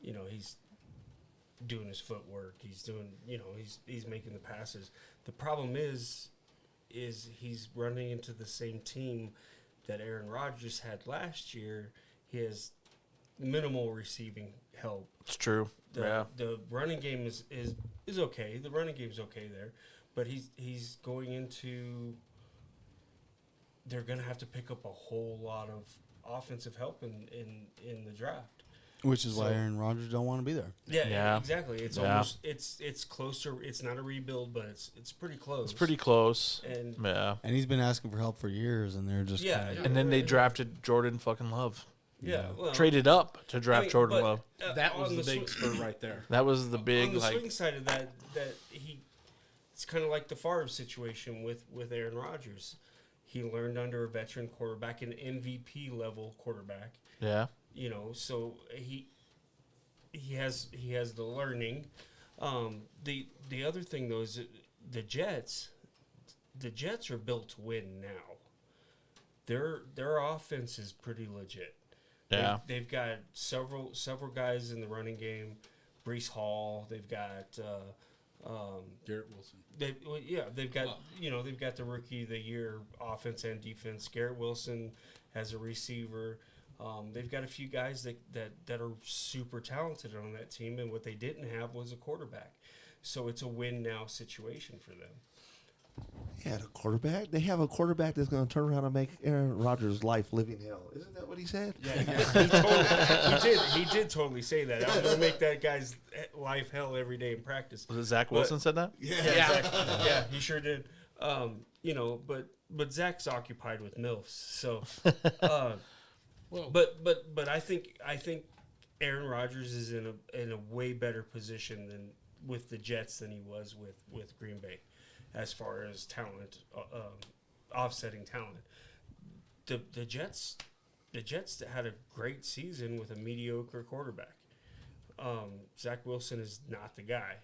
He's doing his footwork. He's doing. He's making the passes. The problem is he's running into the same team that Aaron Rodgers had last year. He has minimal receiving help. It's true. The running game is okay. The running game's okay there, but he's going into. They're going to have to pick up a whole lot of offensive help in the draft. Which is why Aaron Rodgers don't want to be there. Yeah, exactly. It's almost it's closer. It's not a rebuild, but it's pretty close. It's pretty close. And and he's been asking for help for years, and they're just and then they drafted Jordan fucking Love. Yeah, well, traded up to draft Jordan Love. That was the big spur right there. That was the big on the swing side of that it's kind of like the Favre situation with Aaron Rodgers. He learned under a veteran quarterback, an MVP level quarterback. Yeah. So he has the learning. The other thing though is the Jets are built to win now. Their offense is pretty legit. Yeah. They've got several guys in the running game. Brees Hall. They've got Garrett Wilson. They've got they've got the rookie of the year offense and defense. Garrett Wilson as a receiver. They've got a few guys that are super talented on that team, and what they didn't have was a quarterback. So it's a win now situation for them. Yeah, the quarterback. They have a quarterback that's going to turn around and make Aaron Rodgers' life living hell. Isn't that what he said? Yeah, he did totally say that. I'm going to make that guy's life hell every day in practice. Was it Zach Wilson said that? Yeah, he sure did. But Zach's occupied with MILFs, so. But I think Aaron Rodgers is in a way better position than with the Jets than he was with Green Bay, as far as talent, offsetting talent. The Jets had a great season with a mediocre quarterback. Zach Wilson is not the guy.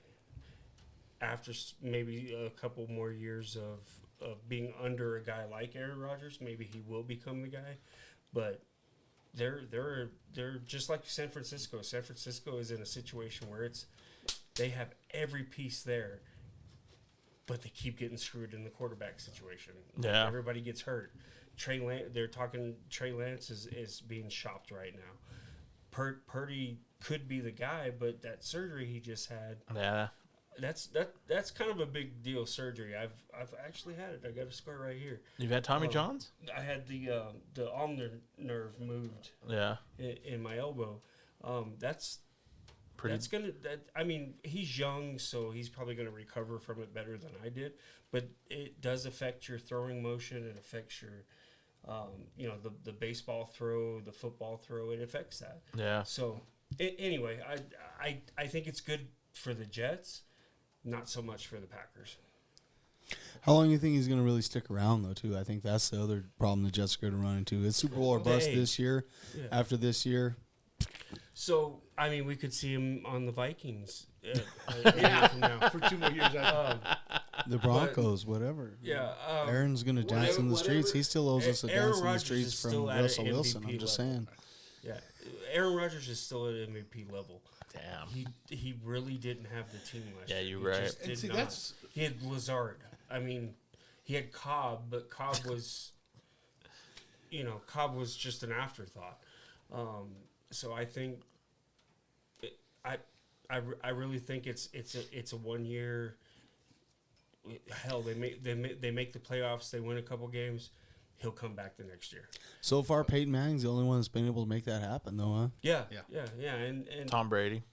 After maybe a couple more years of being under a guy like Aaron Rodgers, maybe he will become the guy. But they're just like San Francisco. San Francisco is in a situation where they have every piece there, but they keep getting screwed in the quarterback situation. Yeah. Everybody gets hurt. They're talking Trey Lance is being shopped right now. Purdy could be the guy, but that surgery he just had. Yeah. That's kind of a big deal surgery. I've actually had it. I got a scar right here. You've had Tommy Johns? I had the ulnar nerve moved. Yeah. In my elbow. That's Pretty. That's gonna. I mean, he's young, so he's probably gonna recover from it better than I did. But it does affect your throwing motion. It affects your, the baseball throw, the football throw. It affects that. Yeah. So anyway, I think it's good for the Jets, not so much for the Packers. How long do you think he's going to really stick around, though, too? I think that's the other problem the Jets are going to run into. It's Super Bowl or bust this year. Yeah. After this year. So, I mean, we could see him on the Vikings a year from now. For 2 more years after. The Broncos, whatever. Yeah. Aaron's going to dance in the streets. He still owes us a Aaron dance in the Rodgers streets is from still at Russell an Wilson. MVP I'm just level. saying. Yeah. Aaron Rodgers is still at MVP level. Damn. He really didn't have the team last year. Yeah, you're He right. just And did see, not. He had Lazard. I mean, he had Cobb, but Cobb was, Cobb was just an afterthought. So I think, I really think it's a 1 year. Hell, they make the playoffs. They win a couple games. He'll come back the next year. So far, Peyton Manning's the only one that's been able to make that happen, though, huh? Yeah. Yeah. And Tom Brady.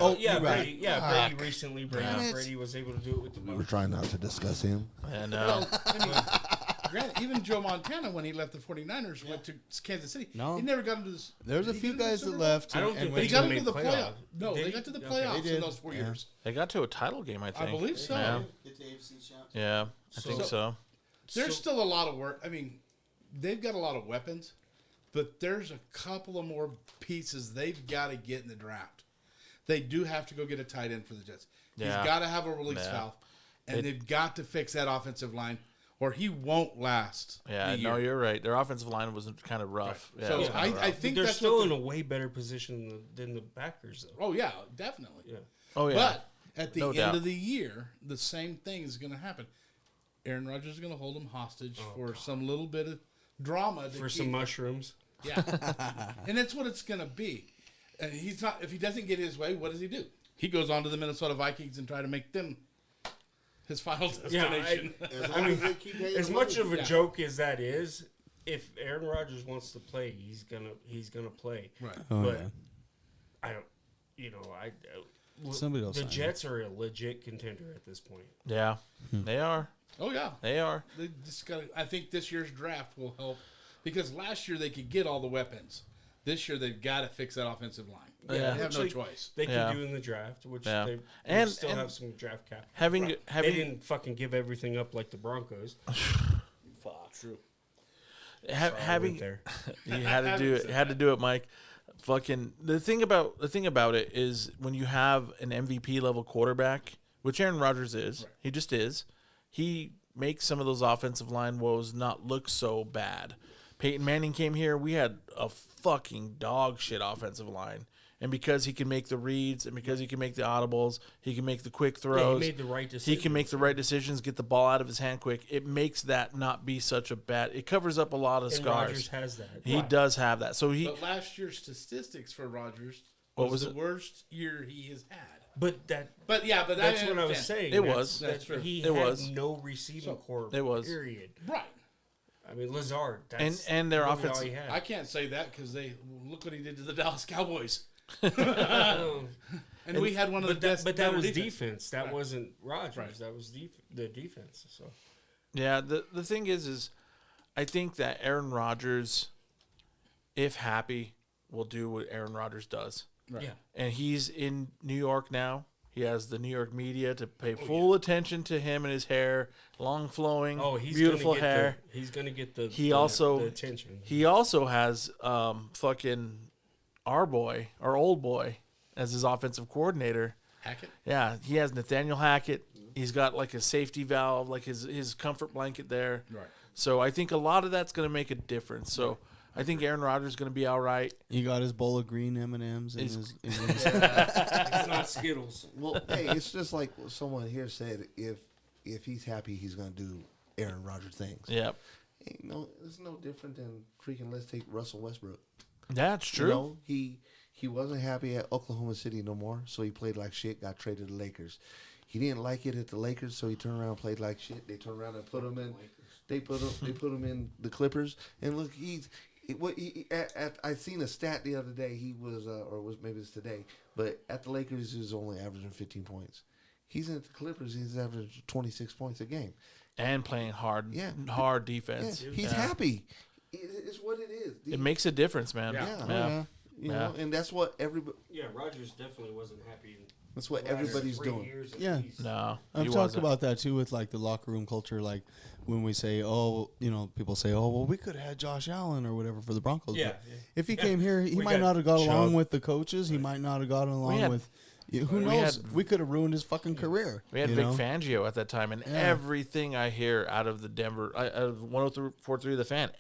Oh, yeah, you're Brady. right. Yeah, Brady recently. Damn it. Brady was able to do it with the We were Bucks. trying not to discuss him. And Well, I mean, granted, even Joe Montana, when he left the 49ers, went to Kansas City. No. He never got into this. There's a did he few get into guys the that Super Bowl? left. I don't and think But went he they got made into the playoffs. playoff. No, Did they he? got to the Okay. playoffs They in did. those 4 Yeah. years. they got to a title game, I think. I believe so. Yeah. Get the AFC champ. Yeah, I think so. There's still a lot of work. I mean, they've got a lot of weapons, but there's a couple of more pieces they've got to get in the draft. They do have to go get a tight end for the Jets. Yeah. He's got to have a release Yeah. valve, and they've got to fix that offensive line, or he won't last. Yeah, the no, year. you're right. Their offensive line was kind of rough. Right. Yeah, So it was kinda rough. I think they're that's still what in a way better position than the Packers, though. Oh yeah, definitely. Yeah. Oh yeah. But at the No end doubt. of the year, the same thing is going to happen. Aaron Rodgers is going to hold him hostage for some little bit of drama. For some mushrooms. Yeah. And that's what it's going to be. And he's not. If he doesn't get his way, what does he do? He goes on to the Minnesota Vikings and try to make them his final destination. As much of a joke as that is, if Aaron Rodgers wants to play, he's gonna play. Right. Oh, But yeah. I don't. Somebody will The sign Jets are a legit contender at this point. Yeah, they are. Oh yeah. They are. They just got. I think this year's draft will help because last year they could get all the weapons. This year they've got to fix that offensive line. Yeah. They have no Which choice. They Yeah. can do in the draft, which Yeah. they And- still and have some draft cap. having- They didn't fucking give everything up like the Broncos. Fuck. True. Having there. you had to do it. Had to do it, Mike. Fucking the thing about it is when you have an MVP level quarterback, which Aaron Rodgers is, Right. he just is. He makes some of those offensive line woes not look so bad. Peyton Manning came here. We had a fucking dog shit offensive line. And because he can make the reads and because he can make the audibles, he can make the quick throws. he made the right He decision. can make the right decisions, get the ball out of his hand quick. It makes that not be such a bad. It covers up a lot of And scars. Rodgers has that. He does have that. So he But last year's statistics for Rodgers What was was the it? worst year he has had. But that But yeah, but that's I what I was understand. saying. It That's- was. that That's true. He It had was. no receiving core. It was. Period. Right. I mean, Lazard. That's And their really offense- all he had. I can't say that because look what he did to the Dallas Cowboys. Oh, And we had one of the best. but that better was defense. defense. That Right. wasn't Rodgers. Right. That was the defense. So Yeah, the thing is I think that Aaron Rodgers, if happy, will do what Aaron Rodgers does. Right. yeah. And he's in New York now. He has the New York media to pay full attention to him and his hair, long flowing, Oh, he's beautiful gonna get hair. he's gonna get the. He the, also- the attention. He also has fucking our old boy, as his offensive coordinator. Hackett? Yeah, he has Nathaniel Hackett. He's got like a safety valve, like his comfort blanket there. Right. So I think a lot of that's going to make a difference. So I think Aaron Rodgers is going to be all right. He got his bowl of green M&Ms in his It's not Skittles. Well, hey, it's just like someone here said, if he's happy, he's going to do Aaron Rodgers things. Yep. Hey, no, it's no different than freaking, let's take Russell Westbrook. That's true. You know, he wasn't happy at Oklahoma City no more, so he played like shit, got traded to the Lakers. He didn't like it at the Lakers, so he turned around and played like shit. They turned around and put him in. They put him in the Clippers, and look, I seen a stat the other day. He was, maybe it's today, but at the Lakers he was only averaging 15 points. He's at the Clippers. He's averaging 26 points a game, and playing hard defense. Yeah, he's happy. It's what it is. It makes a difference, man. Yeah. You know, and that's what everybody. Yeah, Rodgers definitely wasn't happy. That's what everybody's doing. Yeah. No, I've talked about that too with like the locker room culture. Like when we say, oh, you know, people say, oh, well, we could have had Josh Allen or whatever for the Broncos. Yeah. But if he came here, he We might got not have got along Chubb. with the coaches. He might not have gotten along with. Who knows? We could have ruined his fucking career. We had Vic Fangio at that time, and everything I hear out of the Denver, out of 104.3 The Fan,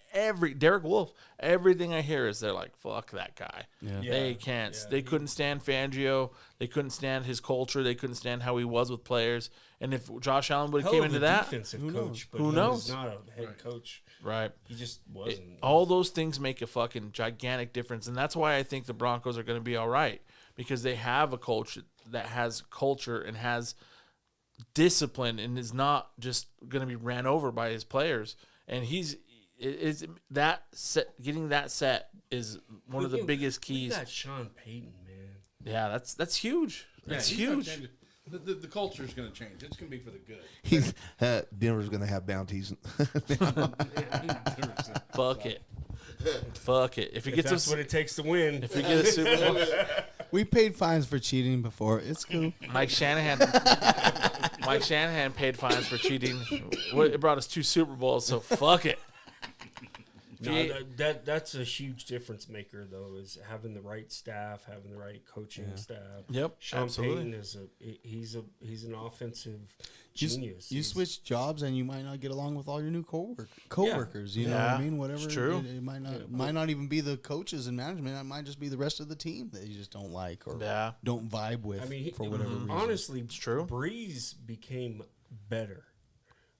Derek Wolf, everything I hear is they're like, fuck that guy. Yeah. They can't. They couldn't stand Fangio. They couldn't stand his culture. They couldn't stand how he was with players. And if Josh Allen would have came into that, defensive who coach, but Who he knows? was not a head coach. right? He just wasn't. All those things make a fucking gigantic difference, and that's why I think the Broncos are going to be all right, because they have a coach that has culture and has discipline and is not just going to be ran over by his players. And getting that set is one of the biggest keys. We got Sean Payton, man. Yeah, that's huge. That's huge. The culture is going to change. It's going to be for the good. He's Denver's gonna have bounties. Fuck it. Fuck it. If he gets That's what it takes to win. if we get a Super Bowl, We paid fines for cheating before. It's cool. Mike Shanahan paid fines for cheating. It brought us 2 Super Bowls, so fuck it. No, that's a huge difference maker, though, is having the right staff, having the right coaching staff. Yep, Sean absolutely. Payton he's an offensive genius. You switch jobs and you might not get along with all your new coworkers. You know what I mean? Whatever. It's true. It might not even be the coaches and management. It might just be the rest of the team that you just don't like or don't vibe with for whatever reason. Honestly, It's true. Breeze became better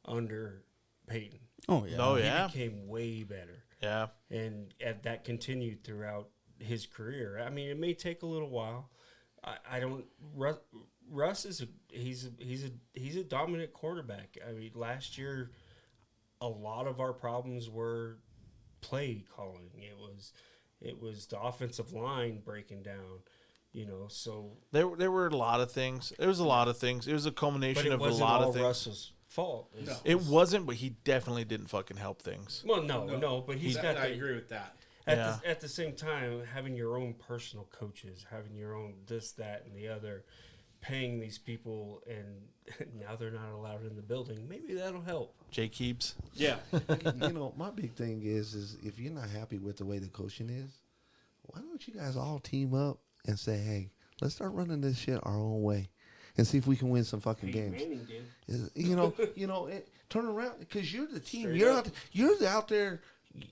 under Payton. Oh yeah. Oh He yeah. became way better. Yeah. And that continued throughout his career. I mean, it may take a little while. I don't. Russ is he's a dominant quarterback. I mean, last year, a lot of our problems were play calling. It was the offensive line breaking down. You know, so There were a lot of things. There was a lot of things. It was a culmination of a lot of things. Russell's fault. It wasn't, but he definitely didn't fucking help things. Well, no, but he's got. I agree with that. At the same time, having your own personal coaches, having your own this, that, and the other, paying these people, and now they're not allowed in the building. Maybe that'll help. Jay Keeps. Yeah. You know, my big thing is if you're not happy with the way the coaching is, why don't you guys all team up and say, hey, let's start running this shit our own way and see if we can win some fucking games. Turn around because you're the team. You're out there.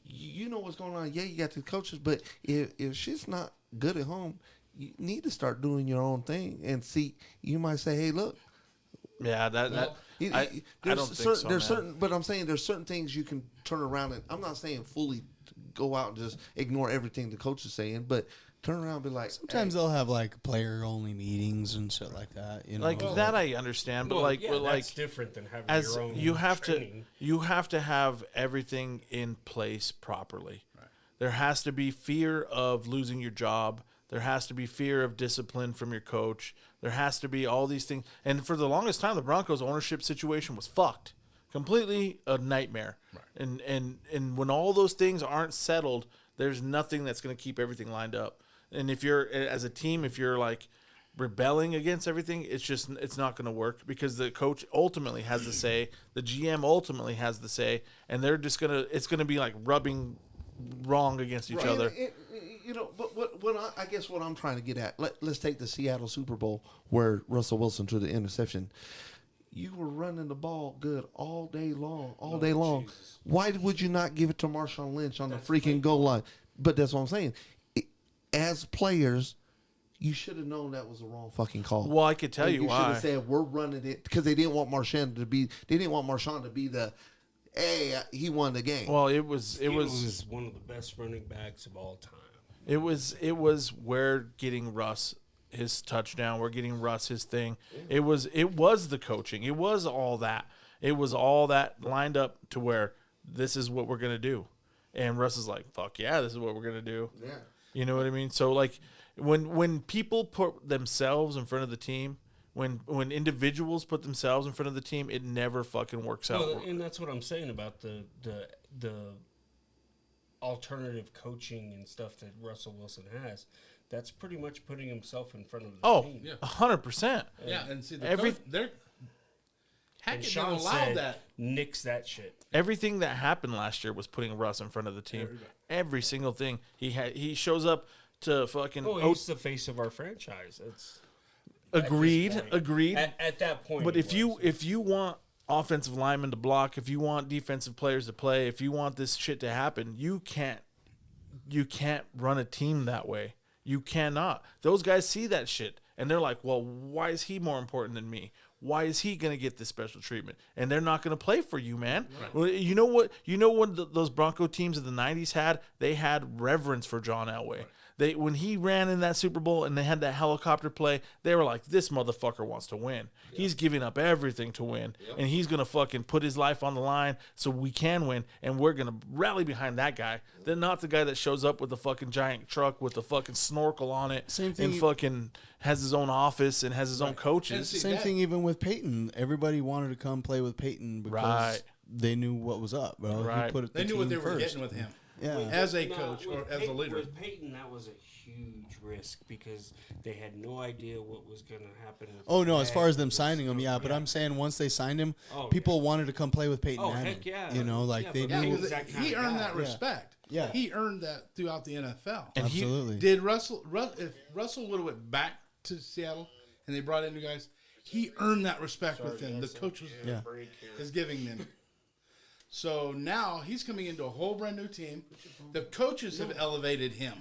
You know what's going on. Yeah, you got the coaches, but if shit's not good at home, you need to start doing your own thing and see. You might say, hey, look. Yeah, I don't think so. There's certain, but I'm saying there's certain things you can turn around and I'm not saying fully go out and just ignore everything the coach is saying, but turn around and be like. Sometimes they'll have like player only meetings and shit like that. You know, like that I understand, but that's different than having as your own. You have to have everything in place properly. Right. There has to be fear of losing your job. There has to be fear of discipline from your coach. There has to be all these things. And for the longest time, the Broncos ownership situation was fucked. Completely a nightmare. Right. And when all those things aren't settled, there's nothing that's going to keep everything lined up. And if you're, as a team, if you're like rebelling against everything, it's not going to work because the coach ultimately has the say. The GM ultimately has the say. And they're just it's going to be like rubbing wrong against each other. but I guess what I'm trying to get at, let's take the Seattle Super Bowl where Russell Wilson threw the interception. You were running the ball good all day long, Jesus. Why would you not give it to Marshawn Lynch on the freaking goal line? But that's what I'm saying. As players, you should have known that was the wrong fucking call. Well, I could tell you why. You should have said we're running it because they didn't want Marshawn to be. They didn't want Marshawn to be the. Hey, he won the game. Well, it was one of the best running backs of all time. It was we're getting Russ his touchdown. We're getting Russ his thing. It was the coaching. It was all that. It was all that lined up to where this is what we're gonna do, and Russ is like, fuck yeah, this is what we're gonna do. Yeah, you know what I mean. So like when people put themselves in front of the team. When individuals put themselves in front of the team, it never fucking works out. And that's what I'm saying about the alternative coaching and stuff that Russell Wilson has. That's pretty much putting himself in front of the team. Oh, 100%. Yeah, and see, they're Hackett Sean allowed that. Nix that shit. Everything that happened last year was putting Russ in front of the team. Every single thing. He shows up to fucking... he's the face of our franchise. It's... Agreed. At that point, but if you want offensive linemen to block, if you want defensive players to play, if you want this shit to happen, you can't run a team that way. You cannot. Those guys see that shit and they're like, well, why is he more important than me? Why is he gonna get this special treatment? And they're not gonna play for you, man. Right. Well, you know what? You know what those Bronco teams of the '90s had? They had reverence for John Elway. Right. When he ran in that Super Bowl and they had that helicopter play, they were like, this motherfucker wants to win. Yep. He's giving up everything to win. Yep. And he's going to fucking put his life on the line so we can win. And we're going to rally behind that guy. They're not the guy that shows up with a fucking giant truck with a fucking snorkel on it. Same thing. And fucking has his own office and has his own coaches. Same thing even with Peyton. Everybody wanted to come play with Peyton because they knew what was up. Bro. Right. They knew what they were getting with him. Yeah. As a coach or as a leader. With Peyton, that was a huge risk because they had no idea what was going to happen. As far as them signing him, but I'm saying once they signed him, people wanted to come play with Peyton Manning. Heck yeah. You know, they knew. He earned that respect. Yeah. He earned that throughout the NFL. And absolutely. If Russell would have went back to Seattle and they brought in new guys, he earned that respect with them. The coach is giving them. So now he's coming into a whole brand new team. The coaches have elevated him.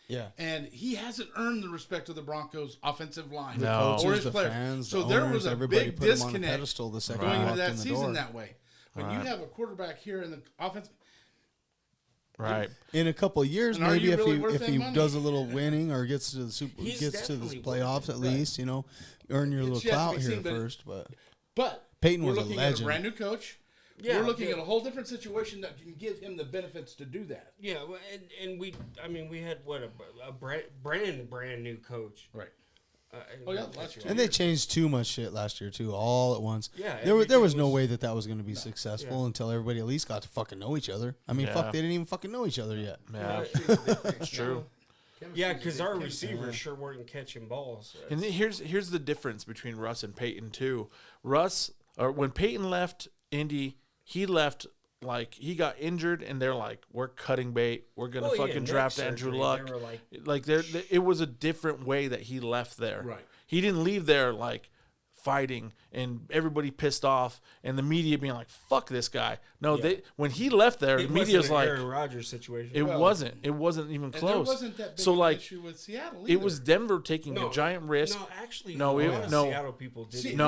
Yeah. And he hasn't earned the respect of the Broncos' offensive line. No. Or his the players. Fans, so the there owners, was a big disconnect going into that season that way. When you have a quarterback here in the offense. Right. In a couple of years, maybe if he does a little winning or gets to the playoffs at least, earn your little clout here first. But Peyton was a legend. At a brand new coach. Yeah, we're looking at a whole different situation that can give him the benefits to do that. Yeah, and we had a brand new coach, right? Last year. And they changed too much shit last year too, all at once. Yeah, there was no way that was going to be successful until everybody at least got to fucking know each other. I mean, fuck, they didn't even fucking know each other yet. Yeah, it's true. Yeah, because our receivers sure weren't catching balls. And here's the difference between Russ and Peyton too. When Peyton left Indy. He left like he got injured, and they're like, "We're cutting bait. We're gonna fucking draft Andrew Luck." It was a different way that he left there. Right. He didn't leave there like fighting and everybody pissed off, and the media being like, "Fuck this guy." No, when he left there, the media's like, Aaron Rodgers situation. It wasn't even close. There wasn't that big issue with Seattle either. It was Denver taking a giant risk. No, actually, Seattle people did.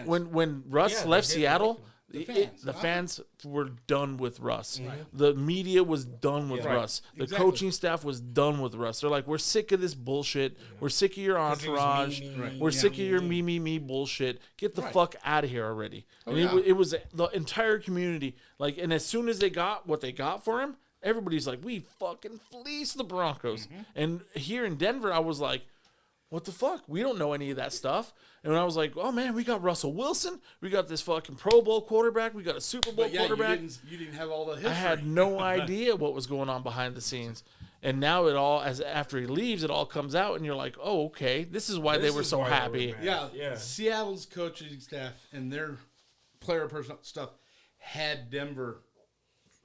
When Russ left Seattle. The fans were done with Russ. Right. The media was done with Russ. The coaching staff was done with Russ. They're like, we're sick of this bullshit. Yeah. We're sick of your entourage. We're sick of your me bullshit. Get the fuck out of here already. It was the entire community. And as soon as they got what they got for him, everybody's like, we fucking fleeced the Broncos. Mm-hmm. And here in Denver, I was like, what the fuck? We don't know any of that stuff. And when I was like, oh, man, we got Russell Wilson. We got this fucking Pro Bowl quarterback. We got a Super Bowl quarterback. You didn't have all the history. I had no idea what was going on behind the scenes. And now after he leaves, it all comes out. And you're like, oh, okay. This is why they were so happy. Yeah. Seattle's coaching staff and their player personal stuff had Denver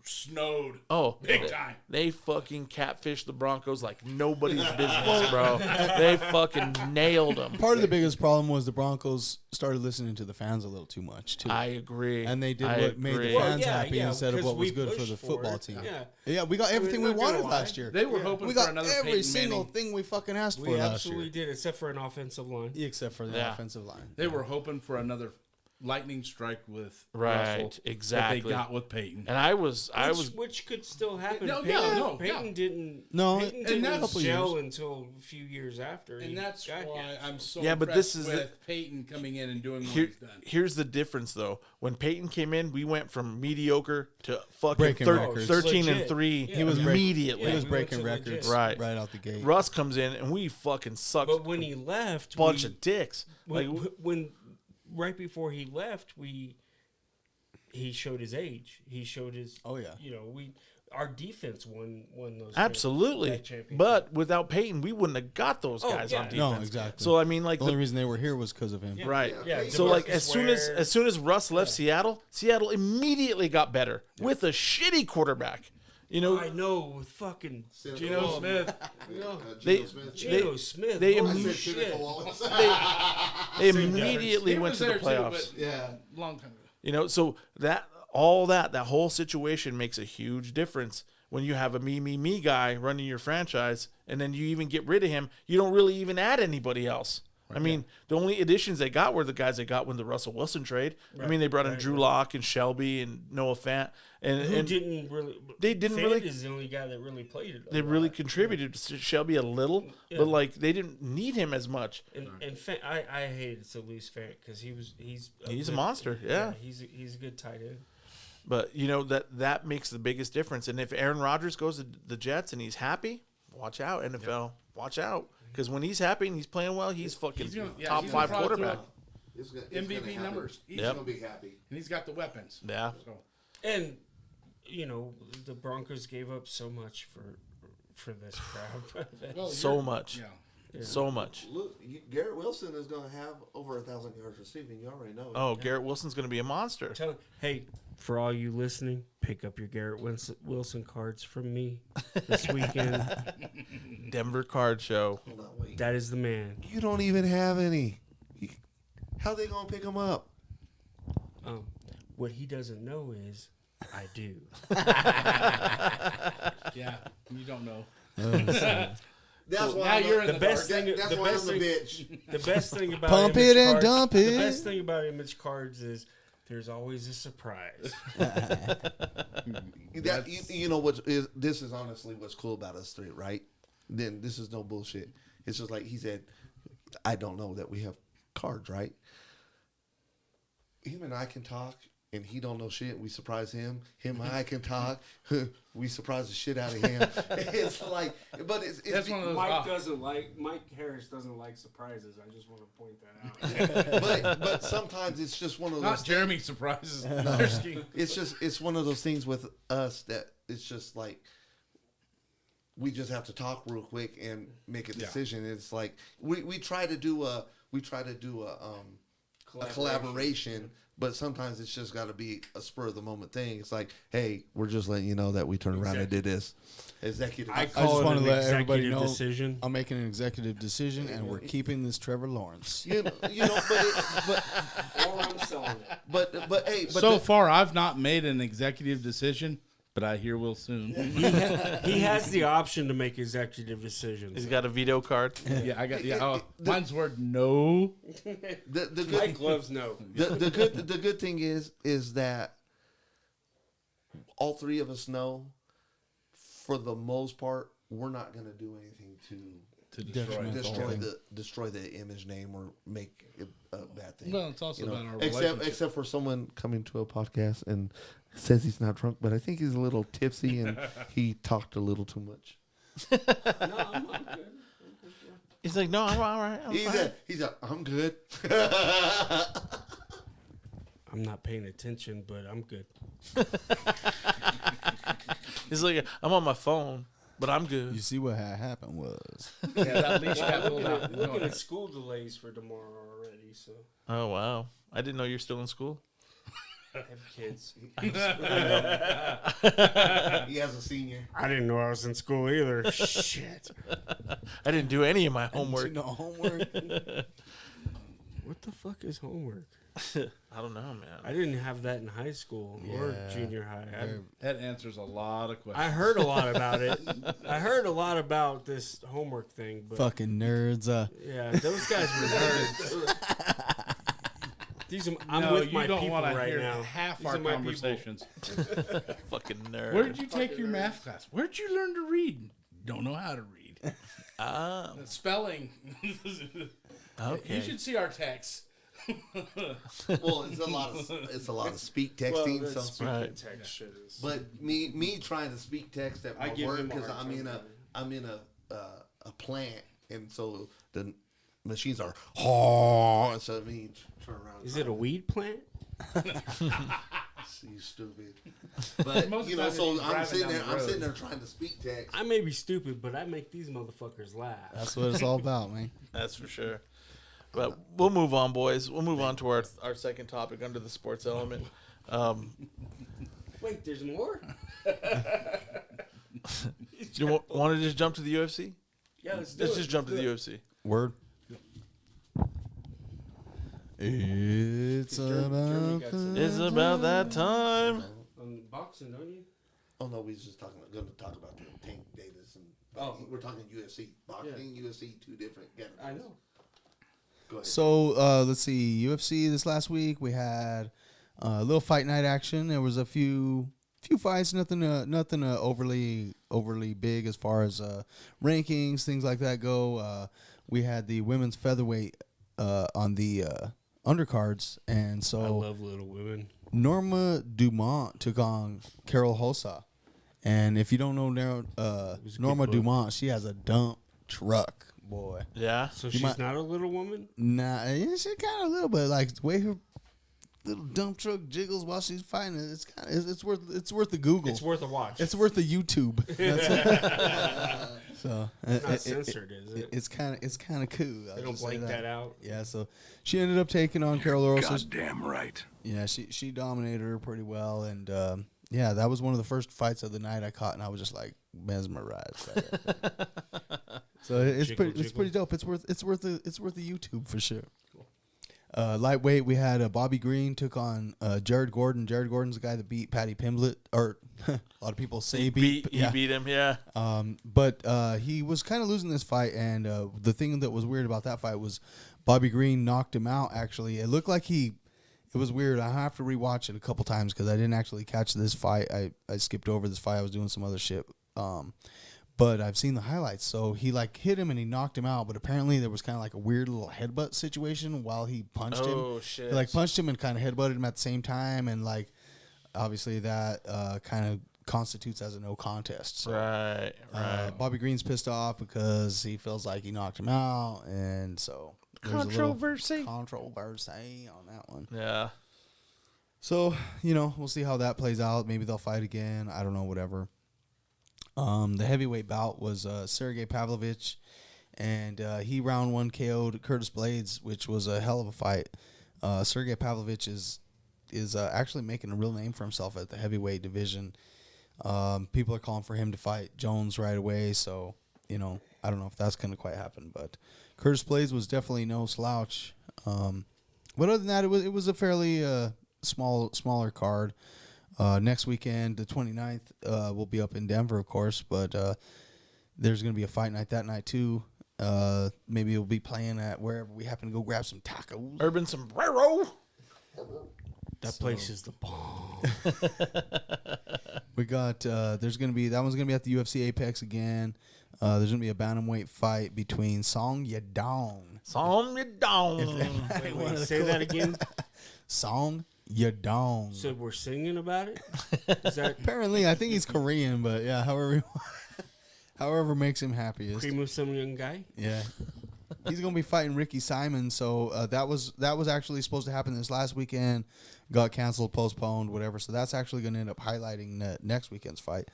snowed. Oh, big time. They fucking catfished the Broncos like nobody's business, bro. They fucking nailed them. Part of the biggest problem was the Broncos started listening to the fans a little too much, too. I agree. And they did what made the fans happy instead of what was good for the football team. Yeah, we got everything we wanted last year. They were hoping we for got another every Peyton single Manning. thing we fucking asked for We last year. absolutely did, except for an offensive line. Except for the offensive line. They were hoping for another lightning strike with Right, Russell exactly. that they got with Peyton. And I was Which could still happen. No, Peyton didn't. No, Peyton in didn't that couple gel years. until a few years after. And that's why I'm so Yeah, but impressed this is with Peyton coming in and doing what Here, he's done. here's the difference, though. When Peyton came in, we went from mediocre to fucking Breaking records. 13 and Legit. 3 Yeah. He was immediately. He was we breaking went to records legit. Right. out the gate. Russ comes in, and we fucking sucked But when he left, bunch of dicks. Like, when right before he left, he showed his age. He showed his. Oh, yeah. Our defense won those. absolutely. that championship. But without Peyton, we wouldn't have got those Oh, guys yeah. on defense. No, exactly. So I mean, like The only reason they were here was because of him. right. Yeah, So like DeMarcus as Ware. soon as Russ left Seattle immediately got better with a shitty quarterback. I know with fucking Geno Smith. They- Geno Smith. they holy imme- shit. They immediately He went was to the there too, playoffs. but long time ago. So that whole situation makes a huge difference when you have a me guy running your franchise, and then you even get rid of him. You don't really even add anybody else. I mean, the only additions they got were the guys they got when the Russell Wilson trade. I mean, they brought in Drew Lock and Shelby and Noah Fant, and Didn't really. They didn't Fant really- is the only guy that really played it. they really contributed to Shelby a little, but like they didn't need him as much. And Fant, I hated to lose Fant because he's a monster. Yeah. he's a good tight end. But that makes the biggest difference. And if Aaron Rodgers goes to the Jets and he's happy, watch out, NFL. Watch out, because when he's happy and he's playing well, he's fucking top 5 quarterback. MVP numbers. He's Yep. gonna be happy. And he's got the weapons. Yeah. So, And the Broncos gave up so much for this crowd. well, So you're- much. Yeah. So much. Look, Garrett Wilson is gonna have over 1,000 yards receiving. You already know. Oh, Garrett Wilson's going to be a monster. Hey, for all you listening, pick up your Garrett Wilson cards from me this weekend. Denver Card Show. Hold on, wait. That is the man. You don't even have any. How they gonna pick him up? What he doesn't know is I do. Yeah. You don't know. That's now you're in the the best dark. thing. That's The why I'm best the thing. bitch. The best thing about Pump image it and cards, dump The it. best thing about image cards is there's always a surprise. You know what is this is honestly what's cool about us three, right? Then this is no bullshit. It's just like he said, I don't know that we have cards, right? Him and I can talk, and he don't know shit. We surprise him. Him and I can talk. We surprise the shit out of him. It's like, but it's That's one of those. Mike Harris doesn't like surprises. I just want to point that out. but sometimes it's just one of those. Not Jeremy surprises. They're skiing. It's one of those things with us that it's just like we just have to talk real quick and make a decision. It's like we try to do a collaboration, but sometimes it's just got to be a spur of the moment thing. It's like, hey, we're just letting you know that we turned around and did this. Executive. I I just call it want to an let everybody executive know decision. I'm making an executive decision, and we're keeping this Trevor Lawrence. but Or I'm selling it. but hey, but So far, I've not made an executive decision, but I hear will soon. He has the option to make executive decisions. He's got a veto card. Yeah, I got. Yeah, mine's word no. the good Mike loves no. the good thing is that all three of us know, for the most part, we're not going to do anything To destroy. destroy the image name or make it a bad thing. Well, it's also You know, about our relationship. except for someone coming to a podcast and says he's not drunk, but I think he's a little tipsy and he talked a little too much. No, I'm good. He's like, no, I'm all right. He's a, I'm good. I'm not paying attention, but I'm good. He's like, I'm on my phone, but I'm good. You see what had happened was Yeah, that leash got pulled I'm out. looking at school delays for tomorrow already. So Oh, wow. I didn't know you're still in school. kids. He has a senior. I didn't know I was in school either. Shit. I didn't do any of my homework. No homework. What the fuck is homework? I don't know, man. I didn't have that in high school or Yeah. junior high. That answers a lot of questions. I heard a lot about it. I heard a lot about this homework thing, but Fucking nerds. yeah, those guys were nerds. I'm with my people wanna right hear now. half These our are my people. conversations. Fucking nerd. Where did you take your math class? Where did you learn to read? Don't know how to read. Spelling. Okay. You should see our texts. Well, it's a lot of speak texting. Well, so, Right. text shit is. but me trying to speak text at I my give work him a because hard I'm time, in a plant, and so the machines are oh, so it means turn around. Is it a weed plant? You stupid. But Most you of the know, time so he's I'm driving sitting down there. the I'm road. sitting there trying to speak text. I may be stupid, but I make these motherfuckers laugh. That's what it's all about, man. That's for sure. But we'll move on, boys. We'll move on to our second topic under the sports element. Wait, there's more? You want to just jump to the UFC? Yeah, let's do Let's it. just jump to the UFC. Word. It's Jeremy about got some- It's about that time. Boxing, don't you? Oh no, we was just going to talk about the tank data and we're talking UFC, boxing, UFC, two different categories. I know. Go ahead. So let's see, UFC this last week we had a little fight night action. There was a few fights, nothing overly big as far as rankings, things like that go. We had the women's featherweight on the undercards, and so I love Little Women. Norma Dumont took on Carol Hossa. And if you don't know Norma book. Dumont, she has a dump truck, boy. Yeah. So You she's might- not a little woman? Nah, yeah, she kind of a little bit like the way her little dump truck jiggles while she's fighting. It's kind of it's worth the Google. It's worth a watch. It's worth the YouTube. So It's not censored, is it? it's kind of cool. I'll They don't just say blank that out. Yeah, so she ended up taking on Carol Rosa. Damn right. Yeah, she dominated her pretty well, and yeah, that was one of the first fights of the night I caught, and I was just like mesmerized. So it's Jiggle, pretty dope. It's worth the YouTube for sure. Lightweight, we had Bobby Green took on Jared Gordon. Jared Gordon's the guy that beat Patty Pimblett, or a lot of people say He beat him, yeah. But he was kind of losing this fight, and the thing that was weird about that fight was Bobby Green knocked him out. Actually, it looked like it was weird. I have to rewatch it a couple times because I didn't actually catch this fight. I skipped over this fight. I was doing some other shit. But I've seen the highlights. So he hit him and he knocked him out. But apparently there was kind of like a weird little headbutt situation while he punched him. Oh, shit. He punched him and kind of headbutted him at the same time. And obviously that kind of constitutes as a no contest. So, Right. Bobby Green's pissed off because he feels like he knocked him out. And so there's a little Controversy on that one. Yeah. So, we'll see how that plays out. Maybe they'll fight again. I don't know, whatever. The heavyweight bout was Sergey Pavlovich, and he round one KO'd Curtis Blades, which was a hell of a fight. Sergey Pavlovich is actually making a real name for himself at the heavyweight division. People are calling for him to fight Jones right away, so, I don't know if that's going to quite happen. But Curtis Blades was definitely no slouch. But other than that, it was a fairly smaller card. Next weekend, the 29th, we'll be up in Denver, of course, but there's going to be a fight night that night, too. Maybe we'll be playing at wherever we happen to go grab some tacos. Urban Sombrero. That place is the bomb. We got, there's going to be, that one's going to be at the UFC Apex again. There's going to be a bantamweight fight between Song Yadong. Song you down. Wait, say that again. Song Yadong. So we're singing about it? Is that Apparently, I think he's Korean, but yeah, however makes him happiest. cream of some young guy? Yeah. He's going to be fighting Ricky Simon, so that was actually supposed to happen this last weekend. Got canceled, postponed, whatever. So that's actually going to end up highlighting next weekend's fight.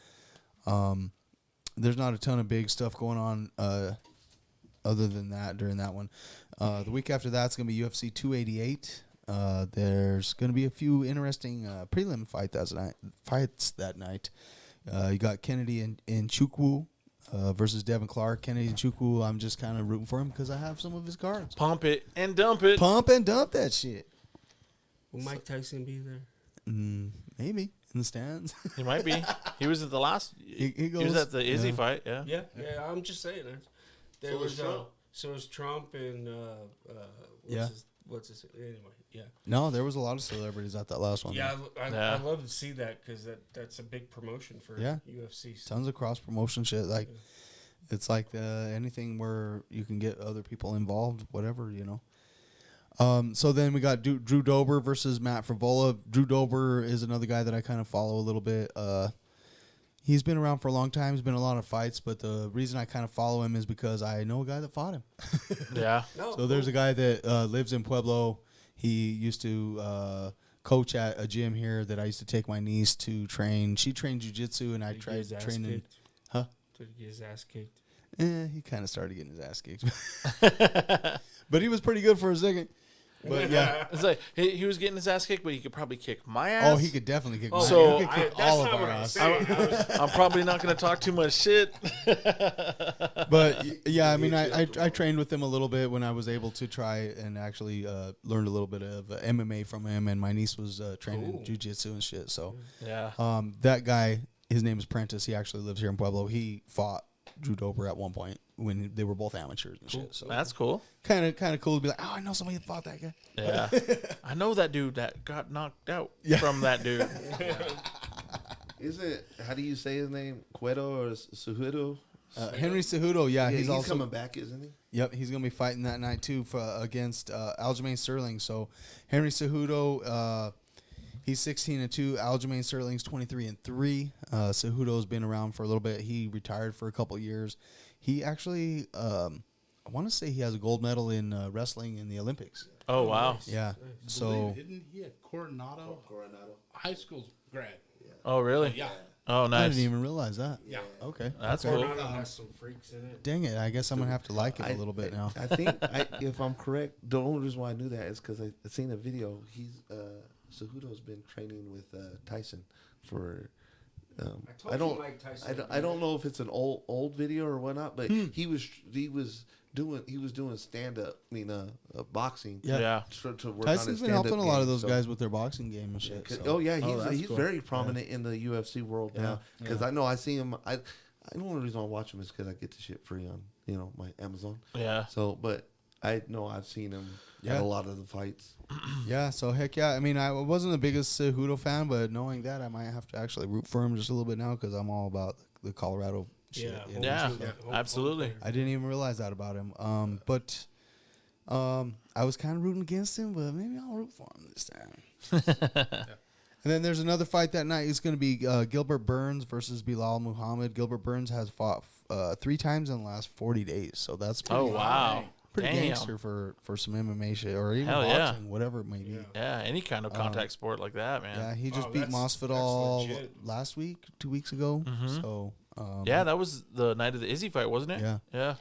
There's not a ton of big stuff going on other than that during that one. The week after that's going to be UFC 288. There's going to be a few interesting prelim fights that night. You got Kennedy and Chukwu versus Devin Clark. Kennedy and Chukwu, I'm just kind of rooting for him because I have some of his cards. Pump it and dump it. Pump and dump that shit. Will Mike Tyson be there? Maybe in the stands. He might be. He was at the last. He was at the Izzy fight. Yeah. Yeah. I'm just saying. There So was was Trump. So was Trump and what's his anyway? Yeah. No, there was a lot of celebrities at that last one. Yeah, Yeah. I love to see that because that's a big promotion for UFC. So. Tons of cross promotion shit. Like it's like anything where you can get other people involved, whatever, you know. So then we got Drew Dober versus Matt Frivola. Drew Dober is another guy that I kind of follow a little bit. He's been around for a long time. He's been in a lot of fights, but the reason I kind of follow him is because I know a guy that fought him. Yeah. So there's a guy that lives in Pueblo. He used to coach at a gym here that I used to take my niece to train. She trained jiu-jitsu, and I tried training. Huh? Did he get his ass kicked? He kind of started getting his ass kicked. But he was pretty good for a second. But yeah. It's like he was getting his ass kicked, but he could probably kick my ass. Oh, he could definitely kick my ass. So- He could kick that's all of not our what I'm ass. saying. I'm probably not going to talk too much shit. But yeah, I mean, I trained with him a little bit when I was able to try and actually learned a little bit of MMA from him, and my niece was training jiu-jitsu and shit. So Yeah. that guy, his name is Prentice. He actually lives here in Pueblo. He fought Drew Dober at one point when they were both amateurs and shit. So That's cool. kind of cool to be like, oh, I know somebody that fought that guy. Yeah. I know that dude that got knocked out from that dude. Is it? How do you say his name? Cueto or Cejudo? Henry Cejudo, yeah, He's also coming back, isn't he? Yep, he's gonna be fighting that night too against Aljamain Sterling. So Henry Cejudo, he's 16-2. Aljamain Sterling's 23-3. Cejudo's been around for a little bit. He retired for a couple of years. He actually, I want to say he has a gold medal in wrestling in the Olympics. Oh, wow. Yeah. So Isn't he a Coronado high school grad? Oh, really? Yeah. Oh, I nice. didn't even realize that. Yeah. Okay. That's Okay. cool. Coronado has some freaks in it. Dang it! I guess I'm gonna have to like it a little bit now. I think, if I'm correct, the only reason why I knew that is because I seen a video. Cejudo's been training with Tyson for. told I don't. you Mike Tyson I don't know if it's an old video or whatnot, but he was doing stand up. I mean, boxing. Yeah. To work Tyson's on his been helping a stand-up lot of game, those so- guys with their boxing game and shit. So. Oh yeah, that's he's cool. very prominent in the UFC world now. Because I know I see him. I the only reason I watch him is because I get the shit free on my Amazon. Yeah. So, but I know I've seen him at a lot of the fights. Yeah, so heck yeah. I mean, I wasn't the biggest Cejudo fan, but knowing that, I might have to actually root for him just a little bit now because I'm all about the Colorado shit. Yeah. you know? Yeah. Absolutely. I didn't even realize that about him. But I was kind of rooting against him, but maybe I'll root for him this time. And then there's another fight that night. It's going to be Gilbert Burns versus Bilal Muhammad. Gilbert Burns has fought 3 times in the last 40 days, so that's pretty, Oh, wow. pretty Damn. gangster for some MMA shit or even Hell yeah. boxing, whatever it may be. Yeah. Any kind of contact sport like that, man. Yeah, he just Oh, beat that's Masvidal legit. last week, 2 weeks ago. So Yeah, that was the night of the Izzy fight, wasn't it? Yeah. Yeah.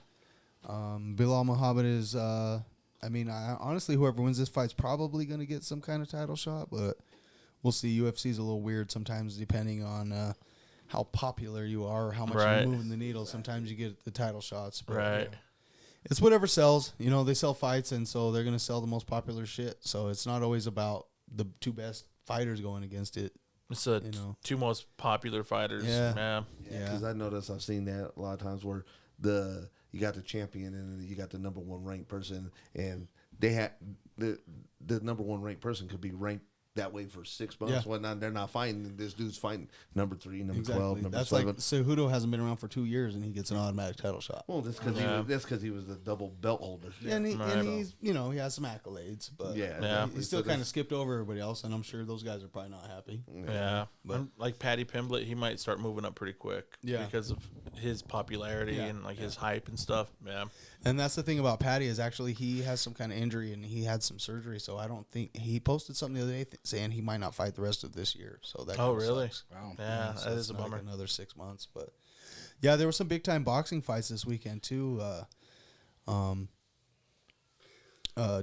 Bilal Muhammad is. I mean, honestly, whoever wins this fight's probably going to get some kind of title shot, but we'll see. UFC's a little weird sometimes, depending on how popular you are or how much Right. you're moving the needle. Sometimes you get the title shots, but Right. it's whatever sells. You know, they sell fights, and so they're going to sell the most popular shit. So it's not always about the 2 best fighters going against it. It's the You know. 2 most popular fighters. Yeah. Yeah. Yeah. Because I noticed I've seen that a lot of times where you got the champion and then you got the number 1 ranked person, and they had the number 1 ranked person could be ranked that way for 6 months. Yeah. Whatnot. They're not fighting. This dude's fighting number 3, number 12, Exactly. number That's 7. like Cejudo hasn't been around for 2 years, and he gets an automatic title shot. Well, that's because he was the double belt holder. Yeah, and Right. he's, you know, he has some accolades, but Yeah. he still kind of skipped over everybody else, and I'm sure those guys are probably not happy. Yeah. Like Patty Pimblett, he might start moving up pretty quick. Yeah. Because of his popularity and like his hype and stuff. Yeah. And that's the thing about Patty is actually he has some kind of injury and he had some surgery, so I don't think he posted something the other day saying he might not fight the rest of this year. So that Oh, kinda really? sucks. Wow. Yeah, So that it's is a not like bummer. another 6 months, but yeah, there were some big time boxing fights this weekend too.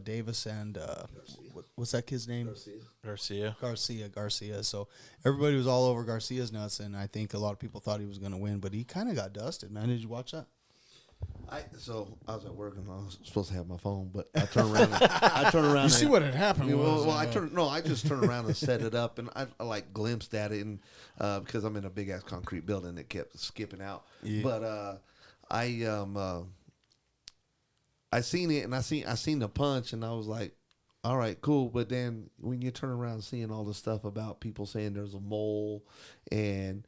Davis and what's that kid's name? Garcia. So everybody was all over Garcia's nuts, and I think a lot of people thought he was going to win, but he kind of got dusted, man. Did you watch that? I was at work and I was supposed to have my phone, but I turned around. You see what had happened? I just turned around and set it up, and I like glimpsed at it, and because I'm in a big ass concrete building, it kept skipping out. Yeah. But I seen it, and I seen the punch, and I was like, all right, cool. But then when you turn around seeing all the stuff about people saying there's a mole and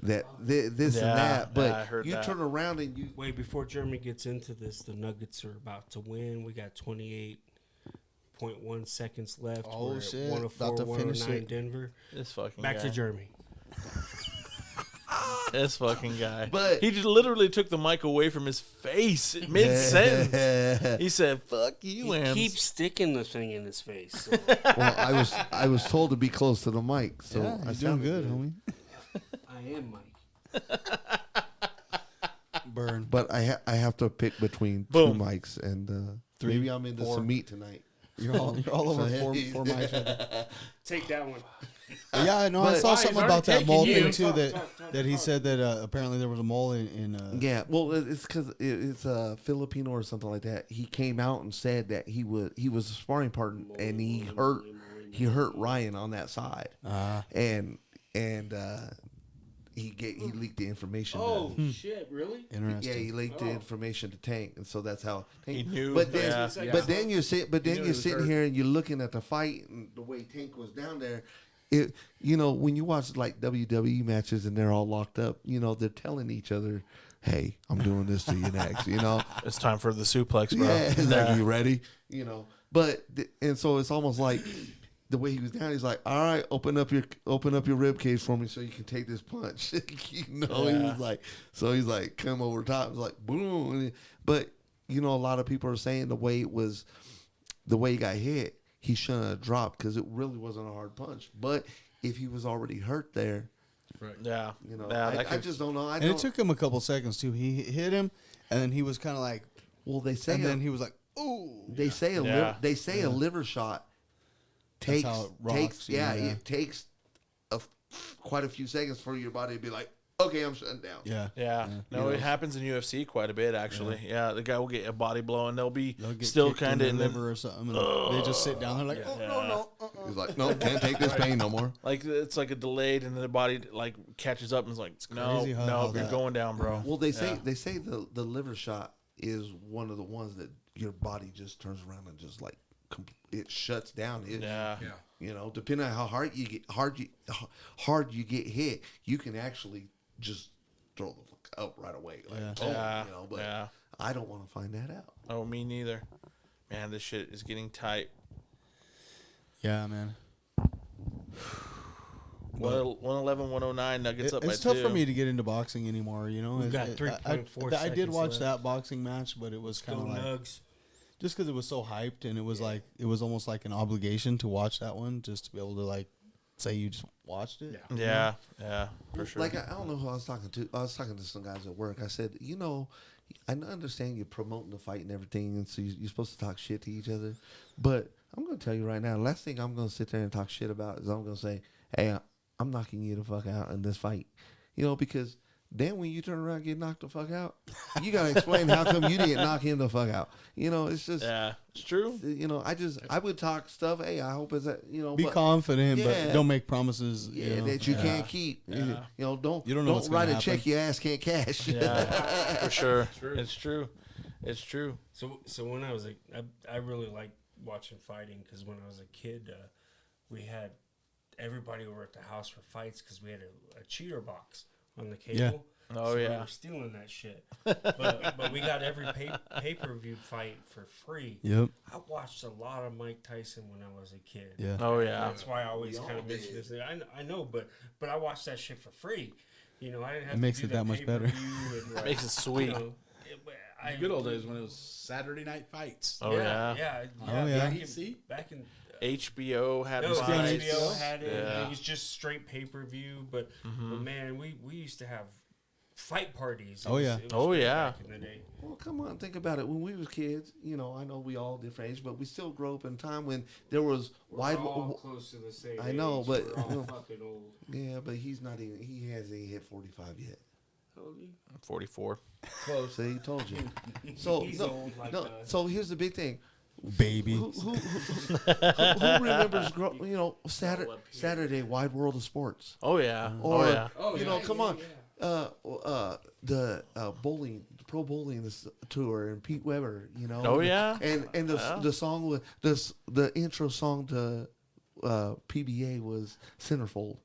that this and that, but I heard you that. turn around and you Wait, before Jeremy gets into this, the Nuggets are about to win. We got 28.1 seconds left. Oh, We're at shit. 104, About to finish 109 it. Denver. This fucking Back guy. to Jeremy. This fucking guy. But- he just literally took the mic away from his face mid sentence. He said, "Fuck you, He Ems." keeps sticking the thing in his face. So. well, I was told to be close to the mic, so Yeah, I you're doing sounded good, homie. I am Mike. Burn. But I have to pick between Boom. two mics, and Three, maybe I'm into 4. some meat tonight. You're all over four mics right there. Take that one. Yeah, no, I But- saw He's something already about that taken mole you. thing too. Talk. That he said that apparently there was a mole in Yeah, well, it's because it's a Filipino or something like that. He came out and said that he was a sparring partner, and he hurt Ryan on that side, and he leaked the information. Oh, shit, really? interesting. Yeah, he leaked the information to Tank, and so that's how Tank He knew. But then, Yeah. but then you're sitting he was sitting hurt. here and you're looking at the fight and the way Tank was down there. It, when you watch like WWE matches and they're all locked up, they're telling each other, "Hey, I'm doing this to you next." It's time for the suplex, bro. Yeah, it's like, you ready? But and so it's almost like the way he was down. He's like, "All right, open up your rib cage for me so you can take this punch." He was like, he's like, come over top. It's like, boom. But a lot of people are saying the way he got hit, he shouldn't have dropped because it really wasn't a hard punch. But if he was already hurt there, Right. Yeah. I just don't know. And it took him a couple seconds too. He hit him, and then he was kind of like, well, they say and then he was like, "Ooh." they say Yeah. a liver shot takes how it rocks you, it takes quite a few seconds for your body to be like, okay, I'm shutting down. Yeah. Yeah. No, it happens in UFC quite a bit, actually. Yeah, the guy will get a body blow, and they'll They'll get still kicked in kind of the in the liver or something. And they just sit down there like, "Oh no." He's like, no, can't take this pain no more. like it's like a delayed, and then the body like catches up and is like, no, crazy how you're that- going down, bro. Well, they say the liver shot is one of the ones that your body just turns around and just like it shuts down. Yeah. Depending on how hard you get hit, you can actually just throw the fuck up right away. Like, Yeah. but Yeah. I don't want to find that out. Oh, me neither. Man, this shit is getting tight. Yeah, man. 111, 109, Nuggets up by It's tough 2. for me to get into boxing anymore. We've got 3.4 I did seconds watch left. that boxing match, but it was kind Go of like Nugs. just because it was so hyped, and it was like it was almost like an obligation to watch that one, just to be able to like say you just watched it. Yeah, for sure. Like I don't know who I was talking to. I was talking to some guys at work. I said, I understand you're promoting the fight and everything, and so you're supposed to talk shit to each other. But I'm going to tell you right now, the last thing I'm going to sit there and talk shit about is I'm going to say, hey, I'm knocking you the fuck out in this fight. Because then when you turn around and get knocked the fuck out, you got to explain how come you didn't knock him the fuck out. It's just, yeah, it's true. I would talk stuff. Hey, I hope it's that, Be confident, Yeah. but don't make promises. that you can't keep. Yeah. Don't You don't know what's write gonna a check happen. your ass can't cash. Yeah, for sure. It's true. It's true. So when I was I really like watching fighting because when I was a kid, we had everybody over at the house for fights because we had a cheater box on the cable. Yeah. Oh, so yeah. we were stealing that shit. But we got every pay-per-view fight for free. Yep. I watched a lot of Mike Tyson when I was a kid. Yeah. Oh, yeah. That's why I always kind of mention this. I know, but I watched that shit for free. I didn't have It makes to do it that much better. pay-per-view and, Makes it sweet. The good old days when it was Saturday night fights. Oh, yeah. yeah. Oh, yeah. Back in HBO had no, fights. HBO had it. Yeah. It was just straight pay-per-view, but man, we used to have fight parties. Oh, yeah. It was Oh, good yeah. back in the day. Well, come on, think about it. When we was kids, you know, I know we all different age, but we still grew up in a time when there was We're all close to the same I know, age. but- We're all fucking old. Yeah, but he hasn't even hit 45 yet. How old are you? 44. Close. See, he told you. So He's no, old like no. us. So here's the big thing. Baby. Who remembers, Saturday Wide World of Sports? Oh, yeah. Or oh, yeah. Oh, you yeah. know, come on, yeah. the bowling, the pro bowling tour, and Pete Weber. You know. Oh, yeah. And the song with the intro song to PBA was Centerfold.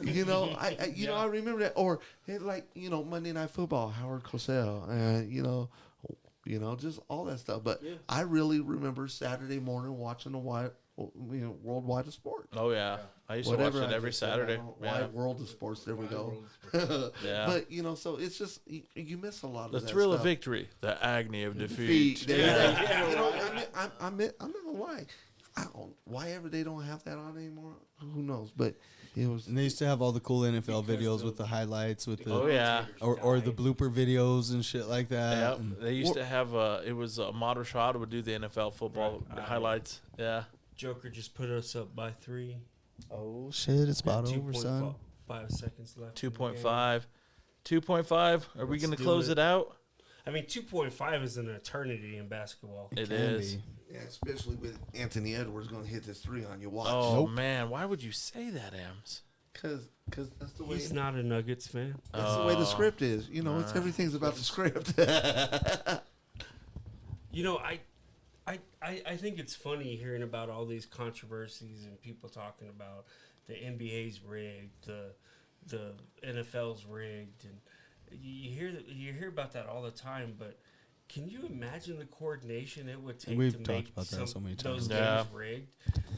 You know, I remember that. Or like, you know, Monday Night Football, Howard Cosell, and you know, just all that stuff. But Yeah. I really remember Saturday morning watching the Worldwide of Sports. Oh, yeah. I used to watch it every Saturday. Yeah. Wide World of Sports. There we go. Yeah. But you know, so it's just you miss a lot The of that thrill of stuff. victory, the agony of defeat. There Yeah. you go. You know, I'm not gonna lie. Why ever they don't have that on anymore? Who knows? But it was. And they used to have all the cool NFL videos with the highlights, with the Oh, yeah. or the blooper videos and shit like that. Yep. And They used to have, it was Ahmad Rashad would do the NFL football highlights. Yeah. Joker just put us up by 3. oh shit, it's about over, 2.5 son. 5 seconds left. 2.5. 2.5. Are we Let's going to do close it. it out? I mean, 2.5 is an eternity in basketball. It Can is. be. Yeah, especially with Anthony Edwards going to hit this 3 on you. Watch. Oh, Nope. man. Why would you say that, Ems? Because that's the way. He's not a Nuggets fan. That's the way the script is. You know, it's everything's about the script. You know, I think it's funny hearing about all these controversies and people talking about the NBA's rigged, the NFL's rigged, and you hear about that all the time. But can you imagine the coordination it would take We've to talked make about that so many those times. Yeah. games rigged?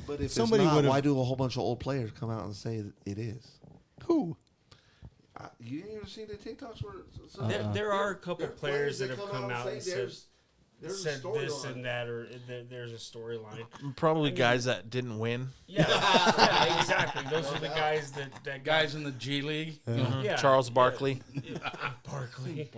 But if Somebody it's not, would've- why do a whole bunch of old players come out and say that it is? Who? You ain't ever seen the TikToks where There are a couple there are players that have come out and said there's a said story this on and it. that, or there's a storyline. Probably guys that didn't win. Yeah, yeah, exactly. Those are the guys that Guys in the G League. You know? Yeah, Charles yeah. Barkley. Barkley.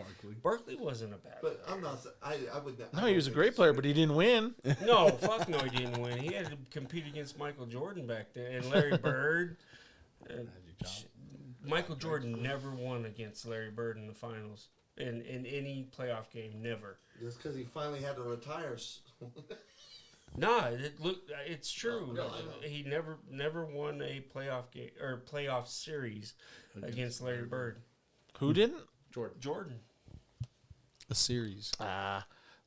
Barkley wasn't a bad. But I'm not. I would. No, he was a great player, but he didn't win. No, fuck no, he didn't win. He had to compete against Michael Jordan back then and Larry Bird. And Michael Jordan never won against Larry Bird in the finals in any playoff game. Never. Just because he finally had to retire. Nah, it's true. No, I know. He never won a playoff game or playoff series against Larry Bird. Who didn't? Jordan. A series.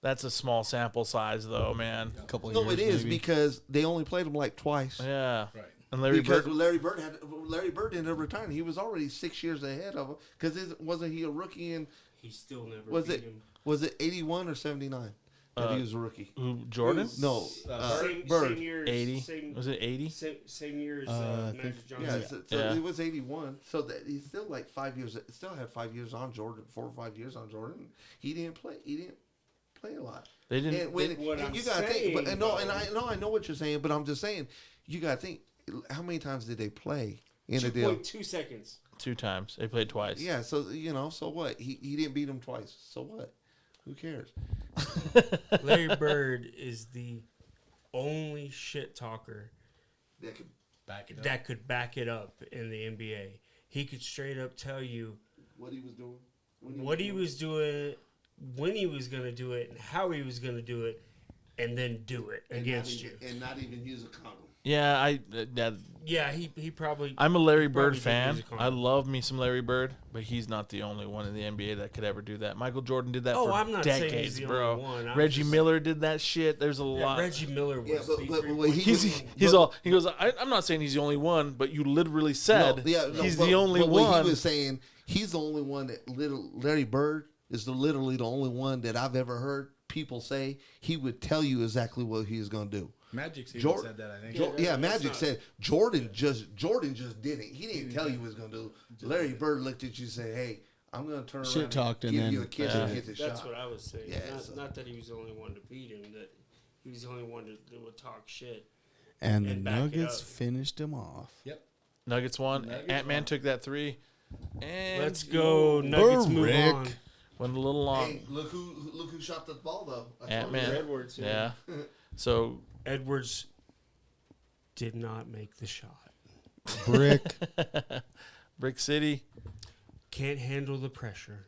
That's a small sample size, though, man. A couple of No, years, it is maybe. because they only played him like twice. Yeah. Right. And Larry Because Bird. Larry Bird ended up retiring. He was already 6 years ahead of him. Because wasn't he a rookie in? He still never Was beat it him. was it 81 or 79 that he was a rookie? Who, Jordan? No, Bird. Same year, 80. Same, Was it 80? same year as I Magic think- Johnson. Yeah, so Yeah. it was 81. So that he's still like 5 years. Still had 5 years on Jordan, 4 or 5 years on Jordan. He didn't play a lot. They didn't. And when What and I'm you gotta think, saying, but and no, and though- I know what you're saying, but I'm just saying you gotta think. How many times did they play in a deal? 2.2 seconds. 2 times. They played twice. Yeah, so so what? He didn't beat him twice. So what? Who cares? Larry Bird is the only shit talker That could Back it up. that could back it up in the NBA. He could straight up tell you what he was doing. what he was doing, when he was going to do it, and how he was going to do it, and then do it against you. and not even use a condom. Yeah, Yeah, he probably. I'm a Larry probably Bird did fan. use a condom. I love me some Larry Bird, but he's not the only one in the NBA that could ever do that. Michael Jordan did that Oh, for I'm not saying decades, he's the bro. only one. I'm Reggie just- Miller did that shit. There's a Yeah, lot. Reggie Miller was. Yeah, but the what he He's all he goes. I'm not saying he's the only one, but you literally said he's the only What one. he was saying, he's the only one that Larry Bird is literally the only one that I've ever heard people say he would tell you exactly what he was going to do. Magic's even Jordan- said that, I think. Yeah, that's Magic not- said Jordan just did it. He didn't tell you what he was going to do. Larry Bird looked at you and said, "Hey, I'm going to turn Shit around talked and and give you then- a kiss Yeah. and hit the That's shot." what I was saying. Yeah, not, so- not that he was the only one to beat him. That he was the only one that would talk shit. And the and back it Nuggets up. finished him off. Yep. Nuggets won. Nuggets Ant-Man won. took that 3. And Let's go. Nuggets move Brick. on. Went a little long. Hey, look who shot the ball though. I told Ant-Man. you. Edwards. Yeah. So Edwards did not make the shot. Brick. Brick City Can't handle the pressure.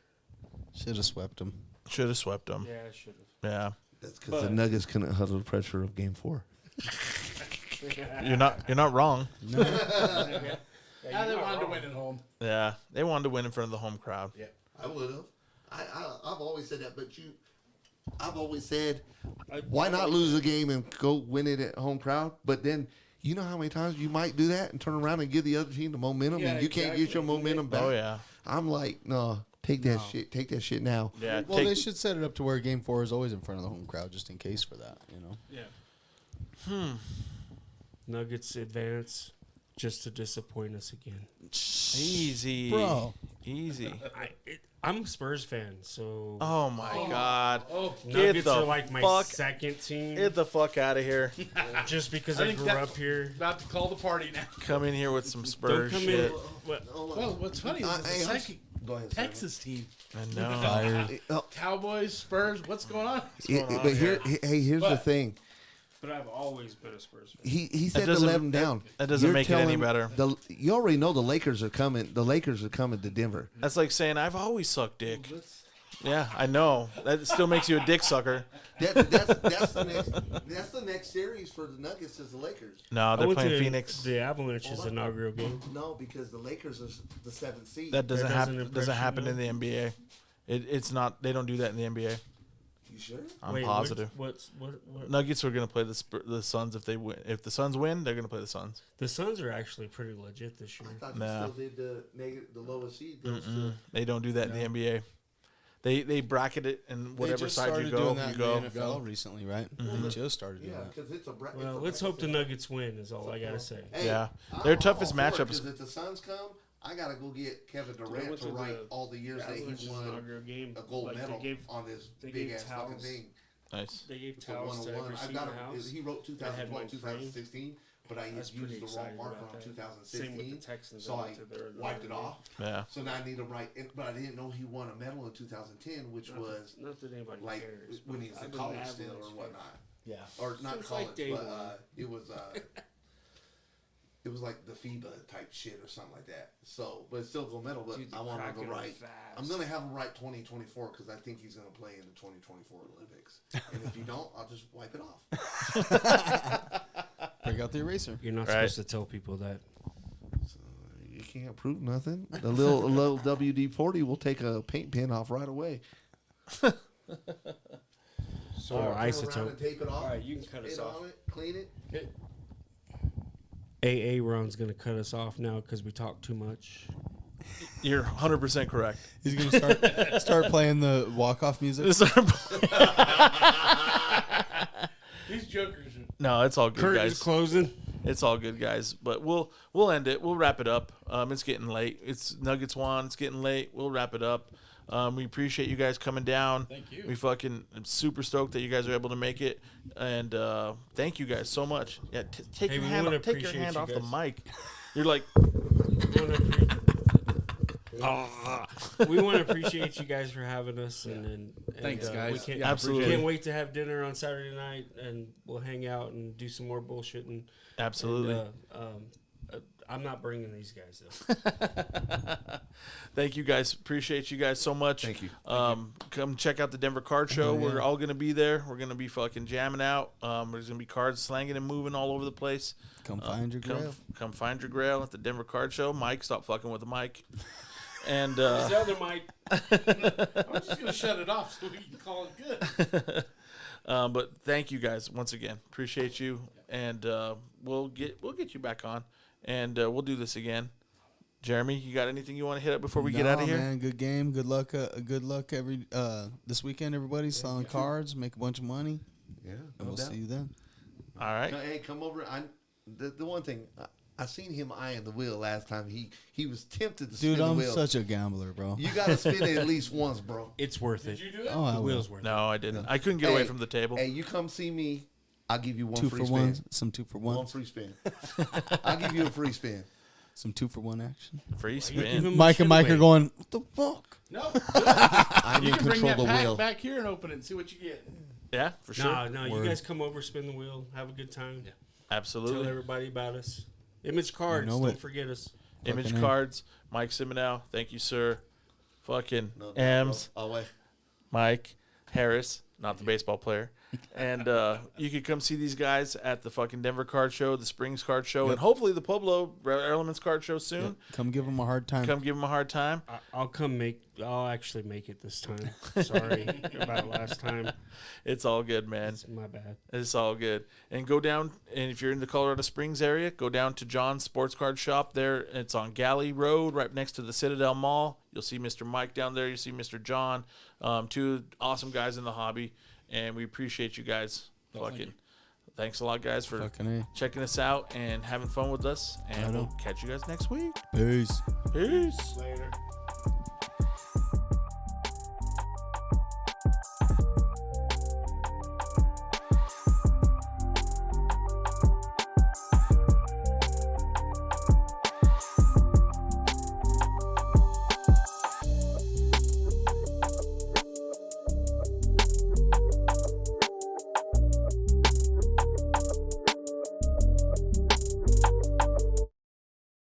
Should have swept him. should have swept them. Yeah, I should have. Yeah. That's because the Nuggets couldn't handle the pressure of Game 4. You're not wrong. Now they wanted to win at home. Yeah. They wanted to win in front of the home crowd. Yeah. I would have. I've always said that, but I've always said, why not lose a game and go win it at home crowd? But then, you know how many times you might do that and turn around and give the other team the momentum, Yeah, and you can't get your momentum back. Oh yeah. I'm like, no, take that shit. Take that shit now. Yeah. Well, they should set it up to where Game 4 is always in front of the home crowd, just in case for that. You know. Yeah. Nuggets advance just to disappoint us again. Easy. Bro. Easy. I'm a Spurs fan, so Oh my God. Oh, Get Nuggets the are like my fuck. second team. Get the fuck out of here. Just because I I think grew that- up here. about to call the party now. Come in here with some Don't Spurs come shit. in. What? Well, what's funny is it's the Hey, second Go ahead, Simon. Texas team. I know. Fired. Cowboys, Spurs, what's going on? But here's the But- thing. But I've always been a Spurs fan. He said to doesn't- let him down. that doesn't You're make it any telling- better. You already know the Lakers are coming. The Lakers are coming to Denver. That's like saying I've always sucked dick. Yeah, I know. That still makes you a dick sucker. That's the next series for the Nuggets is the Lakers. No, I they're went playing to Phoenix. The Avalanche's inaugural game. No, because the Lakers are the 7th seed. That doesn't That doesn't happen. impress Doesn't you, happen no? in the NBA. It's not. They don't do that in the NBA. You sure? I'm Wait, positive. What? Nuggets are going to play the Suns if they win. If the Suns win, they're going to play the Suns. The Suns are actually pretty legit this year. I thought Nah. you still did the lowest seed. They don't do that in the NBA. They bracket it, and whatever they just side you started go, doing that you in go. the NFL recently, right? They just started doing Yeah, that. because it's a Well, let's hope the Nuggets win. Is all I gotta say. Yeah. Their toughest matchup is- Because if the Suns come, I gotta go get Kevin Durant went to to write the all the years that Avalanche's he won inaugural game. a gold Like, medal They gave, on this they big gave ass fucking towels. thing. Nice. they gave It's a towels to 101. every I've seat got in the house. he wrote I had mine 2012, 2016, but I was used pretty the wrong excited marker about on that. 2016. Same with the Texans. So I I went to their wiped it inaugural off. Yeah. So now I need to write, but I didn't know he won a medal in 2010, which game. was Not that anybody like cares. when but he was I've in been college an still or Avalanche fan. whatnot. Yeah. Or not Since, college, like, day but one. it was it was like the FIBA type shit or something like that. So, but it's still gold medal. But Dude, I want him cracking to them write. fast. I'm gonna have him write 2024 because I think he's gonna play in the 2024 Olympics. And if you don't, I'll just wipe it off. Break out the eraser. You're not Right. supposed to tell people that. So, you can't prove nothing. The little WD-40 will take a paint pen off right away. So Turn around isotope. and tape it off. All right, you can cut us Spit off. on it, clean it. AA Ron's gonna cut us off now because we talk too much. You're 100% correct. He's gonna start playing the walk-off music. These jokers are No, it's all good, Curtains guys. closing. It's all good, guys. But we'll end it. We'll wrap it up. It's getting late. It's Nuggets won. It's getting late. We'll wrap it up. We appreciate you guys coming down. Thank you. We I'm super stoked that you guys are able to make it, and thank you guys so much. Yeah, take Hey, your we hand wanna off, take your appreciate hand you off the guys. mic. You're like, We want to appreciate you guys for having us, and Thanks, guys. We can't, Yeah, absolutely. can't wait to have dinner on Saturday night, and we'll hang out and do some more bullshit. And absolutely. I'm not bringing these guys though. Thank you guys. Appreciate you guys so much. Thank you. Come check out the Denver Card Show. We're all going to be there. We're going to be fucking jamming out. There's going to be cards slanging and moving all over the place. Come find your grail. Come find your grail at the Denver Card Show. Mike, stop fucking with the mic. And The other mic. I'm just gonna shut it off so we can call it good. but thank you guys once again. Appreciate you, and we'll get you back on, and we'll do this again. Jeremy, you got anything you want to hit up before we get out of here? Man, good game. Good luck. Good luck every this weekend. Everybody selling cards, make a bunch of money, Yeah. and we'll see you then. All right. Hey, come over. The one thing I seen him eyeing the wheel last time. He was tempted to spin Dude, the I'm wheel. such a gambler, bro. You got to spin it at least once, bro. It's worth it. Did you do it? Oh, I The will. wheel's worth it. No, I didn't. I couldn't get away from the table. Hey, you come see me. I'll give you one 2 free for spin. one. Some 2 for One one. free spin. I'll give you a free spin. Some 2-for-1 action. Free Give spin. him Mike and Mike are away. going, what the fuck? No, I'm you in can bring control that of the pack wheel. back here and open it and see what you get. Yeah, for sure. No, you guys come over, spin the wheel, have a good time. Yeah. Absolutely. Tell everybody about us. Image cards, know don't it. forget us. Image Fucking A. cards. Mike Simenow. Thank you, sir. Fucking No, M's. I'll wait. Mike Harris, not the baseball player. And you can come see these guys at the fucking Denver Card Show, the Springs Card Show, and hopefully the Pueblo Elements Card Show soon. Yep. Come give them a hard time. Come give them a hard time. I'll actually make it this time. Sorry about last time. It's all good, man. It's my bad. It's all good. And go down, and if you're in the Colorado Springs area, go down to John's Sports Card Shop there. It's on Galley Road, right next to the Citadel Mall. You'll see Mr. Mike down there. You see Mr. John, two awesome guys in the hobby, and we appreciate you guys. Thanks a lot, guys, for Fucking A. checking us out and having fun with us. And we'll catch you guys next week. Peace. Peace. Later.